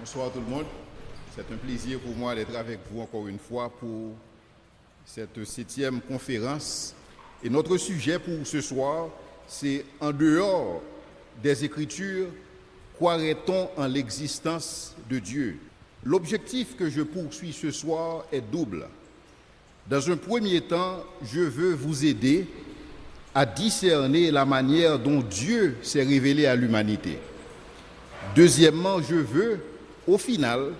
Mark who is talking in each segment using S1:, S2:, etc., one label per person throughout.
S1: Bonsoir tout le monde. C'est un plaisir pour moi d'être avec vous encore une fois pour cette 7e conférence. Et notre sujet pour ce soir, c'est en dehors des Écritures, croirait-on en l'existence de Dieu? L'objectif que je poursuis ce soir est double. Dans un premier temps, je veux vous aider à discerner la manière dont Dieu s'est révélé à l'humanité. Deuxièmement, je veux, au final,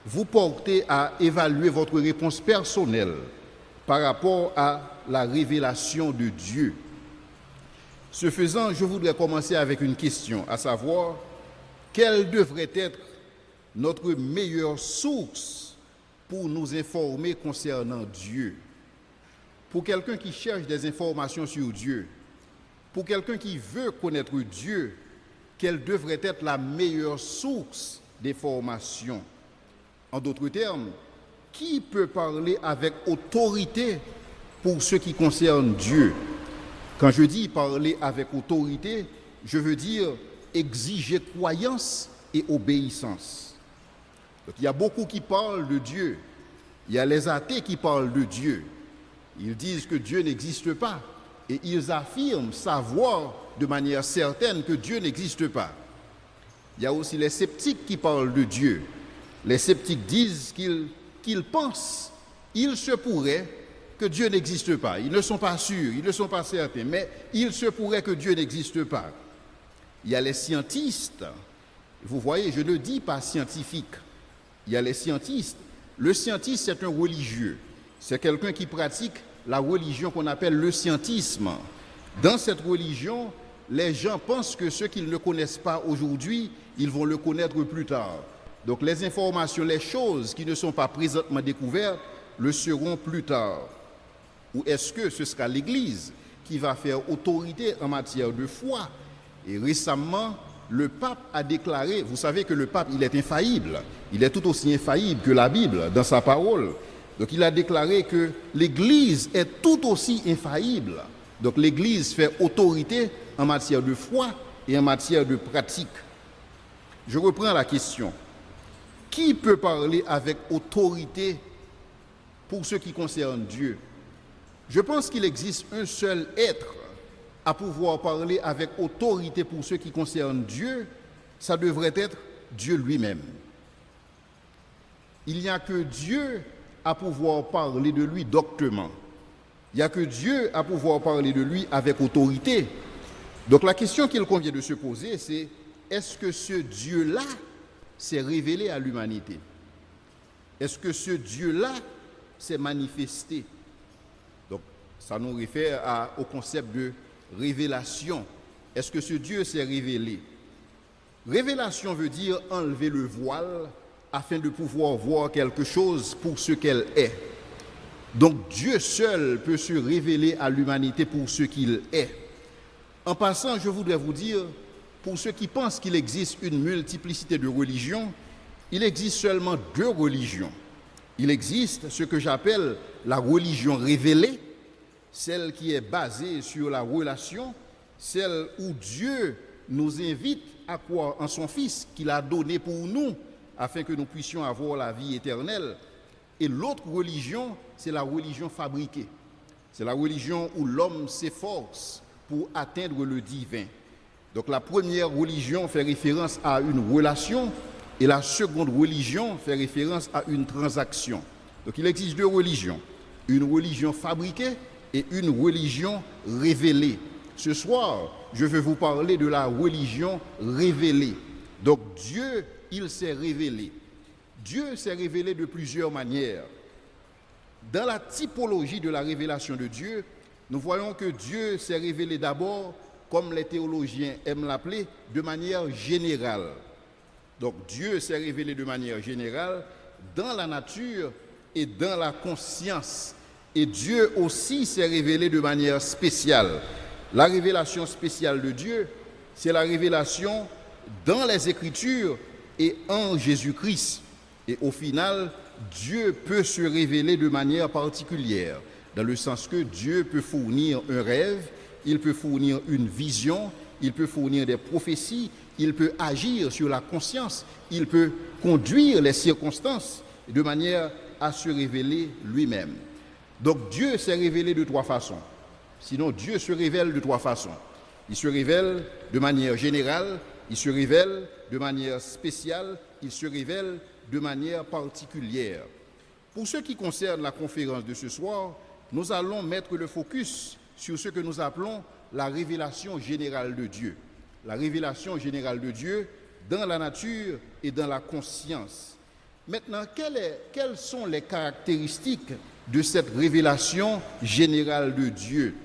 S1: vous porter à évaluer votre réponse personnelle par rapport à la révélation de Dieu. Ce faisant, je voudrais commencer avec une question, à savoir, quelle devrait être notre meilleure source pour nous informer concernant Dieu? Pour quelqu'un qui cherche des informations sur Dieu, pour quelqu'un qui veut connaître Dieu, quelle devrait être la meilleure source d'information? En d'autres termes, qui peut parler avec autorité pour ce qui concerne Dieu? Quand je dis parler avec autorité, je veux dire exiger croyance et obéissance. Donc, il y a beaucoup qui parlent de Dieu. Il y a les athées qui parlent de Dieu. Ils disent que Dieu n'existe pas et ils affirment savoir de manière certaine que Dieu n'existe pas. Il y a aussi les sceptiques qui parlent de Dieu. Les sceptiques disent qu'ils pensent, il se pourrait que Dieu n'existe pas. Ils ne sont pas sûrs, ils ne sont pas certains, mais il se pourrait que Dieu n'existe pas. Il y a les scientistes. Vous voyez, je ne dis pas scientifique. Il y a les scientistes. Le scientiste, c'est un religieux. C'est quelqu'un qui pratique la religion qu'on appelle le scientisme. Dans cette religion, les gens pensent que ce qu'ils ne connaissent pas aujourd'hui, ils vont le connaître plus tard. Donc les informations, les choses qui ne sont pas présentement découvertes, le seront plus tard. Ou est-ce que ce sera l'Église qui va faire autorité en matière de foi? Et récemment, le pape a déclaré, vous savez que le pape, il est infaillible. Il est tout aussi infaillible que la Bible dans sa parole. Donc il a déclaré que l'Église est tout aussi infaillible. Donc l'Église fait autorité en matière de foi et en matière de pratique. Je reprends la question. Qui peut parler avec autorité pour ce qui concerne Dieu? Je pense qu'il existe un seul être à pouvoir parler avec autorité pour ce qui concerne Dieu. Ça devrait être Dieu lui-même. Il n'y a que Dieu à pouvoir parler de lui doctement. Il n'y a que Dieu à pouvoir parler de lui avec autorité. Donc la question qu'il convient de se poser, c'est est-ce que ce Dieu-là s'est révélé à l'humanité? Est-ce que ce Dieu-là s'est manifesté? Donc ça nous réfère au concept de révélation. Est-ce que ce Dieu s'est révélé? Révélation veut dire enlever le voile afin de pouvoir voir quelque chose pour ce qu'elle est. Donc Dieu seul peut se révéler à l'humanité pour ce qu'il est. En passant, je voudrais vous dire, pour ceux qui pensent qu'il existe une multiplicité de religions, il existe seulement 2 religions. Il existe ce que j'appelle la religion révélée, celle qui est basée sur la relation, celle où Dieu nous invite à croire en son Fils qu'il a donné pour nous, afin que nous puissions avoir la vie éternelle. Et l'autre religion, c'est la religion fabriquée. C'est la religion où l'homme s'efforce pour atteindre le divin. Donc la première religion fait référence à une relation et la seconde religion fait référence à une transaction. Donc il existe 2 religions, une religion fabriquée et une religion révélée. Ce soir, je vais vous parler de la religion révélée. Donc Dieu, il s'est révélé. Dieu s'est révélé de plusieurs manières. Dans la typologie de la révélation de Dieu, nous voyons que Dieu s'est révélé d'abord, comme les théologiens aiment l'appeler, de manière générale. Donc Dieu s'est révélé de manière générale dans la nature et dans la conscience. Et Dieu aussi s'est révélé de manière spéciale. La révélation spéciale de Dieu, c'est la révélation dans les Écritures et en Jésus-Christ. Et au final, Dieu peut se révéler de manière particulière, dans le sens que Dieu peut fournir un rêve, il peut fournir une vision, il peut fournir des prophéties, il peut agir sur la conscience, il peut conduire les circonstances de manière à se révéler lui-même. Donc Dieu s'est révélé de trois façons. Sinon, Dieu se révèle de trois façons. Il se révèle de manière générale, il se révèle de manière spéciale, il se révèle de manière particulière. Pour ce qui concerne la conférence de ce soir, nous allons mettre le focus sur ce que nous appelons la révélation générale de Dieu. La révélation générale de Dieu dans la nature et dans la conscience. Maintenant, quelles sont les caractéristiques de cette révélation générale de Dieu?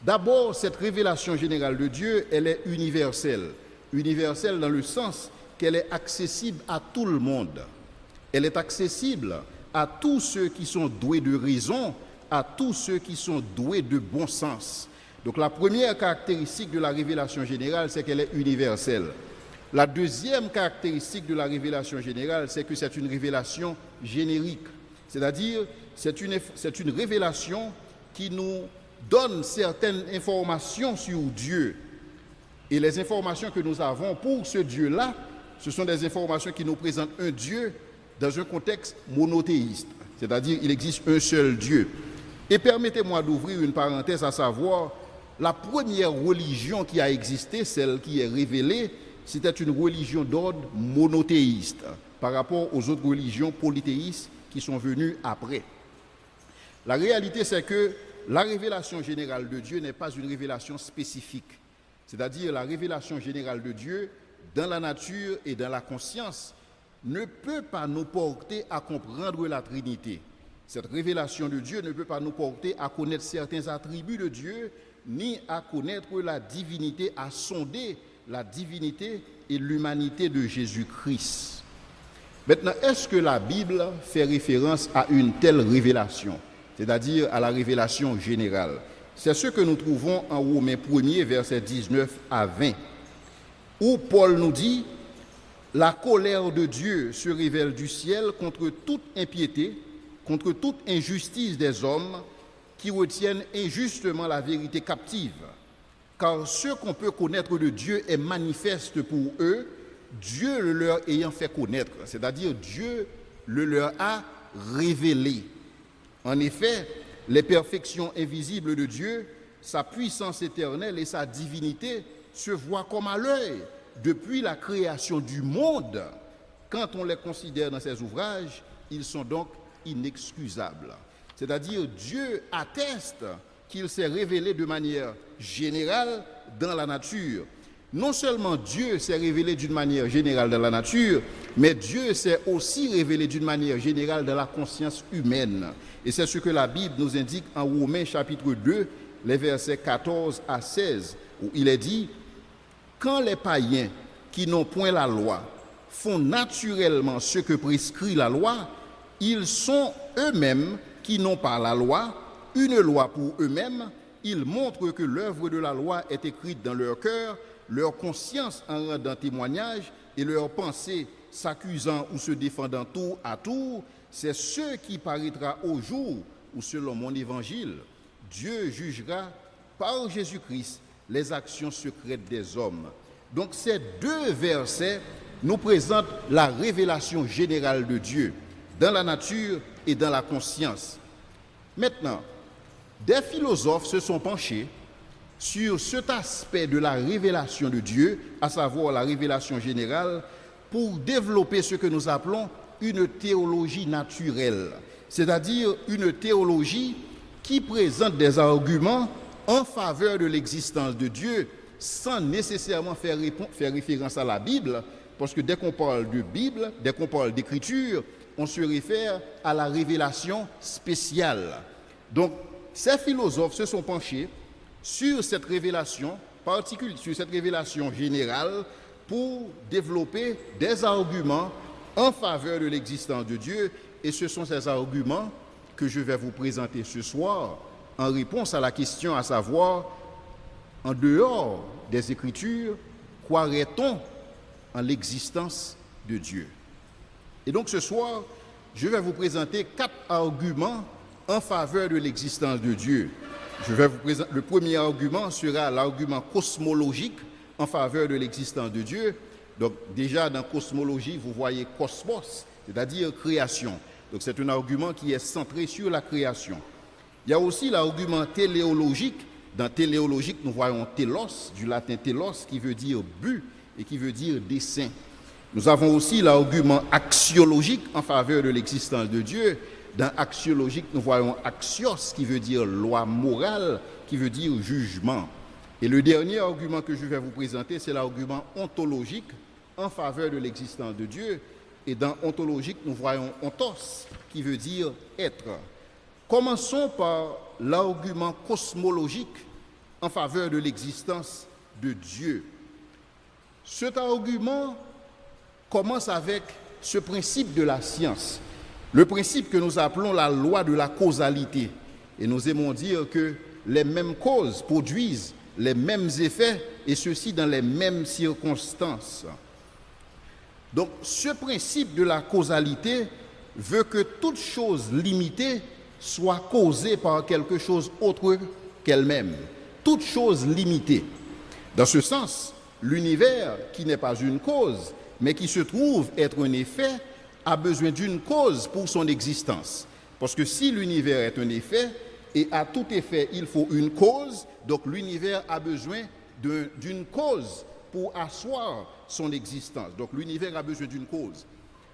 S1: D'abord, cette révélation générale de Dieu, elle est universelle. Universelle dans le sens qu'elle est accessible à tout le monde. Elle est accessible à tous ceux qui sont doués de raison, à tous ceux qui sont doués de bon sens. Donc la première caractéristique de la révélation générale, c'est qu'elle est universelle. La deuxième caractéristique de la révélation générale, c'est que c'est une révélation générique. C'est-à-dire, c'est une révélation qui nous donne certaines informations sur Dieu. Et les informations que nous avons pour ce Dieu-là, ce sont des informations qui nous présentent un Dieu dans un contexte monothéiste. C'est-à-dire, il existe un seul Dieu. Et permettez-moi d'ouvrir une parenthèse, à savoir, la première religion qui a existé, celle qui est révélée, c'était une religion d'ordre monothéiste par rapport aux autres religions polythéistes qui sont venues après. La réalité, c'est que la révélation générale de Dieu n'est pas une révélation spécifique. C'est-à-dire la révélation générale de Dieu dans la nature et dans la conscience ne peut pas nous porter à comprendre la Trinité. Cette révélation de Dieu ne peut pas nous porter à connaître certains attributs de Dieu, ni à connaître la divinité, à sonder la divinité et l'humanité de Jésus-Christ. Maintenant, est-ce que la Bible fait référence à une telle révélation, c'est-à-dire à la révélation générale? C'est ce que nous trouvons en Romains 1er, versets 19 à 20, où Paul nous dit « La colère de Dieu se révèle du ciel contre toute impiété, contre toute injustice des hommes qui retiennent injustement la vérité captive. Car ce qu'on peut connaître de Dieu est manifeste pour eux, Dieu le leur ayant fait connaître. » C'est-à-dire Dieu le leur a révélé. En effet, les perfections invisibles de Dieu, sa puissance éternelle et sa divinité se voient comme à l'œil depuis la création du monde. Quand on les considère dans ses ouvrages, ils sont donc inexcusables. C'est-à-dire Dieu atteste qu'il s'est révélé de manière générale dans la nature. Non seulement Dieu s'est révélé d'une manière générale dans la nature, mais Dieu s'est aussi révélé d'une manière générale dans la conscience humaine. Et c'est ce que la Bible nous indique en Romains chapitre 2, les versets 14 à 16, où il est dit « Quand les païens qui n'ont point la loi font naturellement ce que prescrit la loi, ils sont eux-mêmes qui n'ont pas la loi, une loi pour eux-mêmes, ils montrent que l'œuvre de la loi est écrite dans leur cœur, leur conscience en rendant témoignage et leur pensée s'accusant ou se défendant tour à tour, c'est ce qui paraîtra au jour où, selon mon évangile, Dieu jugera par Jésus-Christ les actions secrètes des hommes. Donc ces deux versets nous présentent la révélation générale de Dieu dans la nature et dans la conscience. Maintenant, des philosophes se sont penchés sur cet aspect de la révélation de Dieu, à savoir la révélation générale, pour développer ce que nous appelons une théologie naturelle, c'est-à-dire une théologie qui présente des arguments en faveur de l'existence de Dieu sans nécessairement faire référence à la Bible, parce que dès qu'on parle de Bible, dès qu'on parle d'écriture, on se réfère à la révélation spéciale. Donc, ces philosophes se sont penchés sur cette révélation particulière, sur cette révélation générale, pour développer des arguments en faveur de l'existence de Dieu. Et ce sont ces arguments que je vais vous présenter ce soir en réponse à la question à savoir, en dehors des Écritures, croirait-on en l'existence de Dieu? Et donc ce soir, je vais vous présenter 4 arguments en faveur de l'existence de Dieu. Le premier argument sera l'argument cosmologique, en faveur de l'existence de Dieu. Donc déjà dans cosmologie, vous voyez cosmos, c'est-à-dire création. Donc c'est un argument qui est centré sur la création. Il y a aussi l'argument téléologique. Dans téléologique, nous voyons télos, du latin télos, qui veut dire but et qui veut dire dessein. Nous avons aussi l'argument axiologique en faveur de l'existence de Dieu. Dans axiologique, nous voyons axios, qui veut dire loi morale, qui veut dire jugement. Et le dernier argument que je vais vous présenter, c'est l'argument ontologique en faveur de l'existence de Dieu. Et dans ontologique, nous voyons ontos, qui veut dire être. Commençons par l'argument cosmologique en faveur de l'existence de Dieu. Cet argument commence avec ce principe de la science, le principe que nous appelons la loi de la causalité. Et nous aimons dire que les mêmes causes produisent les mêmes effets, et ceci dans les mêmes circonstances. Donc, ce principe de la causalité veut que toute chose limitée soit causée par quelque chose autre qu'elle-même. Toute chose limitée. Dans ce sens, l'univers, qui n'est pas une cause, mais qui se trouve être un effet, a besoin d'une cause pour son existence. Parce que si l'univers est un effet, et à tout effet, il faut une cause, donc l'univers a besoin d'une cause pour asseoir son existence. Donc l'univers a besoin d'une cause.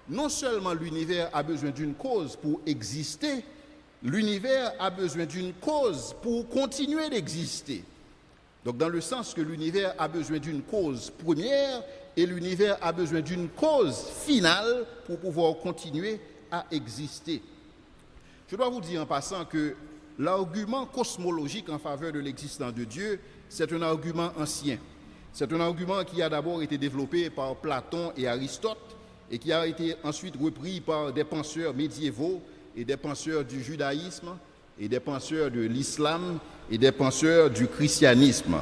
S1: Non seulement l'univers a besoin d'une cause pour exister, l'univers a besoin d'une cause pour continuer d'exister. Donc dans le sens que l'univers a besoin d'une cause première et l'univers a besoin d'une cause finale pour pouvoir continuer à exister. Je dois vous dire en passant que l'argument cosmologique en faveur de l'existence de Dieu, c'est un argument ancien. C'est un argument qui a d'abord été développé par Platon et Aristote et qui a été ensuite repris par des penseurs médiévaux et des penseurs du judaïsme et des penseurs de l'islam et des penseurs du christianisme.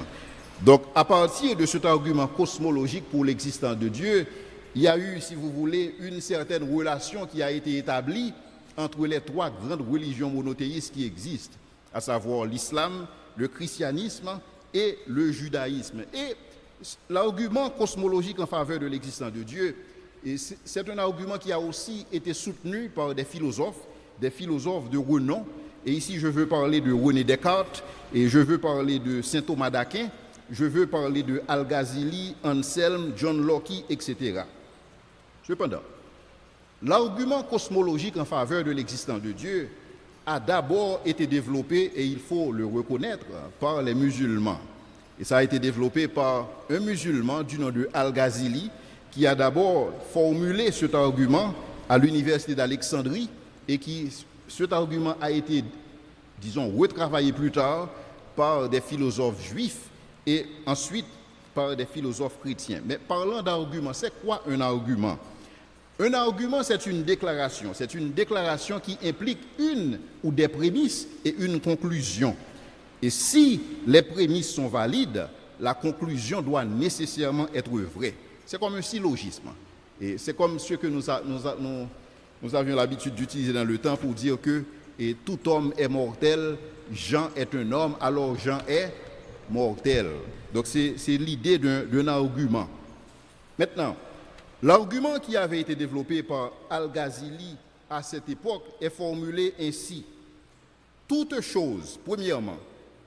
S1: Donc, à partir de cet argument cosmologique pour l'existence de Dieu, il y a eu, si vous voulez, une certaine relation qui a été établie entre les trois grandes religions monothéistes qui existent, à savoir l'islam, le christianisme et le judaïsme. Et l'argument cosmologique en faveur de l'existence de Dieu, c'est un argument qui a aussi été soutenu par des philosophes de renom. Et ici, je veux parler de René Descartes, et je veux parler de saint Thomas d'Aquin, je veux parler de Al-Ghazali, Anselme, John Locke, etc. Cependant, l'argument cosmologique en faveur de l'existence de Dieu a d'abord été développé, et il faut le reconnaître, par les musulmans. Et ça a été développé par un musulman du nom de Al-Ghazali, qui a d'abord formulé cet argument à l'université d'Alexandrie, et cet argument a été, disons, retravaillé plus tard par des philosophes juifs et ensuite par des philosophes chrétiens. Mais parlant d'argument, c'est quoi un argument? Un argument, c'est une déclaration. C'est une déclaration qui implique une ou des prémices et une conclusion. Et si les prémices sont valides, la conclusion doit nécessairement être vraie. C'est comme un syllogisme. Et c'est comme ce que nous avions l'habitude d'utiliser dans le temps pour dire que tout homme est mortel, Jean est un homme, alors Jean est mortel. Donc c'est l'idée d'un argument. Maintenant, l'argument qui avait été développé par Al-Ghazali à cette époque est formulé ainsi. Toute chose, premièrement,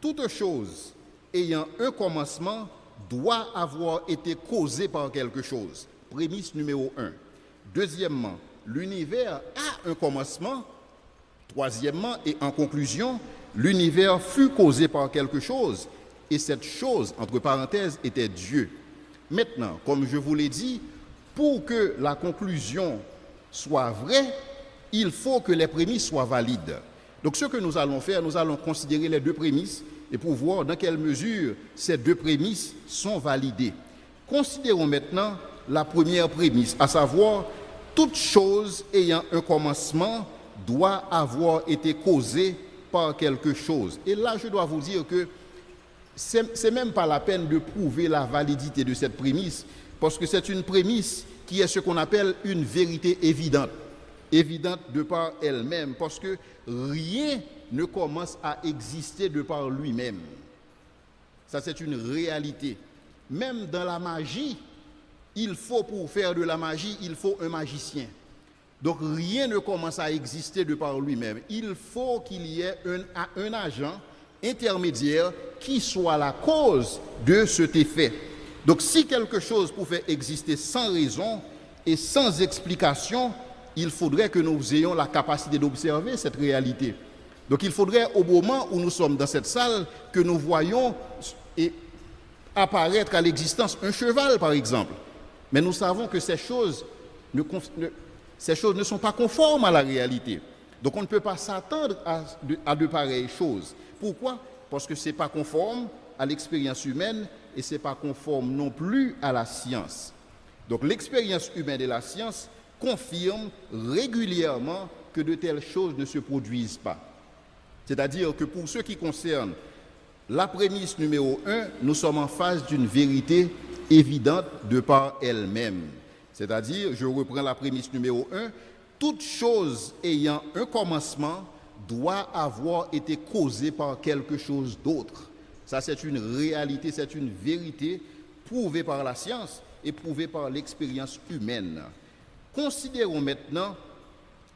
S1: toute chose ayant un commencement doit avoir été causée par quelque chose. Prémisse numéro 1. Deuxièmement, l'univers a un commencement. Troisièmement, et en conclusion, l'univers fut causé par quelque chose. Et cette chose, entre parenthèses, était Dieu. Maintenant, comme je vous l'ai dit, pour que la conclusion soit vraie, il faut que les prémices soient valides. Donc ce que nous allons faire, nous allons considérer les deux prémices et pour voir dans quelle mesure ces deux prémices sont validées. Considérons maintenant la première prémisse, à savoir, toute chose ayant un commencement doit avoir été causée par quelque chose. Et là, je dois vous dire que c'est même pas la peine de prouver la validité de cette prémisse, parce que c'est une prémisse qui est ce qu'on appelle une vérité évidente. Évidente de par elle-même, parce que rien ne commence à exister de par lui-même. Ça, c'est une réalité. Même dans la magie, pour faire de la magie, il faut un magicien. Donc rien ne commence à exister de par lui-même. Il faut qu'il y ait un agent intermédiaire qui soit la cause de cet effet. Donc si quelque chose pouvait exister sans raison et sans explication, il faudrait que nous ayons la capacité d'observer cette réalité. Donc il faudrait au moment où nous sommes dans cette salle que nous voyons apparaître à l'existence un cheval par exemple. Mais nous savons que ces choses ne sont pas conformes à la réalité. Donc on ne peut pas s'attendre à de pareilles choses. Pourquoi? Parce que ce n'est pas conforme à l'expérience humaine et ce n'est pas conforme non plus à la science. Donc l'expérience humaine et la science confirment régulièrement que de telles choses ne se produisent pas. C'est-à-dire que pour ce qui concerne la prémisse numéro 1, nous sommes en face d'une vérité évidente de par elle-même. C'est-à-dire, je reprends la prémisse numéro 1, toute chose ayant un commencement doit avoir été causée par quelque chose d'autre. Ça, c'est une réalité, c'est une vérité prouvée par la science et prouvée par l'expérience humaine. Considérons maintenant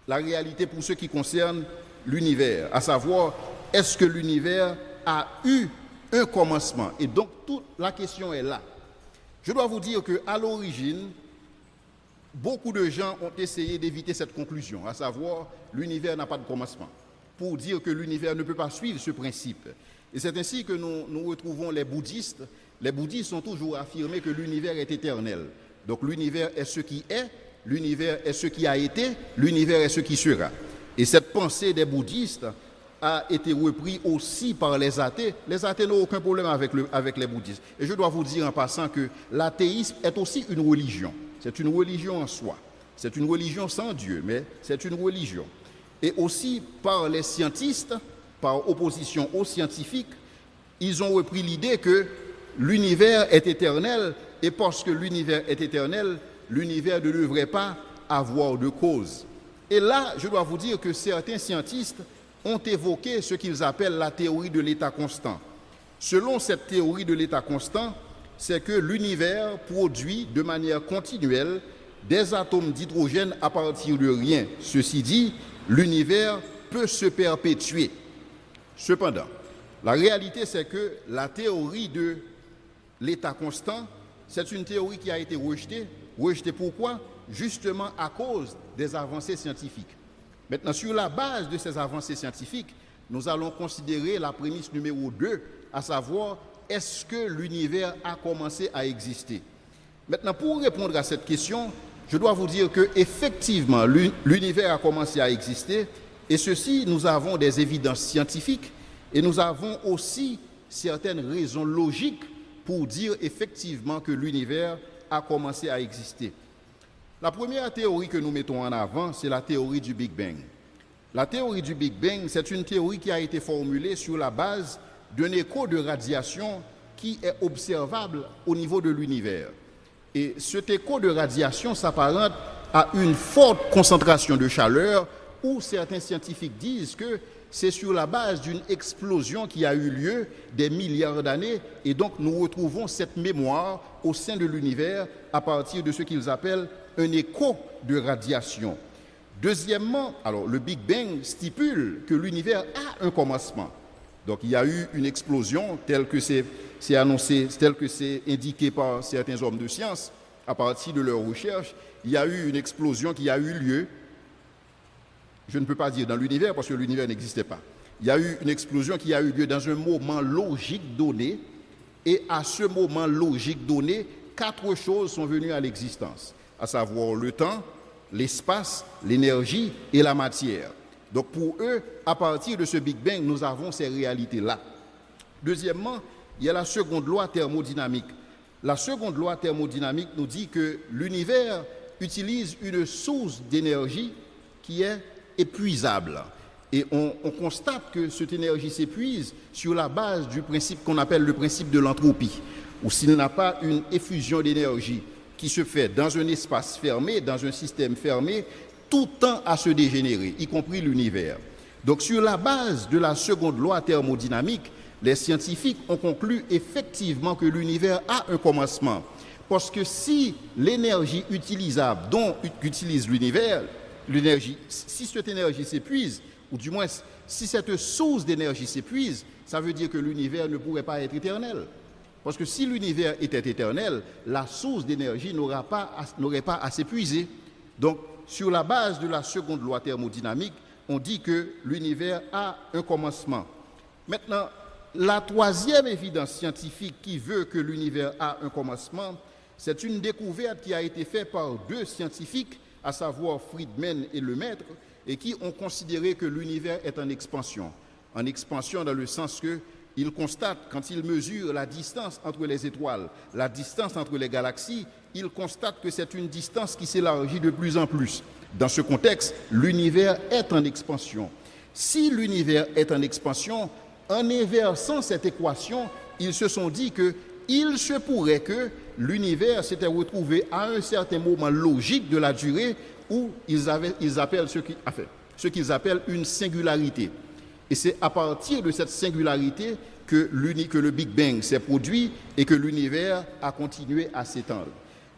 S1: la réalité pour ce qui concerne l'univers, à savoir, est-ce que l'univers a eu un commencement? Et donc, toute la question est là. Je dois vous dire qu'à l'origine, beaucoup de gens ont essayé d'éviter cette conclusion, à savoir, l'univers n'a pas de commencement, pour dire que l'univers ne peut pas suivre ce principe. Et c'est ainsi que nous retrouvons les bouddhistes. Les bouddhistes ont toujours affirmé que l'univers est éternel. Donc l'univers est ce qui est, l'univers est ce qui a été, l'univers est ce qui sera. Et cette pensée des bouddhistes a été reprise aussi par les athées. Les athées n'ont aucun problème avec les bouddhistes. Et je dois vous dire en passant que l'athéisme est aussi une religion. C'est une religion en soi. C'est une religion sans Dieu, mais c'est une religion. Et aussi par les scientistes, par opposition aux scientifiques, ils ont repris l'idée que l'univers est éternel et parce que l'univers est éternel, l'univers ne devrait pas avoir de cause. Et là, je dois vous dire que certains scientistes ont évoqué ce qu'ils appellent la théorie de l'état constant. Selon cette théorie de l'état constant, c'est que l'univers produit de manière continuelle des atomes d'hydrogène à partir de rien. Ceci dit, l'univers peut se perpétuer. Cependant, la réalité, c'est que la théorie de l'état constant, c'est une théorie qui a été rejetée. Rejetée pourquoi? Justement à cause des avancées scientifiques. Maintenant, sur la base de ces avancées scientifiques, nous allons considérer la prémisse numéro 2, à savoir, est-ce que l'univers a commencé à exister? Maintenant, pour répondre à cette question, je dois vous dire qu'effectivement, l'univers a commencé à exister, et ceci, nous avons des évidences scientifiques, et nous avons aussi certaines raisons logiques pour dire effectivement que l'univers a commencé à exister. La première théorie que nous mettons en avant, c'est la théorie du Big Bang. La théorie du Big Bang, c'est une théorie qui a été formulée sur la base d'un écho de radiation qui est observable au niveau de l'univers. Et cet écho de radiation s'apparente à une forte concentration de chaleur où certains scientifiques disent que c'est sur la base d'une explosion qui a eu lieu des milliards d'années et donc nous retrouvons cette mémoire au sein de l'univers à partir de ce qu'ils appellent un écho de radiation. Deuxièmement, alors le Big Bang stipule que l'univers a un commencement. Donc il y a eu une explosion telle que c'est annoncé, telle que c'est indiqué par certains hommes de science à partir de leurs recherches. Il y a eu une explosion qui a eu lieu, je ne peux pas dire dans l'univers parce que l'univers n'existait pas. Il y a eu une explosion qui a eu lieu dans un moment logique donné et à ce moment logique donné, 4 choses sont venues à l'existence, à savoir le temps, l'espace, l'énergie et la matière. Donc pour eux, à partir de ce Big Bang, nous avons ces réalités-là. Deuxièmement, il y a la seconde loi thermodynamique. La seconde loi thermodynamique nous dit que l'univers utilise une source d'énergie qui est épuisable. Et on constate que cette énergie s'épuise sur la base du principe qu'on appelle le principe de l'entropie, où s'il n'a pas une effusion d'énergie qui se fait dans un espace fermé, dans un système fermé, tout tend à se dégénérer, y compris l'univers. Donc sur la base de la seconde loi thermodynamique, Les scientifiques ont conclu effectivement que l'univers a un commencement. Parce que si l'énergie utilisable dont utilise l'univers, si cette énergie s'épuise, ou du moins si cette source d'énergie s'épuise, ça veut dire que l'univers ne pourrait pas être éternel. Parce que si l'univers était éternel, la source d'énergie n'aurait pas à s'épuiser. Donc, sur la base de la seconde loi thermodynamique, on dit que l'univers a un commencement. Maintenant, la troisième évidence scientifique qui veut que l'univers a un commencement, c'est une découverte qui a été faite par deux scientifiques, à savoir Friedman et Lemaître, et qui ont considéré que l'univers est en expansion. En expansion dans le sens qu'ils constatent, quand ils mesurent la distance entre les étoiles, la distance entre les galaxies, ils constatent que c'est une distance qui s'élargit de plus en plus. Dans ce contexte, l'univers est en expansion. Si l'univers est en expansion, en inversant cette équation, ils se sont dit qu'il se pourrait que l'univers s'était retrouvé à un certain moment logique de la durée où ils appellent ce qu'ils appellent une singularité. Et c'est à partir de cette singularité que le Big Bang s'est produit et que l'univers a continué à s'étendre.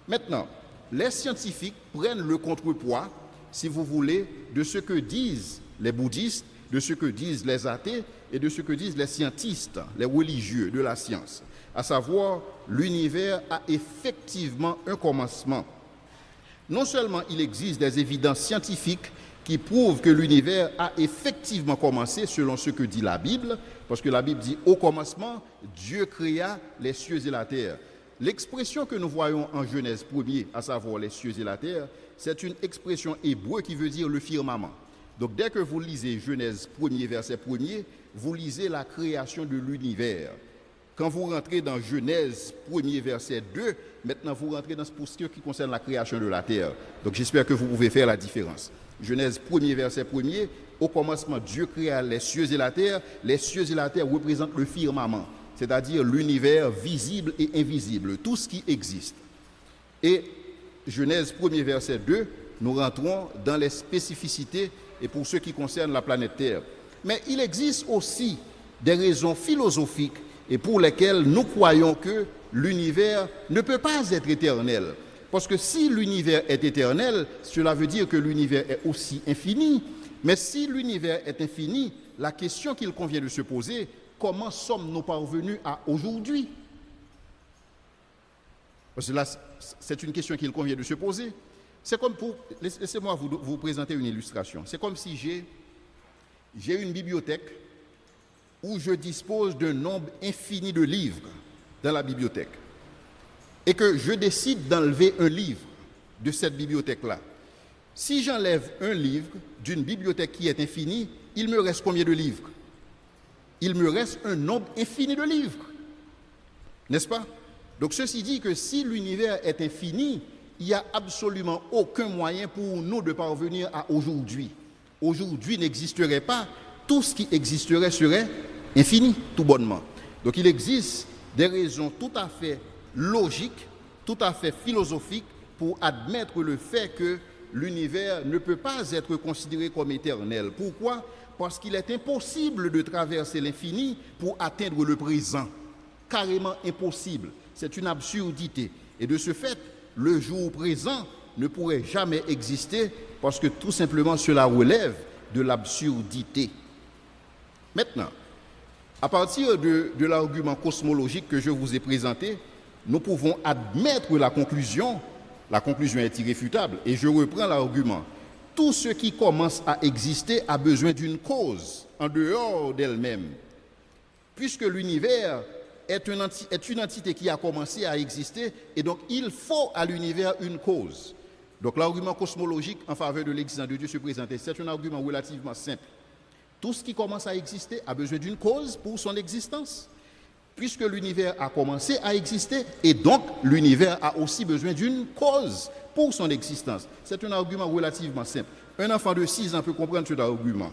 S1: Maintenant, les scientifiques prennent le contrepoids, si vous voulez, de ce que disent les bouddhistes, de ce que disent les athées et de ce que disent les scientistes, les religieux de la science. À savoir, l'univers a effectivement un commencement. Non seulement il existe des évidences scientifiques qui prouvent que l'univers a effectivement commencé selon ce que dit la Bible, parce que la Bible dit « Au commencement, Dieu créa les cieux et la terre ». L'expression que nous voyons en Genèse 1er, à savoir les cieux et la terre, c'est une expression hébreu qui veut dire le firmament. Donc dès que vous lisez Genèse 1er, verset 1er, vous lisez la création de l'univers. Quand vous rentrez dans Genèse 1er, verset 2, maintenant vous rentrez dans ce qui concerne la création de la terre. Donc j'espère que vous pouvez faire la différence. Genèse 1er, verset 1er, au commencement, Dieu créa les cieux et la terre. Les cieux et la terre représentent le firmament, c'est-à-dire l'univers visible et invisible, tout ce qui existe. Et Genèse 1er, verset 2, nous rentrons dans les spécificités et pour ce qui concerne la planète Terre. Mais il existe aussi des raisons philosophiques et pour lesquelles nous croyons que l'univers ne peut pas être éternel. Parce que si l'univers est éternel, cela veut dire que l'univers est aussi infini. Mais si l'univers est infini, la question qu'il convient de se poser, comment sommes-nous parvenus à aujourd'hui? Parce que là, c'est une question qu'il convient de se poser. C'est comme laissez-moi vous présenter une illustration. C'est comme si j'ai une bibliothèque où je dispose d'un nombre infini de livres dans la bibliothèque et que je décide d'enlever un livre de cette bibliothèque-là. Si j'enlève un livre d'une bibliothèque qui est infinie, il me reste combien de livres? Il me reste un nombre infini de livres. N'est-ce pas? Donc ceci dit que si l'univers est infini, il n'y a absolument aucun moyen pour nous de parvenir à aujourd'hui. Aujourd'hui n'existerait pas, tout ce qui existerait serait infini, tout bonnement. Donc il existe des raisons tout à fait logiques, tout à fait philosophiques pour admettre le fait que l'univers ne peut pas être considéré comme éternel. Pourquoi? Parce qu'il est impossible de traverser l'infini pour atteindre le présent. Carrément impossible. C'est une absurdité. Et de ce fait, le jour présent ne pourrait jamais exister parce que tout simplement cela relève de l'absurdité. Maintenant, à partir de l'argument cosmologique que je vous ai présenté, nous pouvons admettre la conclusion est irréfutable, et je reprends l'argument. Tout ce qui commence à exister a besoin d'une cause en dehors d'elle-même. Puisque l'univers est une entité qui a commencé à exister, et donc il faut à l'univers une cause. Donc l'argument cosmologique en faveur de l'existence de Dieu se présentait. C'est un argument relativement simple. Tout ce qui commence à exister a besoin d'une cause pour son existence. Puisque l'univers a commencé à exister, et donc l'univers a aussi besoin d'une cause pour son existence. C'est un argument relativement simple. Un enfant de 6 ans peut comprendre cet argument.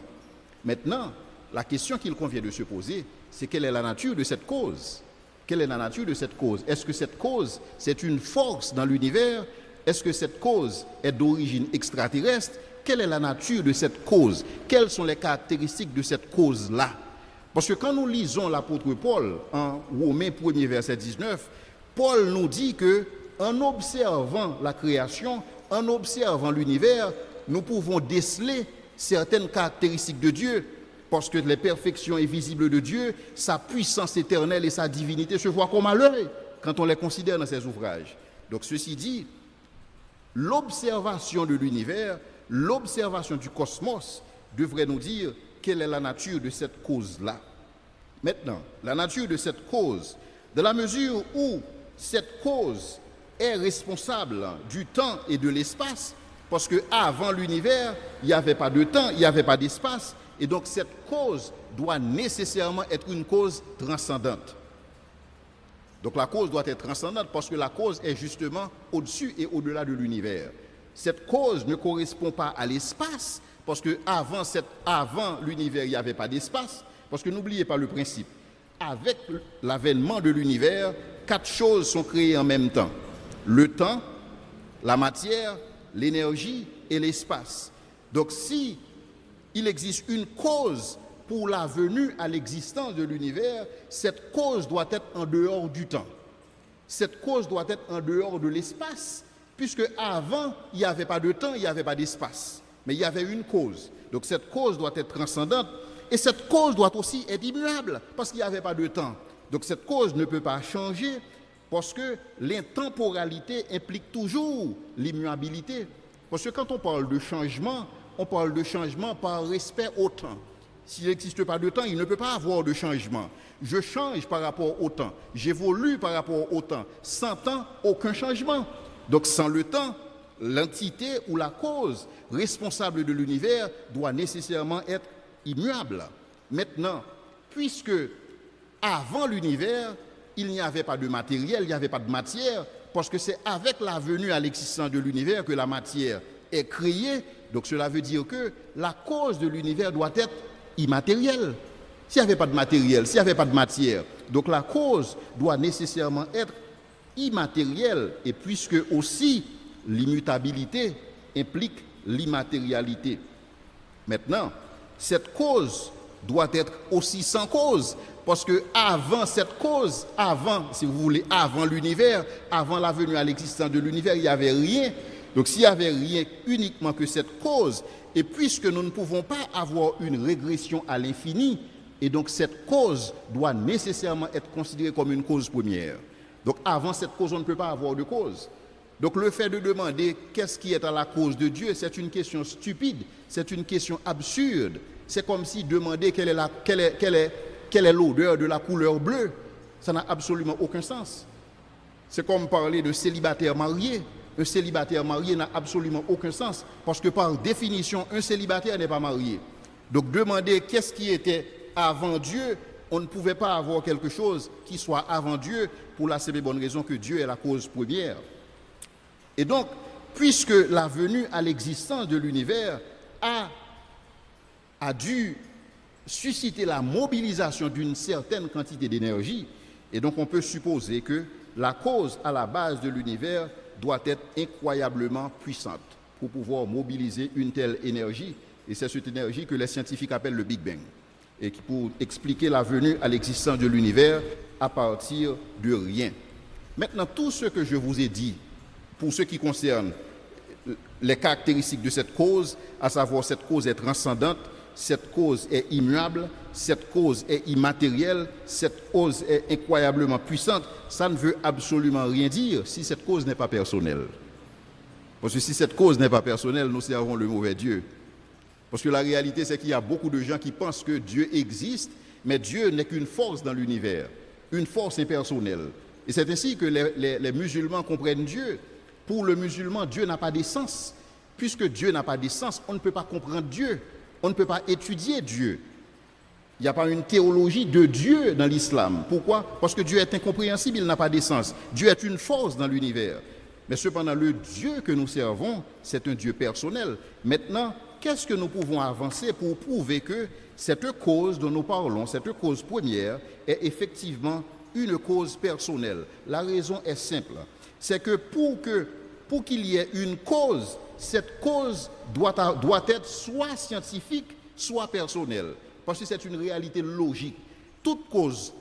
S1: Maintenant, la question qu'il convient de se poser, c'est quelle est la nature de cette cause? Quelle est la nature de cette cause? Est-ce que cette cause, c'est une force dans l'univers? Est-ce que cette cause est d'origine extraterrestre? Quelle est la nature de cette cause? Quelles sont les caractéristiques de cette cause-là? Parce que quand nous lisons l'apôtre Paul en Romains 1er verset 19, Paul nous dit que en observant la création, en observant l'univers, nous pouvons déceler certaines caractéristiques de Dieu, parce que les perfections invisibles de Dieu, sa puissance éternelle et sa divinité se voient comme à l'œil quand on les considère dans ses ouvrages. Donc ceci dit, l'observation de l'univers, l'observation du cosmos devrait nous dire quelle est la nature de cette cause-là. Maintenant, la nature de cette cause, dans la mesure où cette cause est responsable du temps et de l'espace, parce qu'avant l'univers, il n'y avait pas de temps, il n'y avait pas d'espace, et donc cette cause doit nécessairement être une cause transcendante. Donc la cause doit être transcendante parce que la cause est justement au-dessus et au-delà de l'univers. Cette cause ne correspond pas à l'espace, parce qu'avant l'univers, il n'y avait pas d'espace, parce que n'oubliez pas le principe. Avec l'avènement de l'univers, 4 choses sont créées en même temps. Le temps, la matière, l'énergie et l'espace. Donc si il existe une cause pour la venue à l'existence de l'univers, cette cause doit être en dehors du temps. Cette cause doit être en dehors de l'espace, puisque avant, il n'y avait pas de temps, il n'y avait pas d'espace. Mais il y avait une cause. Donc cette cause doit être transcendante, et cette cause doit aussi être immuable, parce qu'il n'y avait pas de temps. Donc cette cause ne peut pas changer, parce que l'intemporalité implique toujours l'immuabilité. Parce que quand on parle de changement par respect au temps. S'il n'existe pas de temps, il ne peut pas avoir de changement. Je change par rapport au temps. J'évolue par rapport au temps. Sans temps, aucun changement. Donc sans le temps, l'entité ou la cause responsable de l'univers doit nécessairement être immuable. Maintenant, puisque avant l'univers, il n'y avait pas de matériel, il n'y avait pas de matière, parce que c'est avec la venue à l'existence de l'univers que la matière est créée. Donc cela veut dire que la cause de l'univers doit être immatérielle. S'il n'y avait pas de matériel, s'il n'y avait pas de matière, donc la cause doit nécessairement être immatérielle. Et puisque aussi l'immutabilité implique l'immatérialité. Maintenant, cette cause doit être aussi sans cause, parce que avant cette cause, si vous voulez, avant l'univers, avant la venue à l'existence de l'univers, il n'y avait rien. Donc s'il n'y avait rien uniquement que cette cause, et puisque nous ne pouvons pas avoir une régression à l'infini, et donc cette cause doit nécessairement être considérée comme une cause première. Donc avant cette cause, on ne peut pas avoir de cause. Donc le fait de demander qu'est-ce qui est à la cause de Dieu, c'est une question stupide, c'est une question absurde. C'est comme si demander quelle est l'odeur de la couleur bleue. Ça n'a absolument aucun sens. C'est comme parler de célibataire marié. Un célibataire marié n'a absolument aucun sens, parce que par définition, un célibataire n'est pas marié. Donc demander qu'est-ce qui était avant Dieu, on ne pouvait pas avoir quelque chose qui soit avant Dieu, pour la simple et bonne raison que Dieu est la cause première. Et donc, puisque la venue à l'existence de l'univers a dû susciter la mobilisation d'une certaine quantité d'énergie, et donc on peut supposer que la cause à la base de l'univers doit être incroyablement puissante pour pouvoir mobiliser une telle énergie. Et c'est cette énergie que les scientifiques appellent le Big Bang, et qui pour expliquer la venue à l'existence de l'univers à partir de rien. Maintenant, tout ce que je vous ai dit, pour ce qui concerne les caractéristiques de cette cause, à savoir cette cause est transcendante, cette cause est immuable, cette cause est immatérielle, cette cause est incroyablement puissante, ça ne veut absolument rien dire si cette cause n'est pas personnelle. Parce que si cette cause n'est pas personnelle, nous servons le mauvais Dieu. Parce que la réalité, c'est qu'il y a beaucoup de gens qui pensent que Dieu existe, mais Dieu n'est qu'une force dans l'univers, une force impersonnelle. Et c'est ainsi que les musulmans comprennent Dieu. Pour le musulman, Dieu n'a pas d'essence. Puisque Dieu n'a pas d'essence, on ne peut pas comprendre Dieu. On ne peut pas étudier Dieu. Il n'y a pas une théologie de Dieu dans l'islam. Pourquoi? Parce que Dieu est incompréhensible, il n'a pas d'essence. Dieu est une force dans l'univers. Mais cependant, le Dieu que nous servons, c'est un Dieu personnel. Maintenant, qu'est-ce que nous pouvons avancer pour prouver que cette cause dont nous parlons, cette cause première, est effectivement une cause personnelle? La raison est simple. C'est que pour qu'il y ait une cause, cette cause doit être soit scientifique, soit personnelle. parce que c'est une réalité logique. Toute cause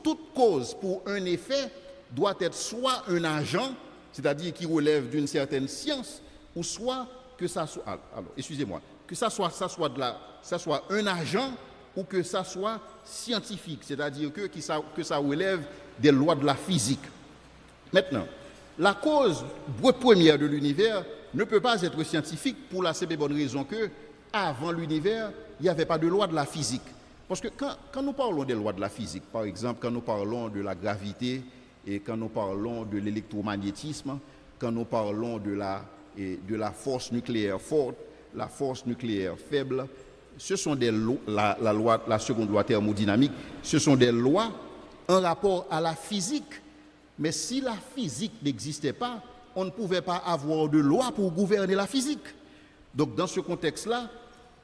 S1: pour un effet doit être soit un agent, c'est-à-dire qui relève d'une certaine science, ou soit que ça soit, que ça soit un agent ou que ça soit scientifique, c'est-à-dire que ça relève des lois de la physique. Maintenant, la cause première de l'univers ne peut pas être scientifique pour la simple et bonne raison que, avant l'univers, il n'y avait pas de loi de la physique. Parce que quand nous parlons des lois de la physique, par exemple, quand nous parlons de la gravité et quand nous parlons de l'électromagnétisme, quand nous parlons de la force nucléaire forte, la force nucléaire faible, ce sont des lois, la seconde loi thermodynamique, ce sont des lois en rapport à la physique. Mais si la physique n'existait pas, on ne pouvait pas avoir de loi pour gouverner la physique. Donc dans ce contexte-là,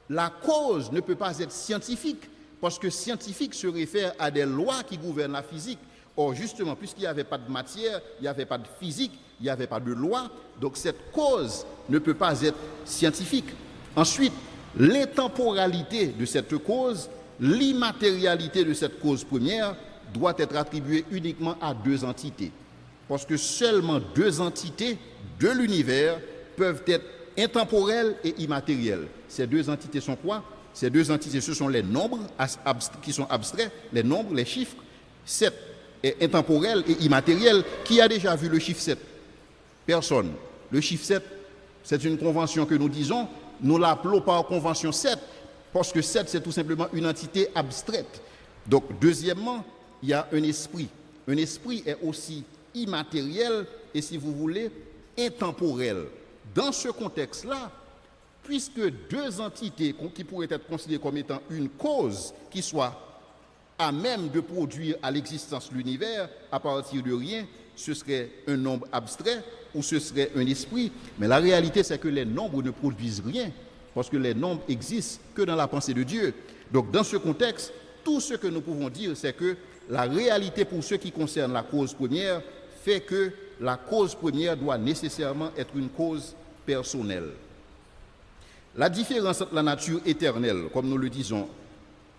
S1: la cause ne peut pas être scientifique, parce que scientifique se réfère à des lois qui gouvernent la physique. Or justement, puisqu'il n'y avait pas de matière, il n'y avait pas de physique, il n'y avait pas de loi, donc cette cause ne peut pas être scientifique. Ensuite, l'intemporalité de cette cause, l'immatérialité de cette cause première doit être attribuée uniquement à deux entités. Parce que seulement deux entités de l'univers peuvent être intemporelles et immatérielles. Ces deux entités sont quoi? Ces deux entités, ce sont les nombres qui sont abstraits, les nombres, les chiffres. 7 est intemporel et immatériel. Qui a déjà vu le chiffre 7? Personne. Le chiffre 7, c'est une convention que nous disons, nous l'appelons par convention 7, parce que 7, c'est tout simplement une entité abstraite. Donc, deuxièmement, il y a un esprit. Un esprit est aussi immatériel et, si vous voulez, intemporel. Dans ce contexte-là, puisque deux entités qui pourraient être considérées comme étant une cause qui soit à même de produire à l'existence l'univers à partir de rien, ce serait un nombre abstrait ou ce serait un esprit. Mais la réalité, c'est que les nombres ne produisent rien, parce que les nombres existent que dans la pensée de Dieu. Donc, dans ce contexte, tout ce que nous pouvons dire, c'est que la réalité pour ce qui concerne la cause première fait que la cause première doit nécessairement être une cause personnelle. La différence entre la nature éternelle, comme nous le disons,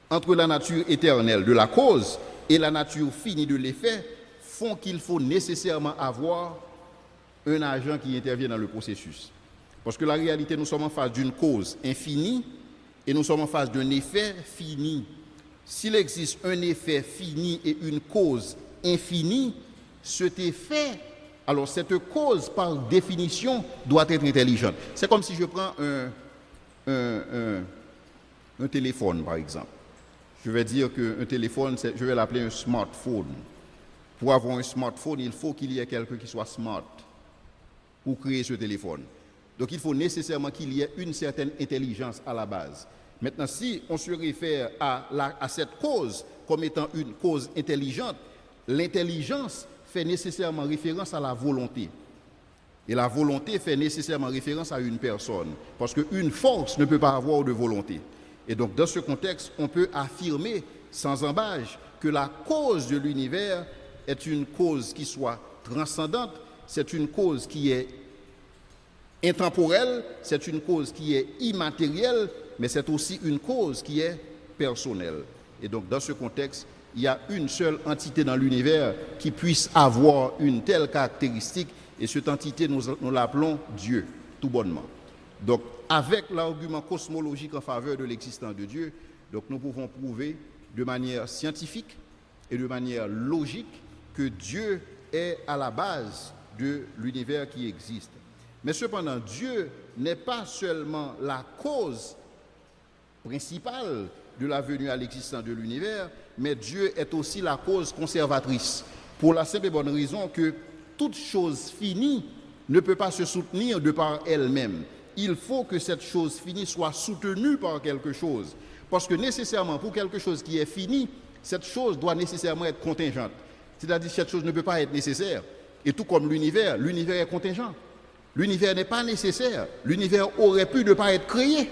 S1: entre la nature éternelle de la cause et la nature finie de l'effet, font qu'il faut nécessairement avoir un agent qui intervient dans le processus. Parce que la réalité, nous sommes en face d'une cause infinie et nous sommes en face d'un effet fini. S'il existe un effet fini et une cause infinie, cet effet, alors cette cause par définition doit être intelligente. C'est comme si je prends un téléphone par exemple. Je vais dire qu'un téléphone, je vais l'appeler un smartphone. Pour avoir un smartphone, il faut qu'il y ait quelqu'un qui soit smart pour créer ce téléphone. Donc il faut nécessairement qu'il y ait une certaine intelligence à la base. Maintenant, si on se réfère à cette cause comme étant une cause intelligente, l'intelligence fait nécessairement référence à la volonté. Et la volonté fait nécessairement référence à une personne. Parce qu'une force ne peut pas avoir de volonté. Et donc, dans ce contexte, on peut affirmer sans embâche que la cause de l'univers est une cause qui soit transcendante, c'est une cause qui est intemporelle, c'est une cause qui est immatérielle, mais c'est aussi une cause qui est personnelle. Et donc, dans ce contexte, il y a une seule entité dans l'univers qui puisse avoir une telle caractéristique, et cette entité, nous l'appelons Dieu, tout bonnement. Donc, avec l'argument cosmologique en faveur de l'existence de Dieu, donc nous pouvons prouver de manière scientifique et de manière logique que Dieu est à la base de l'univers qui existe. Mais cependant, Dieu n'est pas seulement la cause principale de la venue à l'existence de l'univers, mais Dieu est aussi la cause conservatrice. Pour la simple et bonne raison que toute chose finie ne peut pas se soutenir de par elle-même. Il faut que cette chose finie soit soutenue par quelque chose. Parce que nécessairement, pour quelque chose qui est fini, cette chose doit nécessairement être contingente. C'est-à-dire que cette chose ne peut pas être nécessaire. Et tout comme l'univers est contingent. L'univers n'est pas nécessaire. L'univers aurait pu ne pas être créé.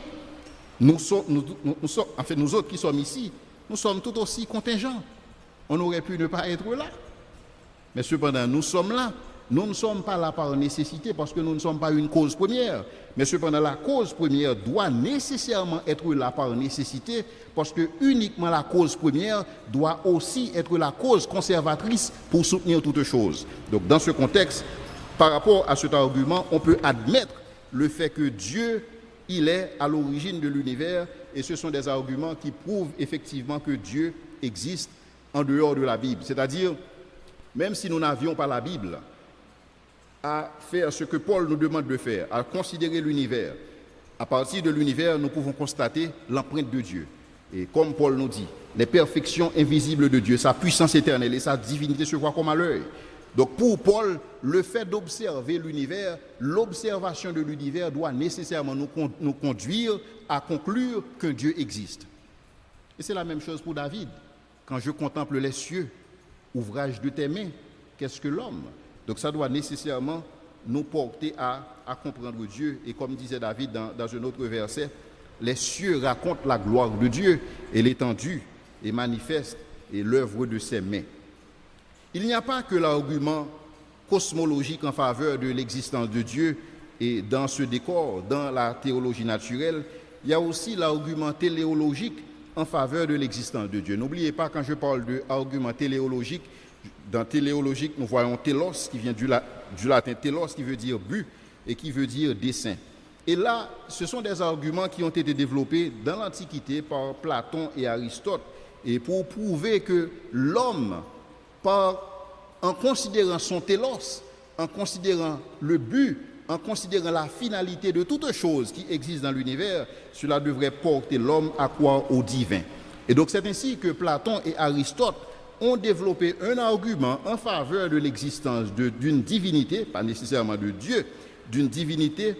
S1: Nous autres qui sommes ici, nous sommes tout aussi contingents. On aurait pu ne pas être là. Mais cependant, nous sommes là nous ne sommes pas là par nécessité parce que nous ne sommes pas une cause première. Mais cependant, la cause première doit nécessairement être là par nécessité parce que uniquement la cause première doit aussi être la cause conservatrice pour soutenir toute chose. Donc, dans ce contexte, par rapport à cet argument, on peut admettre le fait que Dieu, il est à l'origine de l'univers et ce sont des arguments qui prouvent effectivement que Dieu existe en dehors de la Bible. C'est-à-dire, même si nous n'avions pas la Bible, à faire ce que Paul nous demande de faire, à considérer l'univers. À partir de l'univers, nous pouvons constater l'empreinte de Dieu. Et comme Paul nous dit, les perfections invisibles de Dieu, sa puissance éternelle et sa divinité se voient comme à l'œil. Donc pour Paul, le fait d'observer l'univers, l'observation de l'univers doit nécessairement nous conduire à conclure que Dieu existe. Et c'est la même chose pour David. Quand je contemple les cieux, ouvrage de tes mains, qu'est-ce que l'homme ? Donc ça doit nécessairement nous porter à comprendre Dieu. Et comme disait David dans un autre verset, les cieux racontent la gloire de Dieu et l'étendue et manifestent et l'œuvre de ses mains. Il n'y a pas que l'argument cosmologique en faveur de l'existence de Dieu et dans ce décor, dans la théologie naturelle, il y a aussi l'argument téléologique en faveur de l'existence de Dieu. N'oubliez pas, quand je parle d'argument téléologique, dans téléologique, nous voyons télos, qui vient du latin télos, qui veut dire but et qui veut dire dessein. Et là, ce sont des arguments qui ont été développés dans l'Antiquité par Platon et Aristote, et pour prouver que l'homme, en considérant son télos, en considérant le but, en considérant la finalité de toute chose qui existe dans l'univers, cela devrait porter l'homme à croire au divin. Et donc c'est ainsi que Platon et Aristote ont développé un argument en faveur de l'existence d'une divinité, pas nécessairement de Dieu, d'une divinité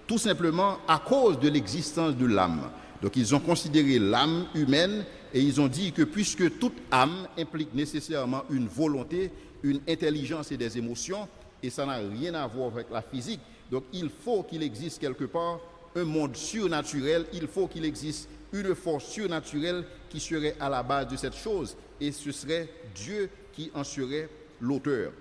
S1: tout simplement à cause de l'existence de l'âme. Donc ils ont considéré l'âme humaine et ils ont dit que puisque toute âme implique nécessairement une volonté, une intelligence et des émotions, et ça n'a rien à voir avec la physique, donc il faut qu'il existe quelque part un monde surnaturel, il faut qu'il existe une force surnaturelle qui serait à la base de cette chose, et ce serait Dieu qui en serait l'auteur.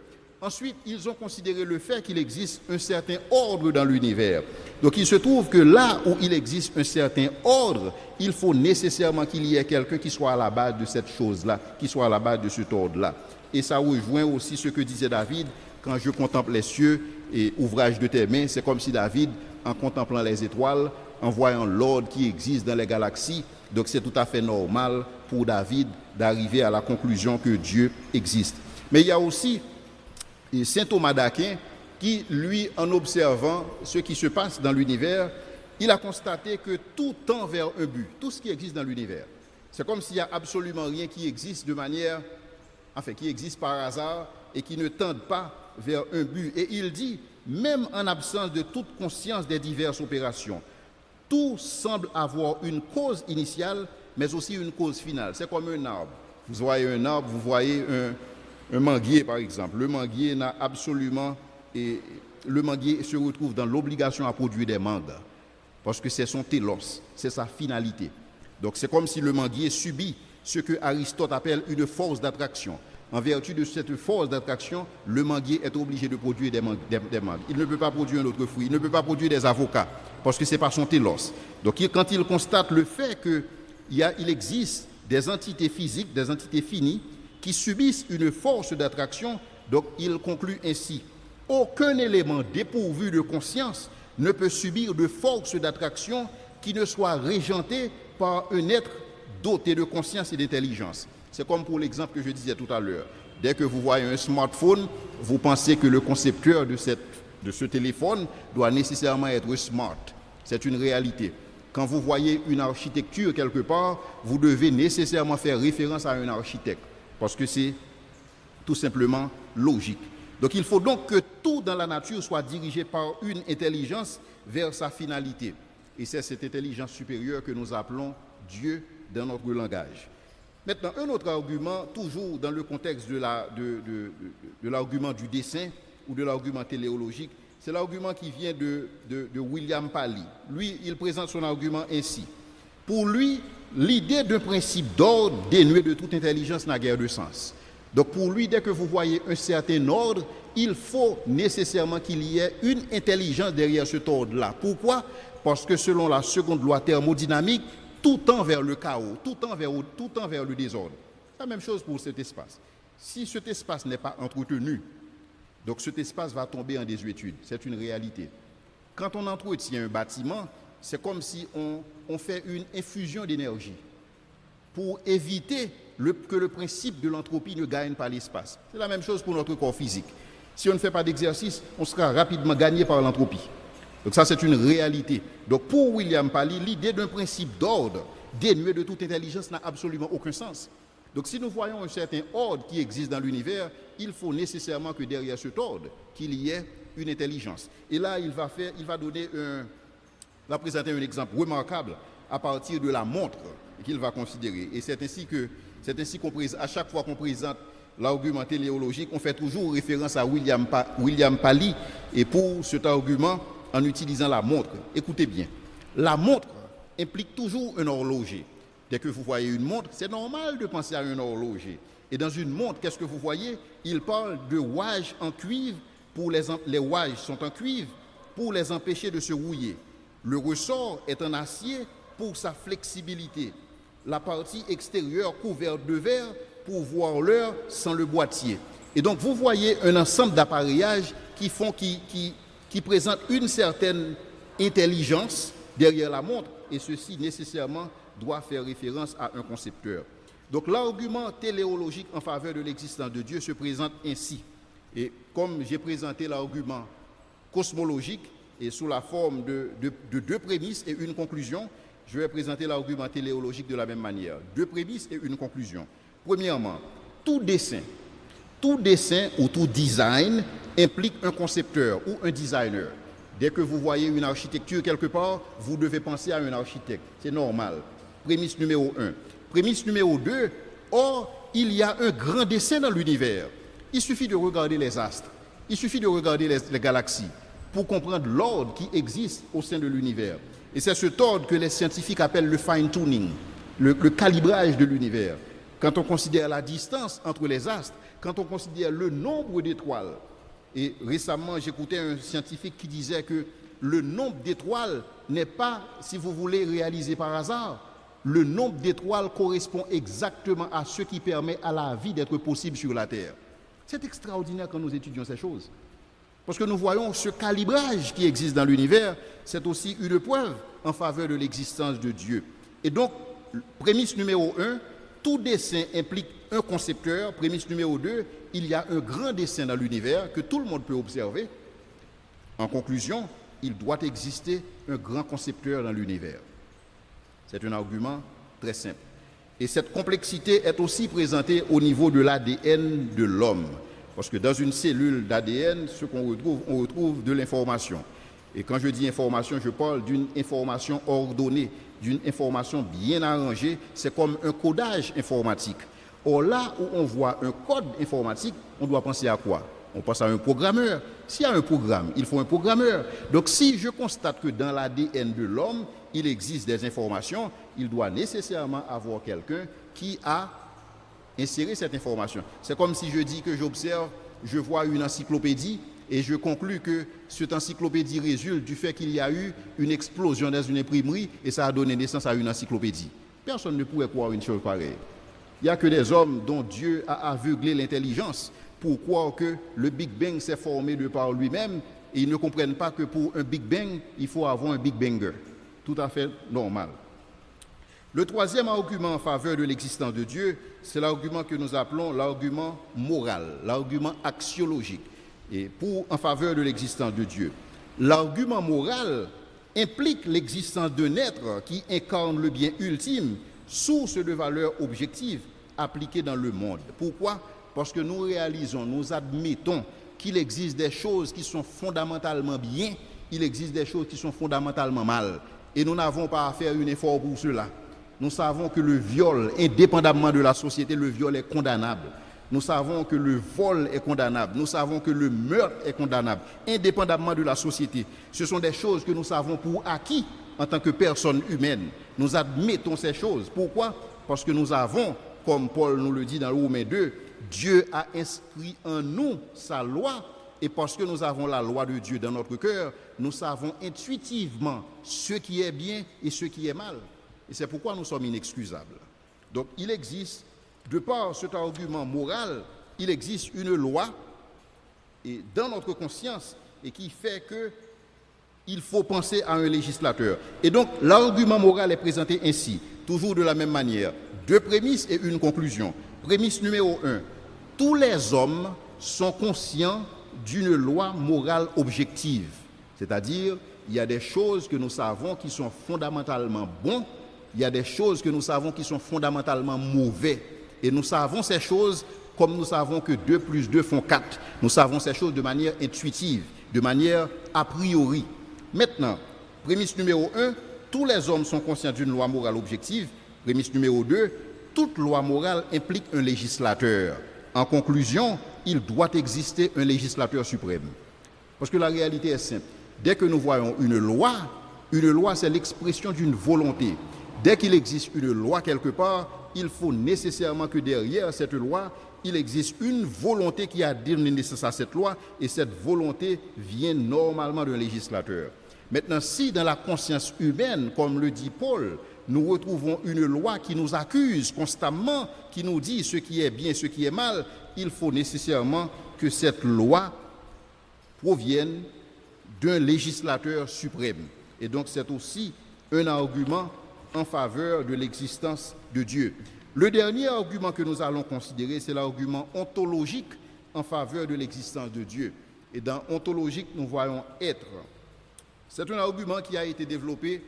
S1: Ensuite, ils ont considéré le fait qu'il existe un certain ordre dans l'univers. Donc il se trouve que là où il existe un certain ordre, il faut nécessairement qu'il y ait quelqu'un qui soit à la base de cette chose-là, qui soit à la base de cet ordre-là. Et ça rejoint aussi ce que disait David, quand je contemple les cieux et ouvrage de tes mains, c'est comme si David, en contemplant les étoiles, en voyant l'ordre qui existe dans les galaxies, donc c'est tout à fait normal pour David d'arriver à la conclusion que Dieu existe. Mais il y a aussi saint Thomas d'Aquin qui, lui, en observant ce qui se passe dans l'univers, il a constaté que tout tend vers un but, tout ce qui existe dans l'univers. C'est comme s'il n'y a absolument rien qui existe de manière, qui existe par hasard et qui ne tende pas vers un but. Et il dit, même en absence de toute conscience des diverses opérations, tout semble avoir une cause initiale, mais aussi une cause finale. C'est comme un arbre. Vous voyez un arbre, vous voyez un manguier, par exemple. Le manguier n'a absolument... Et le manguier se retrouve dans l'obligation à produire des mangues, parce que c'est son télos, c'est sa finalité. Donc c'est comme si le manguier subit ce que Aristote appelle une force d'attraction. En vertu de cette force d'attraction, le manguier est obligé de produire des mangues. Il ne peut pas produire un autre fruit, il ne peut pas produire des avocats, parce que ce n'est pas son télos. Donc quand il constate le fait qu'il existe des entités physiques, des entités finies, qui subissent une force d'attraction, donc il conclut ainsi. Aucun élément dépourvu de conscience ne peut subir de force d'attraction qui ne soit régentée par un être doté de conscience et d'intelligence. C'est comme pour l'exemple que je disais tout à l'heure. Dès que vous voyez un smartphone, vous pensez que le concepteur de ce téléphone doit nécessairement être smart. C'est une réalité. Quand vous voyez une architecture quelque part, vous devez nécessairement faire référence à un architecte, parce que c'est tout simplement logique. Donc il faut donc que tout dans la nature soit dirigé par une intelligence vers sa finalité. Et c'est cette intelligence supérieure que nous appelons Dieu dans notre langage. Maintenant, un autre argument, toujours dans le contexte de l'argument du dessein ou de l'argument téléologique, c'est l'argument qui vient de William Paley. Lui, il présente son argument ainsi. Pour lui, l'idée d'un principe d'ordre dénué de toute intelligence n'a guère de sens. Donc pour lui, dès que vous voyez un certain ordre, il faut nécessairement qu'il y ait une intelligence derrière cet ordre-là. Pourquoi? Parce que selon la seconde loi thermodynamique, tout tend vers le chaos, tout tend vers le désordre. La même chose pour cet espace. Si cet espace n'est pas entretenu, donc cet espace va tomber en désuétude. C'est une réalité. Quand on entretient un bâtiment, c'est comme si on fait une infusion d'énergie pour éviter que le principe de l'entropie ne gagne pas l'espace. C'est la même chose pour notre corps physique. Si on ne fait pas d'exercice, on sera rapidement gagné par l'entropie. Donc ça, c'est une réalité. Donc pour William Paley, l'idée d'un principe d'ordre dénué de toute intelligence n'a absolument aucun sens. Donc si nous voyons un certain ordre qui existe dans l'univers, il faut nécessairement que derrière cet ordre, qu'il y ait une intelligence. Et là, il va présenter un exemple remarquable à partir de la montre qu'il va considérer. Et c'est ainsi qu'on présente, à chaque fois qu'on présente l'argument téléologique, on fait toujours référence à William Paley, et pour cet argument, en utilisant la montre. Écoutez bien, la montre implique toujours un horloger. Dès que vous voyez une montre, c'est normal de penser à un horloger. Et dans une montre, qu'est-ce que vous voyez? Il parle de rouages en cuivre. Les rouages sont en cuivre pour les empêcher de se rouiller. Le ressort est en acier pour sa flexibilité. La partie extérieure couverte de verre pour voir l'heure sans le boîtier. Et donc vous voyez un ensemble d'appareillages qui présentent une certaine intelligence derrière la montre, et ceci nécessairement doit faire référence à un concepteur. Donc l'argument téléologique en faveur de l'existence de Dieu se présente ainsi. Et comme j'ai présenté l'argument cosmologique et sous la forme de deux prémices et une conclusion, je vais présenter l'argument téléologique de la même manière. Deux prémices et une conclusion. Premièrement, tout dessin ou tout design implique un concepteur ou un designer. Dès que vous voyez une architecture quelque part, vous devez penser à un architecte. C'est normal. Prémisse numéro 1. Prémisse numéro 2. Or, il y a un grand dessin dans l'univers. Il suffit de regarder les astres. Il suffit de regarder les galaxies pour comprendre l'ordre qui existe au sein de l'univers. Et c'est cet ordre que les scientifiques appellent le fine-tuning, le calibrage de l'univers. Quand on considère la distance entre les astres, quand on considère le nombre d'étoiles. Et récemment, j'écoutais un scientifique qui disait que le nombre d'étoiles n'est pas, si vous voulez, réalisé par hasard. Le nombre d'étoiles correspond exactement à ce qui permet à la vie d'être possible sur la Terre. C'est extraordinaire quand nous étudions ces choses. Parce que nous voyons ce calibrage qui existe dans l'univers, c'est aussi une preuve en faveur de l'existence de Dieu. Et donc, prémisse numéro 1, tout dessin implique un concepteur. Prémisse numéro 2, il y a un grand dessin dans l'univers que tout le monde peut observer. En conclusion, il doit exister un grand concepteur dans l'univers. C'est un argument très simple. Et cette complexité est aussi présentée au niveau de l'ADN de l'homme. Parce que dans une cellule d'ADN, ce qu'on retrouve, on retrouve de l'information. Et quand je dis information, je parle d'une information ordonnée, d'une information bien arrangée. C'est comme un codage informatique. Or là où on voit un code informatique, on doit penser à quoi? On pense à un programmeur. S'il y a un programme, il faut un programmeur. Donc si je constate que dans l'ADN de l'homme, il existe des informations, il doit nécessairement avoir quelqu'un qui a inséré cette information. C'est comme si je dis que j'observe, je vois une encyclopédie et je conclus que cette encyclopédie résulte du fait qu'il y a eu une explosion dans une imprimerie et ça a donné naissance à une encyclopédie. Personne ne pourrait croire une chose pareille. Il n'y a que des hommes dont Dieu a aveuglé l'intelligence pour croire que le Big Bang s'est formé de par lui-même et ils ne comprennent pas que pour un Big Bang, il faut avoir un Big Banger. Tout à fait normal. Le troisième argument en faveur de l'existence de Dieu, c'est l'argument que nous appelons l'argument moral, l'argument axiologique, et en faveur de l'existence de Dieu. L'argument moral implique l'existence d'un être qui incarne le bien ultime, source de valeurs objectives appliquées dans le monde. Pourquoi? Parce que nous réalisons, nous admettons qu'il existe des choses qui sont fondamentalement bien, il existe des choses qui sont fondamentalement mal. Et nous n'avons pas à faire un effort pour cela. Nous savons que le viol, indépendamment de la société, le viol est condamnable. Nous savons que le vol est condamnable. Nous savons que le meurtre est condamnable, indépendamment de la société. Ce sont des choses que nous savons pour acquis en tant que personne humaine. Nous admettons ces choses. Pourquoi? Parce que nous avons, comme Paul nous le dit dans Romains 2, Dieu a inscrit en nous sa loi, et parce que nous avons la loi de Dieu dans notre cœur, nous savons intuitivement ce qui est bien et ce qui est mal. Et c'est pourquoi nous sommes inexcusables. Donc il existe, de par cet argument moral, il existe une loi et dans notre conscience et qui fait que il faut penser à un législateur. Et donc l'argument moral est présenté ainsi, toujours de la même manière. 2 prémices et une conclusion. Prémisse numéro 1. Tous les hommes sont conscients d'une loi morale objective. C'est-à-dire, il y a des choses que nous savons qui sont fondamentalement bonnes, il y a des choses que nous savons qui sont fondamentalement mauvais. Et nous savons ces choses comme nous savons que 2 plus 2 font 4. Nous savons ces choses de manière intuitive, de manière a priori. Maintenant, prémisse numéro 1, tous les hommes sont conscients d'une loi morale objective. Prémisse numéro 2, toute loi morale implique un législateur. En conclusion, il doit exister un législateur suprême. Parce que la réalité est simple. Dès que nous voyons une loi c'est l'expression d'une volonté. Dès qu'il existe une loi quelque part, il faut nécessairement que derrière cette loi, il existe une volonté qui a donné naissance à cette loi, et cette volonté vient normalement d'un législateur. Maintenant, si dans la conscience humaine, comme le dit Paul, nous retrouvons une loi qui nous accuse constamment, qui nous dit ce qui est bien, ce qui est mal, il faut nécessairement que cette loi provienne d'un législateur suprême. Et donc c'est aussi un argument en faveur de l'existence de Dieu. Le dernier argument que nous allons considérer, c'est l'argument ontologique en faveur de l'existence de Dieu. Et dans ontologique, nous voyons être. C'est un argument qui a été développé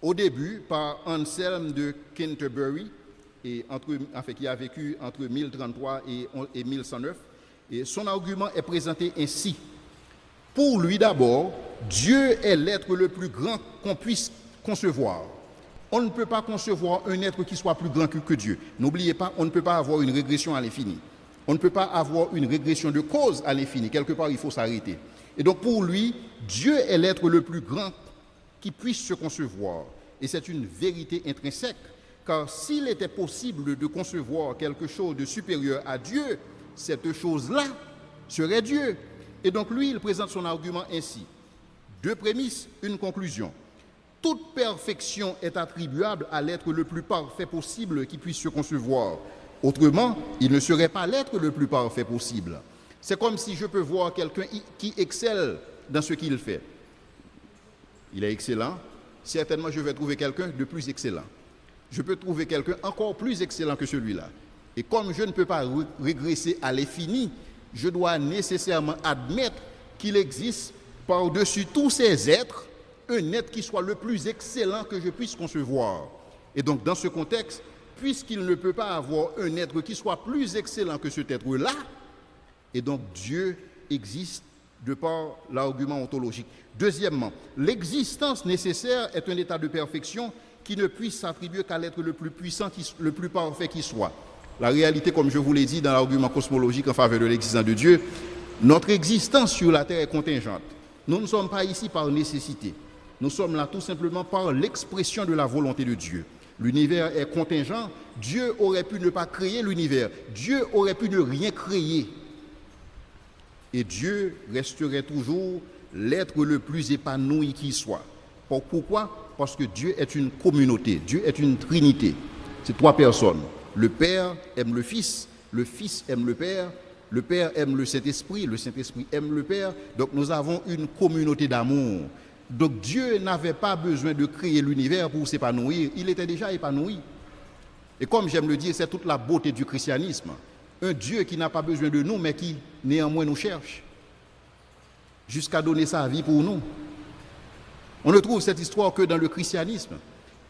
S1: au début par Anselme de Canterbury, qui a vécu entre 1033 et 1109. Et son argument est présenté ainsi. Pour lui d'abord, Dieu est l'être le plus grand qu'on puisse concevoir. On ne peut pas concevoir un être qui soit plus grand que Dieu. N'oubliez pas, on ne peut pas avoir une régression à l'infini. On ne peut pas avoir une régression de cause à l'infini. Quelque part, il faut s'arrêter. Et donc pour lui, Dieu est l'être le plus grand qui puisse se concevoir. Et c'est une vérité intrinsèque. Car s'il était possible de concevoir quelque chose de supérieur à Dieu, cette chose-là serait Dieu. Et donc lui, il présente son argument ainsi. 2 prémices, une conclusion. Toute perfection est attribuable à l'être le plus parfait possible qui puisse se concevoir. Autrement, il ne serait pas l'être le plus parfait possible. C'est comme si je peux voir quelqu'un qui excelle dans ce qu'il fait. Il est excellent. Certainement, je vais trouver quelqu'un de plus excellent. Je peux trouver quelqu'un encore plus excellent que celui-là. Et comme je ne peux pas régresser à l'infini, je dois nécessairement admettre qu'il existe par-dessus tous ces êtres un être qui soit le plus excellent que je puisse concevoir. Et donc, dans ce contexte, puisqu'il ne peut pas avoir un être qui soit plus excellent que cet être-là, et donc Dieu existe de par l'argument ontologique. Deuxièmement, l'existence nécessaire est un état de perfection qui ne puisse s'attribuer qu'à l'être le plus puissant, le plus parfait qui soit. La réalité, comme je vous l'ai dit dans l'argument cosmologique en faveur de l'existence de Dieu, notre existence sur la terre est contingente. Nous ne sommes pas ici par nécessité. Nous sommes là tout simplement par l'expression de la volonté de Dieu. L'univers est contingent. Dieu aurait pu ne pas créer l'univers. Dieu aurait pu ne rien créer. Et Dieu resterait toujours l'être le plus épanoui qui soit. Pourquoi ? Parce que Dieu est une communauté. Dieu est une trinité. C'est 3 personnes. Le Père aime le Fils aime le Père aime le Saint-Esprit aime le Père. Donc nous avons une communauté d'amour. Donc Dieu n'avait pas besoin de créer l'univers pour s'épanouir, il était déjà épanoui. Et comme j'aime le dire, c'est toute la beauté du christianisme. Un Dieu qui n'a pas besoin de nous, mais qui néanmoins nous cherche, jusqu'à donner sa vie pour nous. On ne trouve cette histoire que dans le christianisme.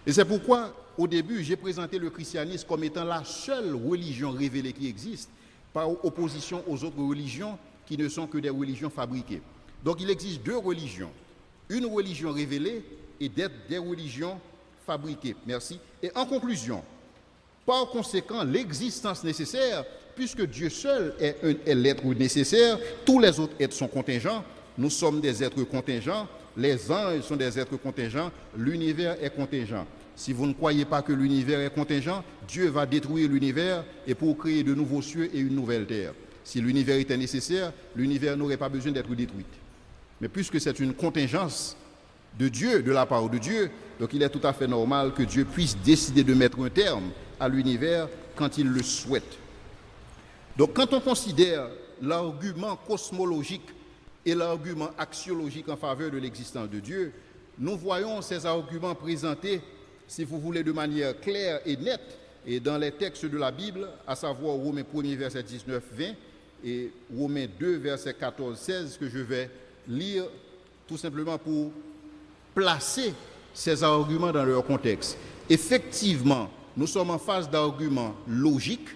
S1: Et c'est pourquoi, au début, j'ai présenté le christianisme comme étant la seule religion révélée qui existe, par opposition aux autres religions qui ne sont que des religions fabriquées. Donc il existe 2 religions. Une religion révélée et des religions fabriquées. Merci. Et en conclusion, par conséquent, l'existence nécessaire, puisque Dieu seul est l'être nécessaire, tous les autres êtres sont contingents, nous sommes des êtres contingents, les anges sont des êtres contingents, l'univers est contingent. Si vous ne croyez pas que l'univers est contingent, Dieu va détruire l'univers et pour créer de nouveaux cieux et une nouvelle terre. Si l'univers était nécessaire, l'univers n'aurait pas besoin d'être détruit. Mais puisque c'est une contingence de Dieu, de la part de Dieu, donc il est tout à fait normal que Dieu puisse décider de mettre un terme à l'univers quand il le souhaite. Donc quand on considère l'argument cosmologique et l'argument axiologique en faveur de l'existence de Dieu, nous voyons ces arguments présentés, si vous voulez, de manière claire et nette, et dans les textes de la Bible, à savoir Romains 1er, verset 19-20, et Romains 2, verset 14-16, que je vais lire tout simplement pour placer ces arguments dans leur contexte. Effectivement, nous sommes en phase d'arguments logiques,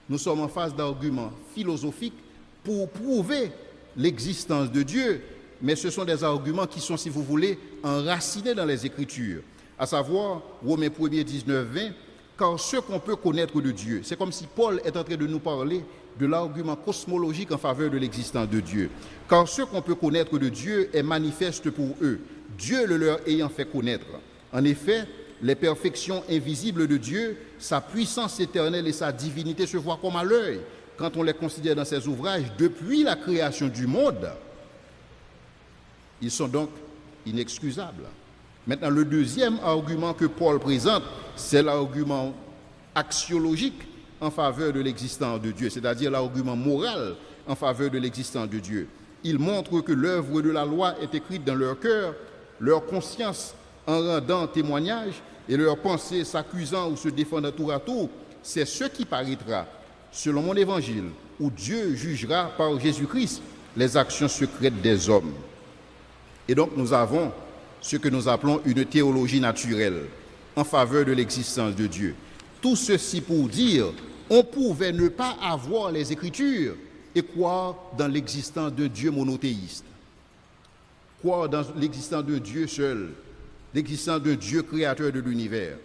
S1: nous sommes en phase d'arguments philosophiques pour prouver l'existence de Dieu, mais ce sont des arguments qui sont, si vous voulez, enracinés dans les Écritures, à savoir Romains 1er 19-20, car ce qu'on peut connaître de Dieu, c'est comme si Paul est en train de nous parler de l'argument cosmologique en faveur de l'existence de Dieu, car ce qu'on peut connaître de Dieu est manifeste pour eux, Dieu le leur ayant fait connaître. En effet, les perfections invisibles de Dieu, sa puissance éternelle et sa divinité se voient comme à l'œil quand on les considère dans ses ouvrages depuis la création du monde. Ils sont donc inexcusables. Maintenant, le deuxième argument que Paul présente, c'est l'argument axiologique en faveur de l'existence de Dieu, c'est-à-dire l'argument moral en faveur de l'existence de Dieu. Il montre que l'œuvre de la loi est écrite dans leur cœur, leur conscience en rendant témoignage et leur pensée s'accusant ou se défendant tour à tour. C'est ce qui paraîtra, selon mon évangile, où Dieu jugera par Jésus-Christ les actions secrètes des hommes. Et donc nous avons ce que nous appelons une théologie naturelle en faveur de l'existence de Dieu. Tout ceci pour dire, on pouvait ne pas avoir les Écritures et croire dans l'existence d'un Dieu monothéiste, croire dans l'existence d'un Dieu seul, l'existence d'un Dieu créateur de l'univers.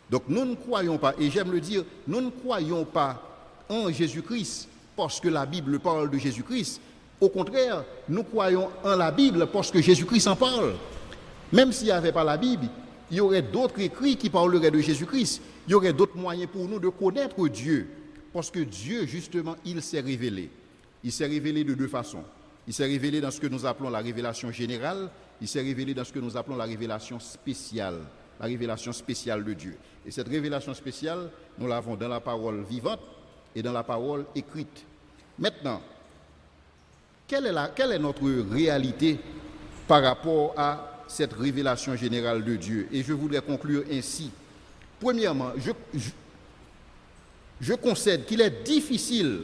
S1: Donc nous ne croyons pas, et j'aime le dire, nous ne croyons pas en Jésus-Christ parce que la Bible parle de Jésus-Christ. Au contraire, nous croyons en la Bible parce que Jésus-Christ en parle. Même s'il n'y avait pas la Bible, il y aurait d'autres écrits qui parleraient de Jésus-Christ. Il y aurait d'autres moyens pour nous de connaître Dieu. Parce que Dieu, justement, il s'est révélé. Il s'est révélé de deux façons. Il s'est révélé dans ce que nous appelons la révélation générale. Il s'est révélé dans ce que nous appelons la révélation spéciale. La révélation spéciale de Dieu. Et cette révélation spéciale, nous l'avons dans la parole vivante et dans la parole écrite. Maintenant, quelle est notre réalité par rapport à cette révélation générale de Dieu? Et je voudrais conclure ainsi. Premièrement, je concède qu'il est difficile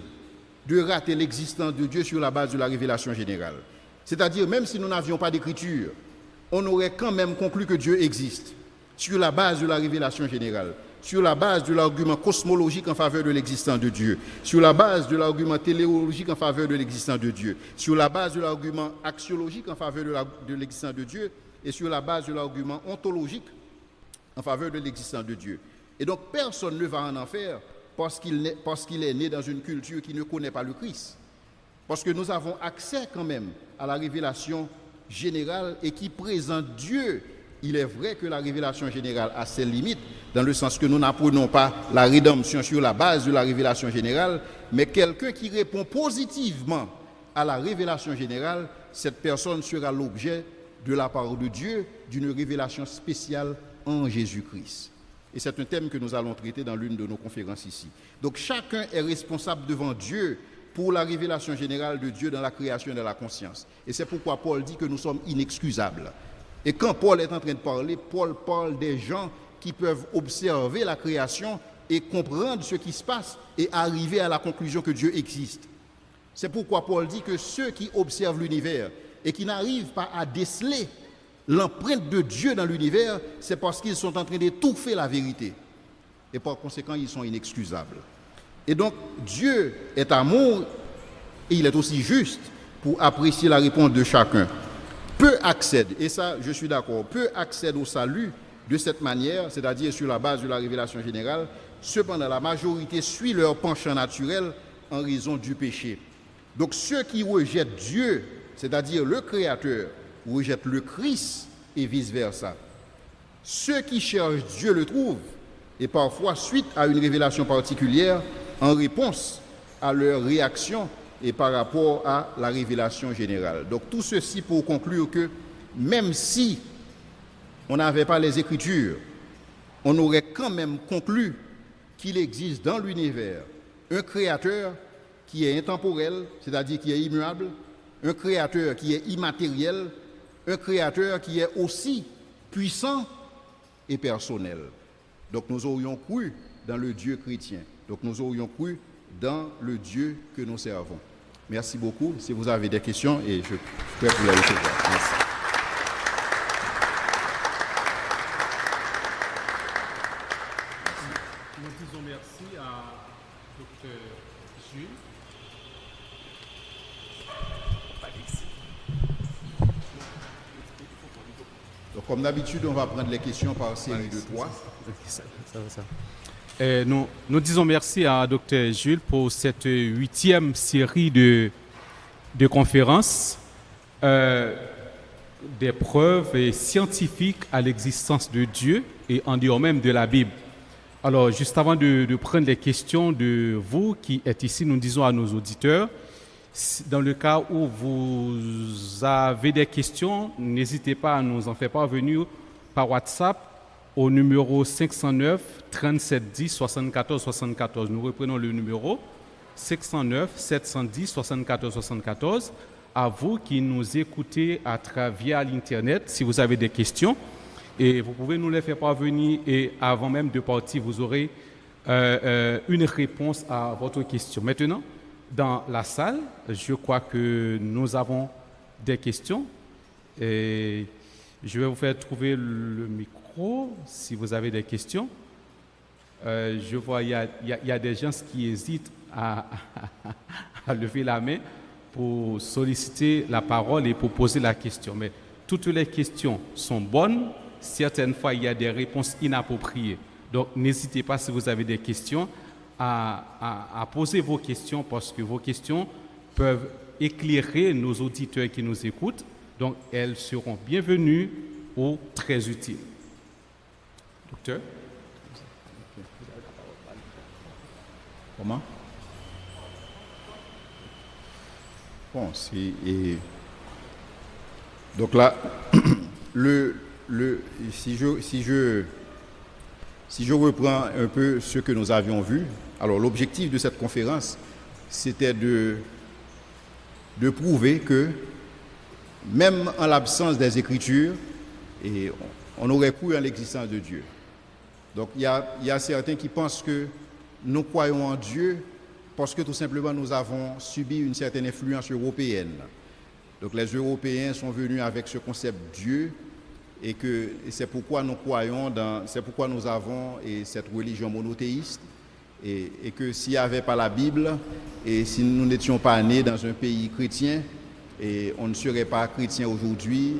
S1: de rater l'existence de Dieu sur la base de la révélation générale. C'est-à-dire, même si nous n'avions pas d'écriture, on aurait quand même conclu que Dieu existe sur la base de la révélation générale, sur la base de l'argument cosmologique en faveur de l'existence de Dieu, sur la base de l'argument téléologique en faveur de l'existence de Dieu, sur la base de l'argument axiologique en faveur de l'existence de Dieu, et sur la base de l'argument ontologique en faveur de l'existence de Dieu. Et donc personne ne va en enfer parce qu'il est né dans une culture qui ne connaît pas le Christ. Parce que nous avons accès quand même à la révélation générale et qui présente Dieu. Il est vrai que la révélation générale a ses limites, dans le sens que nous n'apprenons pas la rédemption sur la base de la révélation générale, mais quelqu'un qui répond positivement à la révélation générale, cette personne sera l'objet de la part de Dieu d'une révélation spéciale en Jésus-Christ. Et c'est un thème que nous allons traiter dans l'une de nos conférences ici. Donc chacun est responsable devant Dieu pour la révélation générale de Dieu dans la création et dans la conscience. Et c'est pourquoi Paul dit que nous sommes inexcusables. Et quand Paul est en train de parler, Paul parle des gens qui peuvent observer la création et comprendre ce qui se passe et arriver à la conclusion que Dieu existe. C'est pourquoi Paul dit que ceux qui observent l'univers et qui n'arrivent pas à déceler l'empreinte de Dieu dans l'univers, c'est parce qu'ils sont en train d'étouffer la vérité. Et par conséquent, ils sont inexcusables. Et donc, Dieu est amour et il est aussi juste pour apprécier la réponse de chacun. Peu accèdent, et ça, je suis d'accord, peu accèdent au salut de cette manière, c'est-à-dire sur la base de la révélation générale. Cependant, la majorité suit leur penchant naturel en raison du péché. Donc, ceux qui rejettent Dieu, c'est-à-dire le Créateur, rejettent le Christ et vice-versa. Ceux qui cherchent Dieu le trouvent, et parfois suite à une révélation particulière, en réponse à leur réaction et par rapport à la révélation générale. Donc tout ceci pour conclure que même si on n'avait pas les Écritures, on aurait quand même conclu qu'il existe dans l'univers un créateur qui est intemporel, c'est-à-dire qui est immuable, un créateur qui est immatériel, un créateur qui est aussi puissant et personnel. Donc nous aurions cru dans le Dieu chrétien. Donc nous aurions cru dans le Dieu que nous servons. Merci beaucoup. Si vous avez des questions, et je suis prêt pour les recevoir. Merci.
S2: Nous disons merci à Dr. Jules.
S1: Donc, comme d'habitude, on va prendre les questions par série de 3.
S2: Nous disons merci à Dr. Jules pour cette 8e série de conférences, des preuves scientifiques à l'existence de Dieu et en dehors même de la Bible. Alors, juste avant de prendre les questions de vous qui êtes ici, nous disons à nos auditeurs, dans le cas où vous avez des questions, n'hésitez pas à nous en faire parvenir par WhatsApp au numéro 509 37 10 74 74. Nous reprenons le numéro 509 710 74 74. À vous qui nous écoutez à travers l'Internet, si vous avez des questions, et vous pouvez nous les faire parvenir et avant même de partir, vous aurez une réponse à votre question. Maintenant, dans la salle, je crois que nous avons des questions et je vais vous faire trouver le micro si vous avez des questions. Je vois il y a des gens qui hésitent à lever la main pour solliciter la parole et pour poser la question. Mais toutes les questions sont bonnes. Certaines fois, il y a des réponses inappropriées. Donc, n'hésitez pas si vous avez des questions à poser vos questions parce que vos questions peuvent éclairer nos auditeurs qui nous écoutent. Donc, elles seront bienvenues ou très utiles. Docteur?
S1: Comment? Bon, donc là, si je reprends un peu ce que nous avions vu, alors l'objectif de cette conférence, c'était de prouver que même en l'absence des Écritures, et on aurait cru en l'existence de Dieu. Donc il y a certains qui pensent que nous croyons en Dieu parce que tout simplement nous avons subi une certaine influence européenne. Donc les Européens sont venus avec ce concept Dieu et c'est pourquoi nous croyons c'est pourquoi nous avons cette religion monothéiste et que s'il n'y avait pas la Bible et si nous n'étions pas nés dans un pays chrétien et on ne serait pas chrétien aujourd'hui,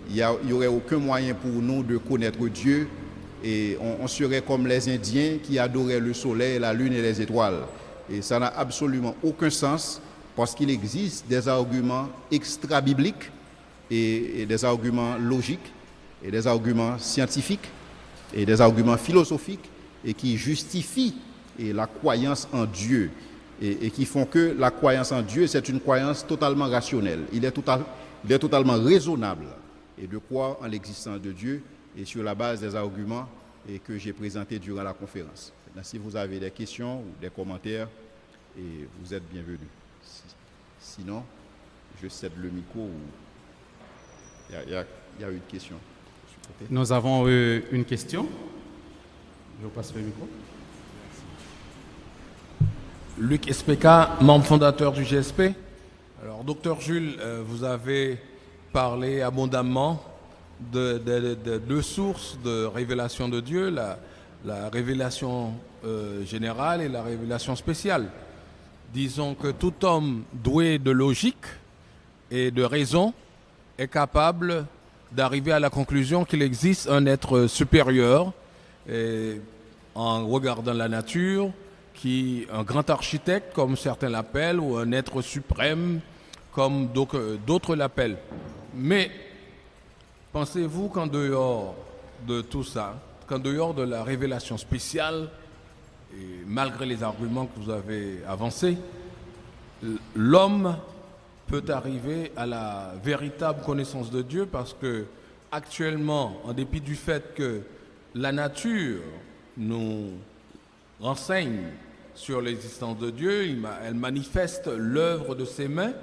S1: il n'y aurait aucun moyen pour nous de connaître Dieu et on serait comme les Indiens qui adoraient le soleil, la lune et les étoiles. Et ça n'a absolument aucun sens parce qu'il existe des arguments extra-bibliques et des arguments logiques et des arguments scientifiques et des arguments philosophiques et qui justifient la croyance en Dieu et qui font que la croyance en Dieu, c'est une croyance totalement rationnelle. Il est totalement raisonnable et de croire en l'existence de Dieu et sur la base des arguments que j'ai présentés durant la conférence. Maintenant, si vous avez des questions ou des commentaires, vous êtes bienvenus. Sinon, je cède le micro. Il y a une question.
S2: Nous avons une question. Je vous passe le micro.
S3: Luc SPK, membre fondateur du GSP. Alors, docteur Jules, vous avez parlé abondamment de deux sources de révélation de Dieu, la révélation générale et la révélation spéciale. Disons que tout homme doué de logique et de raison est capable d'arriver à la conclusion qu'il existe un être supérieur en regardant la nature, un grand architecte comme certains l'appellent, ou un être suprême comme d'autres l'appellent. Mais pensez-vous qu'en dehors de tout ça, qu'en dehors de la révélation spéciale, et malgré les arguments que vous avez avancés, l'homme peut arriver à la véritable connaissance de Dieu parce que actuellement, en dépit du fait que la nature nous renseigne sur l'existence de Dieu, elle manifeste l'œuvre de ses mains,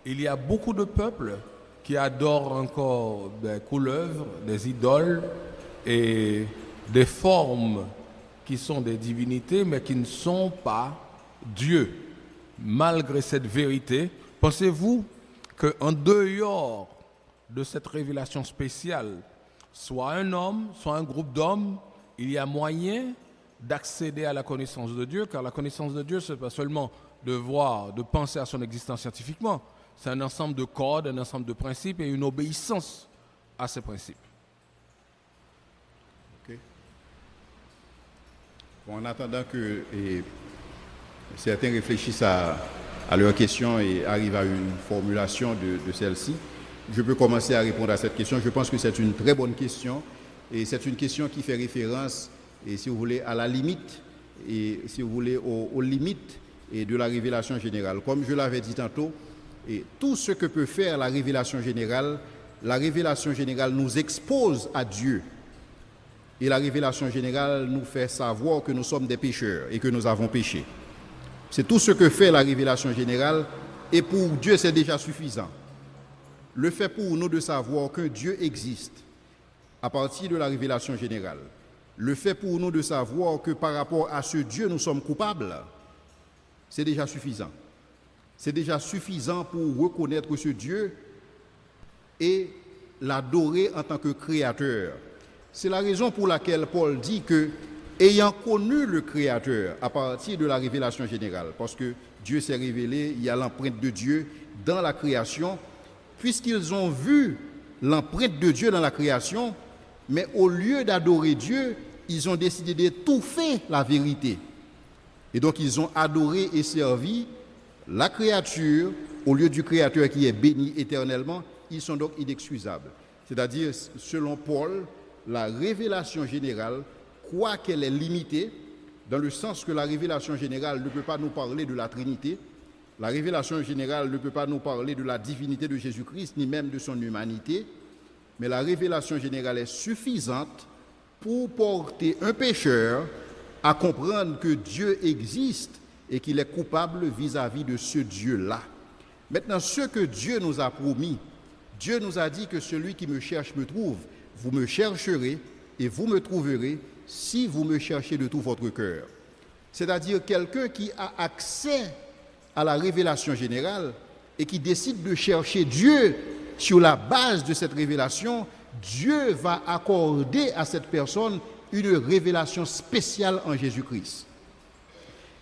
S3: il y a beaucoup de peuples qui adorent encore des couleuvres, des idoles et des formes qui sont des divinités mais qui ne sont pas Dieu. Malgré cette vérité, pensez-vous qu'en dehors de cette révélation spéciale, soit un homme, soit un groupe d'hommes, il y a moyen d'accéder à la connaissance de Dieu, car la connaissance de Dieu, ce n'est pas seulement de voir, de penser à son existence scientifiquement, c'est un ensemble de codes, un ensemble de principes et une obéissance à ces principes.
S1: Okay. Bon, en attendant que certains réfléchissent à leurs questions et arrivent à une formulation de celle-ci, je peux commencer à répondre à cette question. Je pense que c'est une très bonne question et c'est une question qui fait référence, et si vous voulez, à la limite et si vous voulez aux limites et de la révélation générale. Comme je l'avais dit tantôt, et tout ce que peut faire la révélation générale nous expose à Dieu. Et la révélation générale nous fait savoir que nous sommes des pécheurs et que nous avons péché. C'est tout ce que fait la révélation générale, et pour Dieu c'est déjà suffisant. Le fait pour nous de savoir qu'un Dieu existe à partir de la révélation générale, le fait pour nous de savoir que par rapport à ce Dieu nous sommes coupables, c'est déjà suffisant. C'est déjà suffisant pour reconnaître ce Dieu et l'adorer en tant que créateur. C'est la raison pour laquelle Paul dit que, ayant connu le Créateur à partir de la révélation générale, parce que Dieu s'est révélé, il y a l'empreinte de Dieu dans la création, puisqu'ils ont vu l'empreinte de Dieu dans la création, mais au lieu d'adorer Dieu, ils ont décidé d'étouffer la vérité. Et donc ils ont adoré et servi la créature au lieu du Créateur qui est béni éternellement. Ils sont donc inexcusables. C'est-à-dire, selon Paul, la révélation générale, quoiqu'elle est limitée, dans le sens que la révélation générale ne peut pas nous parler de la Trinité, la révélation générale ne peut pas nous parler de la divinité de Jésus-Christ, ni même de son humanité, mais la révélation générale est suffisante pour porter un pécheur à comprendre que Dieu existe et qu'il est coupable vis-à-vis de ce Dieu-là. Maintenant, ce que Dieu nous a promis, Dieu nous a dit que celui qui me cherche me trouve. Vous me chercherez et vous me trouverez si vous me cherchez de tout votre cœur. C'est-à-dire quelqu'un qui a accès à la révélation générale et qui décide de chercher Dieu sur la base de cette révélation, Dieu va accorder à cette personne une révélation spéciale en Jésus-Christ.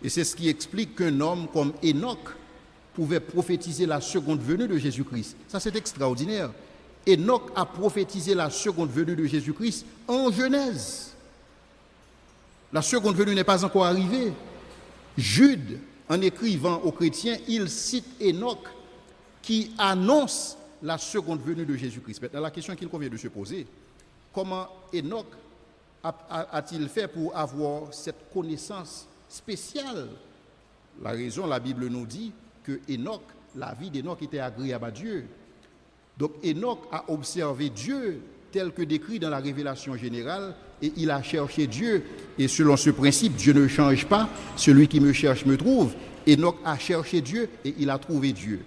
S1: Et c'est ce qui explique qu'un homme comme Enoch pouvait prophétiser la seconde venue de Jésus-Christ. Ça, c'est extraordinaire. Enoch a prophétisé la seconde venue de Jésus-Christ en Genèse. La seconde venue n'est pas encore arrivée. Jude, en écrivant aux chrétiens, il cite Enoch qui annonce la seconde venue de Jésus-Christ. Maintenant, la question qu'il convient de se poser, comment Enoch a-t-il fait pour avoir cette connaissance spéciale? La raison, la Bible nous dit que Enoch, la vie d'Enoch était agréable à Dieu. Donc Enoch a observé Dieu tel que décrit dans la révélation générale et il a cherché Dieu. Et selon ce principe, Dieu ne change pas. Celui qui me cherche me trouve. Enoch a cherché Dieu et il a trouvé Dieu.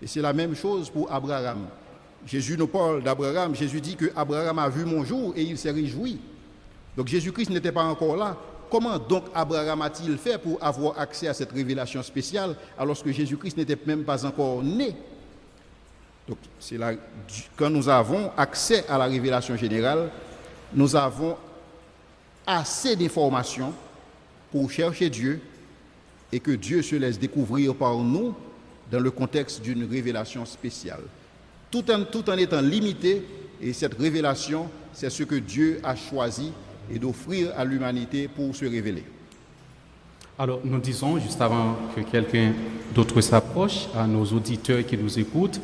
S1: Et c'est la même chose pour Abraham. Jésus nous parle d'Abraham. Jésus dit que Abraham a vu mon jour et il s'est réjoui. Donc Jésus-Christ n'était pas encore là. Comment donc Abraham a-t-il fait pour avoir accès à cette révélation spéciale alors que Jésus-Christ n'était même pas encore né? Donc c'est là, quand nous avons accès à la révélation générale, nous avons assez d'informations pour chercher Dieu et que Dieu se laisse découvrir par nous dans le contexte d'une révélation spéciale. Tout en étant limité, et cette révélation, c'est ce que Dieu a choisi et d'offrir à l'humanité pour se révéler.
S2: Alors, nous disons, juste avant que quelqu'un d'autre s'approche, à nos auditeurs qui nous écoutent,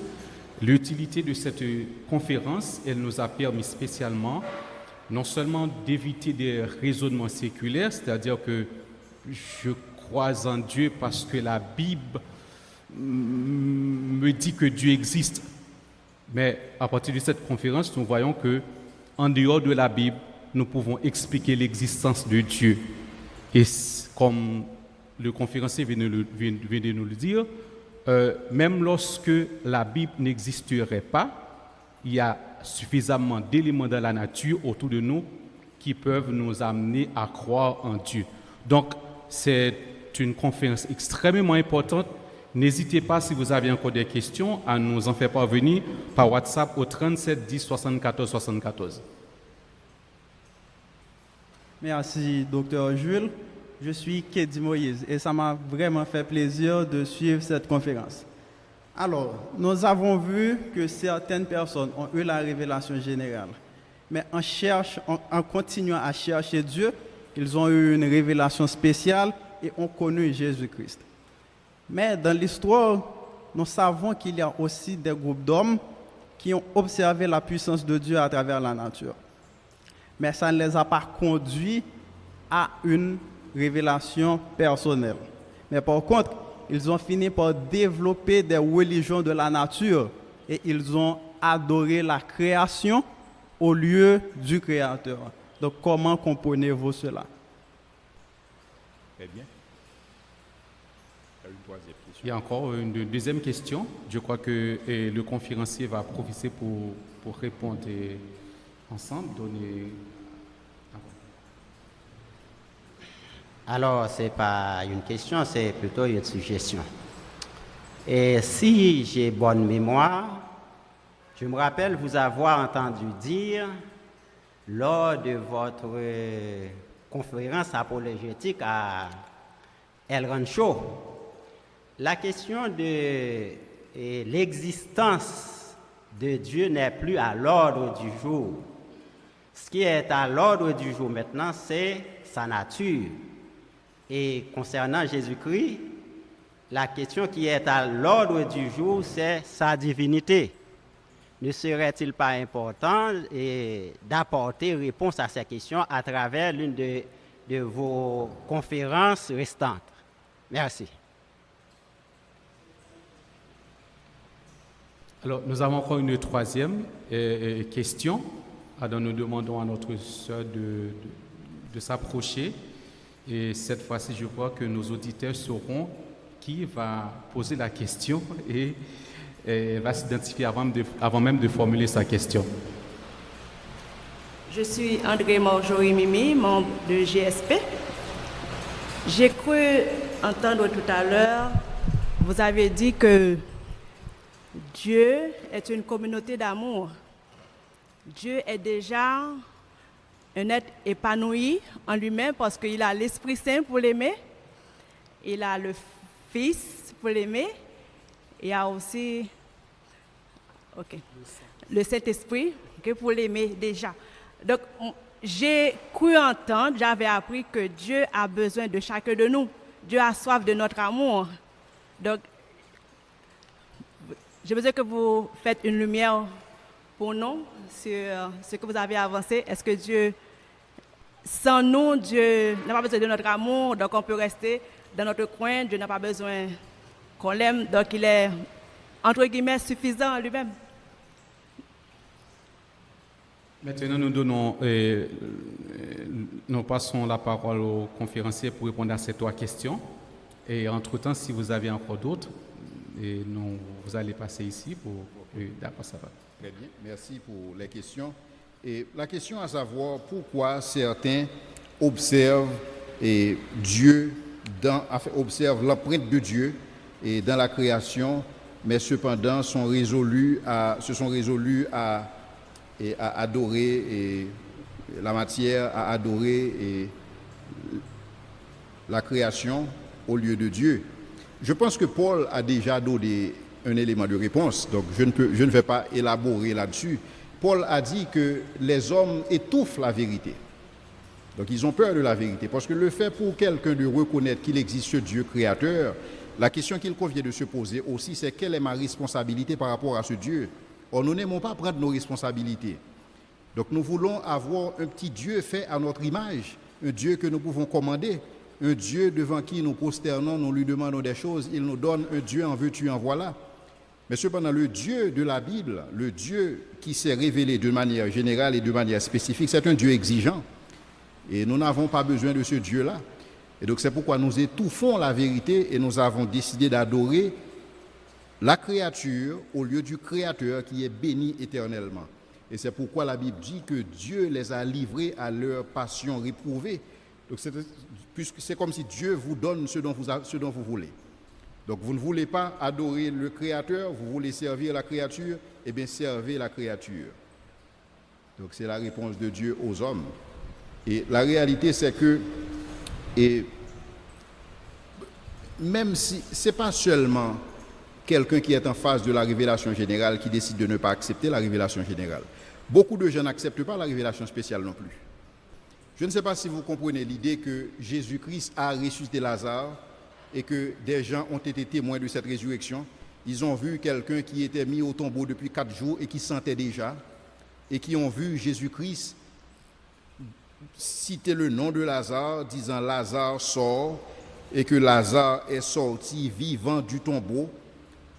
S2: l'utilité de cette conférence, elle nous a permis spécialement non seulement d'éviter des raisonnements séculaires, c'est-à-dire que je crois en Dieu parce que la Bible me dit que Dieu existe. Mais à partir de cette conférence, nous voyons que en dehors de la Bible, nous pouvons expliquer l'existence de Dieu. Et comme le conférencier vient de nous le dire, même lorsque la Bible n'existerait pas, il y a suffisamment d'éléments dans la nature autour de nous qui peuvent nous amener à croire en Dieu. Donc, c'est une conférence extrêmement importante. N'hésitez pas, si vous avez encore des questions, à nous en faire parvenir par WhatsApp au 37 10 74 74.
S4: Merci, Dr. Jules. Je suis Kédi Moïse et ça m'a vraiment fait plaisir de suivre cette conférence. Alors, nous avons vu que certaines personnes ont eu la révélation générale, mais en continuant à chercher Dieu, ils ont eu une révélation spéciale et ont connu Jésus-Christ. Mais dans l'histoire, nous savons qu'il y a aussi des groupes d'hommes qui ont observé la puissance de Dieu à travers la nature. Mais ça ne les a pas conduits à une révélation personnelle. Mais par contre, ils ont fini par développer des religions de la nature et ils ont adoré la création au lieu du Créateur. Donc, comment comprenez-vous cela?
S1: Très bien. Une troisième question.
S2: Il y a encore une deuxième question. Je crois que le conférencier va profiter pour répondre ensemble.
S5: Alors, ce n'est pas une question, c'est plutôt une suggestion. Et si j'ai bonne mémoire, je me rappelle vous avoir entendu dire lors de votre conférence apologétique à El Rancho, la question de l'existence de Dieu n'est plus à l'ordre du jour. Ce qui est à l'ordre du jour maintenant, c'est sa nature. Et concernant Jésus-Christ, la question qui est à l'ordre du jour, c'est sa divinité. Ne serait-il pas important d'apporter réponse à ces questions à travers l'une de vos conférences restantes? Merci.
S2: Alors, nous avons encore une troisième question. Alors, nous demandons à notre sœur de s'approcher. Et cette fois-ci, je crois que nos auditeurs sauront qui va poser la question et va s'identifier avant même de formuler sa question.
S6: Je suis André Marjorie Mimi, membre de GSP. J'ai cru entendre tout à l'heure, vous avez dit que Dieu est une communauté d'amour. Dieu est déjà un être épanoui en lui-même parce qu'il a l'Esprit Saint pour l'aimer, il a le Fils pour l'aimer, il y a aussi le Saint-Esprit pour l'aimer déjà. Donc, j'ai cru entendre, j'avais appris que Dieu a besoin de chacun de nous. Dieu a soif de notre amour. Donc, j'ai besoin que vous faites une lumière pour nous sur ce que vous avez avancé. Est-ce que Dieu, sans nous, Dieu n'a pas besoin de notre amour, donc on peut rester dans notre coin. Dieu n'a pas besoin qu'on l'aime, donc il est, entre guillemets, suffisant en lui-même.
S2: Maintenant, nous passons la parole au conférencier pour répondre à ces trois questions. Et entre-temps, si vous avez encore d'autres, vous allez passer ici pour... D'accord, ça va.
S1: Très bien, merci pour les questions. Et la question à savoir pourquoi certains observent Dieu, observent l'empreinte de Dieu et dans la création, mais cependant se sont résolus à adorer la matière, à adorer la création au lieu de Dieu. Je pense que Paul a déjà donné un élément de réponse, donc je ne vais pas élaborer là-dessus. Paul a dit que les hommes étouffent la vérité. Donc ils ont peur de la vérité, parce que le fait pour quelqu'un de reconnaître qu'il existe ce Dieu créateur, la question qu'il convient de se poser aussi, c'est quelle est ma responsabilité par rapport à ce Dieu? Or, nous n'aimons pas prendre nos responsabilités. Donc nous voulons avoir un petit Dieu fait à notre image, un Dieu que nous pouvons commander, un Dieu devant qui nous prosternons, nous lui demandons des choses, il nous donne un Dieu en veux-tu, en voilà. Mais cependant, le Dieu de la Bible, le Dieu qui s'est révélé de manière générale et de manière spécifique, c'est un Dieu exigeant. Et nous n'avons pas besoin de ce Dieu-là. Et donc c'est pourquoi nous étouffons la vérité et nous avons décidé d'adorer la créature au lieu du Créateur qui est béni éternellement. Et c'est pourquoi la Bible dit que Dieu les a livrés à leur passion réprouvée. Donc puisque c'est comme si Dieu vous donne ce dont vous voulez. Donc vous ne voulez pas adorer le Créateur, vous voulez servir la créature, eh bien servez la créature. Donc c'est la réponse de Dieu aux hommes. Et la réalité c'est que, et même si ce n'est pas seulement quelqu'un qui est en face de la révélation générale qui décide de ne pas accepter la révélation générale. Beaucoup de gens n'acceptent pas la révélation spéciale non plus. Je ne sais pas si vous comprenez l'idée que Jésus-Christ a ressuscité Lazare et que des gens ont été témoins de cette résurrection. Ils ont vu quelqu'un qui était mis au tombeau depuis 4 jours et qui sentait déjà, et qui ont vu Jésus-Christ citer le nom de Lazare, disant Lazare sort, et que Lazare est sorti vivant du tombeau,